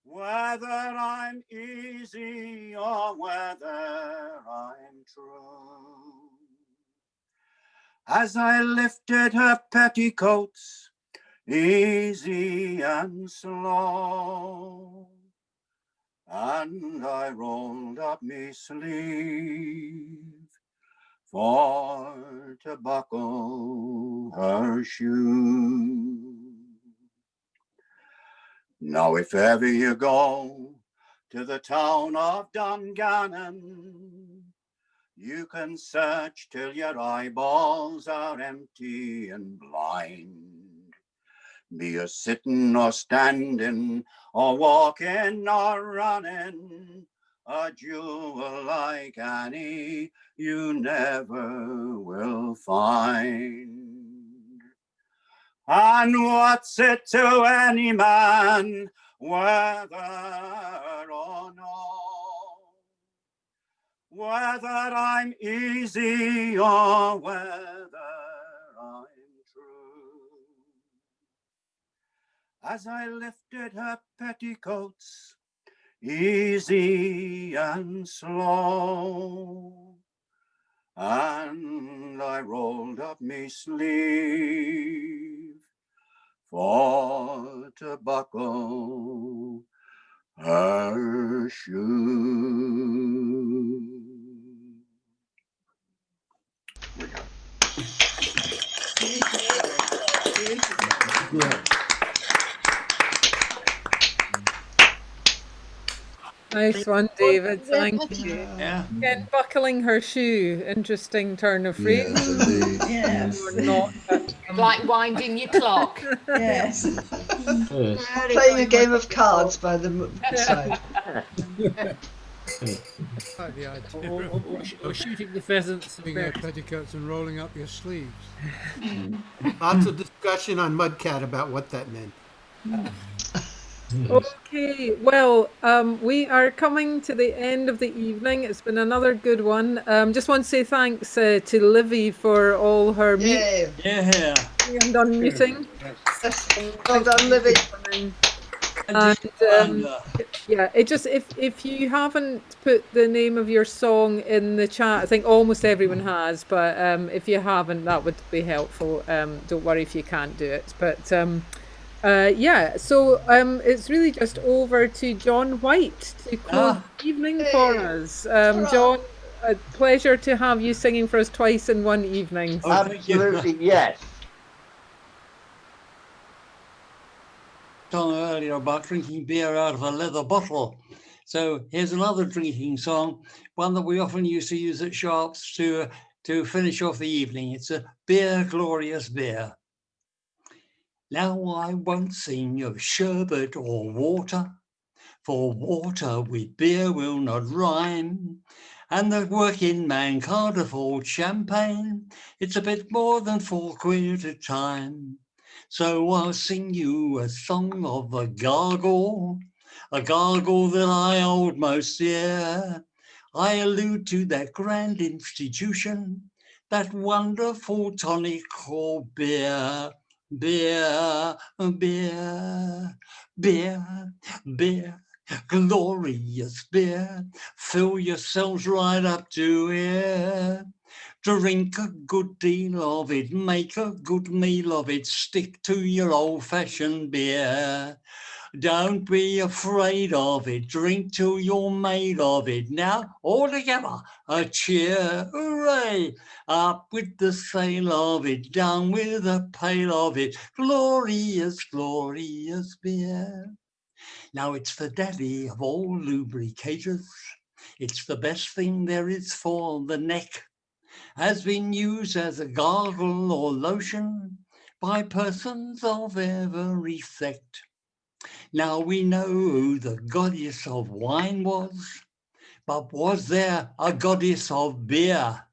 whether I'm easy or whether I'm true? As I lifted her petticoats, easy and slow, and I rolled up me sleeve for to buckle her shoe. Now if ever you go to the town of Dungannon, you can search till your eyeballs are empty and blind. Be you sitting or standing or walking or running, a jewel like Annie you never will find. And what's it to any man, whether or no, whether I'm easy or whether I'm true? As I lifted her petticoats, easy and slow, and I rolled up me sleeve for to buckle her shoe. Nice one, David. Thank Thank you. Yeah. Again, buckling her shoe. Interesting turn of phrase. Yes, indeed. Yes. Or not. Like winding your clock. Yes. Yes. Playing a game of cards by the side. Like the idea Or shooting the pheasants. of your petticoats and rolling up your sleeves. Lots of discussion on Mudcat about what that meant. Okay, well, we are coming to the end of the evening. It's been another good one. Just want to say thanks to Livy for all her Yay. Yeah. and unmuting. Well done, Livy. And yeah, it just if you haven't put the name of your song in the chat, I think almost everyone has, but if you haven't, that would be helpful. Don't worry if you can't do it, but yeah, so it's really just over to John White to close the evening for us. John, a pleasure to have you singing for us twice in one evening. Absolutely, yes. Song earlier about drinking beer out of a leather bottle. So here's another drinking song, one that we often used to use at Sharps to finish off the evening. It's a Beer, Glorious Beer. Now I won't sing of sherbet or water, for water with beer will not rhyme. And the working man can't afford champagne. It's a bit more than £4 at a time. So I'll sing you a song of a gargle that I hold most dear. I allude to that grand institution, that wonderful tonic called beer. Beer, beer, beer, beer, glorious beer. Fill yourselves right up to here. Drink a good deal of it, make a good meal of it, stick to your old-fashioned beer. Don't be afraid of it, drink till you're made of it. Now, all together, a cheer, hooray! Up with the sail of it, down with a pail of it, glorious, glorious beer. Now it's the daddy of all lubricators. It's the best thing there is for the neck. Has been used as a gargle or lotion by persons of every sect. Now we know who the goddess of wine was, but was there a goddess of beer?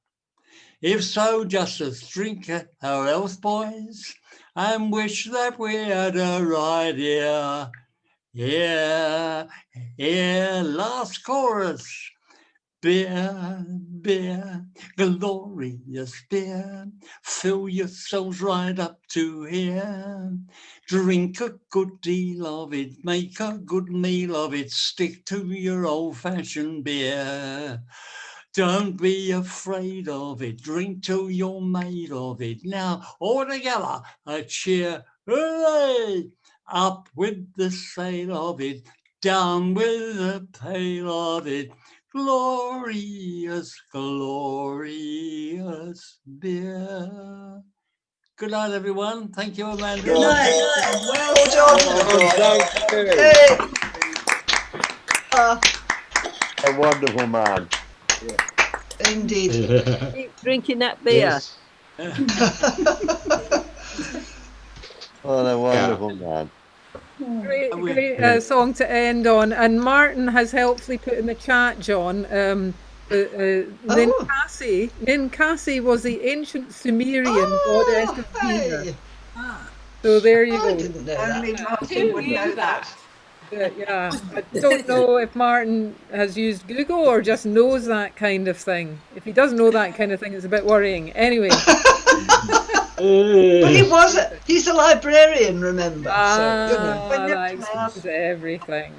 If so, just as drink it, or else, boys, and wish that we had her right here. Here, here, last chorus. Beer, beer, glorious beer, fill yourselves right up to here. Drink a good deal of it, make a good meal of it, stick to your old-fashioned beer. Don't be afraid of it, drink till you're made of it. Now, all together, a cheer, hooray! Up with the sail of it, down with the pail of it. Glorious, glorious beer. Good night, everyone. Thank you, Amanda. Good night. Well done. A wonderful man. Indeed. Keep drinking that beer. Yes. What a wonderful man. Great song to end on. And Martin has helpfully put in the chat, John, Ninkasi was the ancient Sumerian goddess of Venus. So there you go. Didn't know Only that. Martin would know that. Yeah, I don't know if Martin has used Google or just knows that kind of thing. If he doesn't know that kind of thing, it's a bit worrying. Anyway. But he's a librarian, remember? So, you know. That explains everything.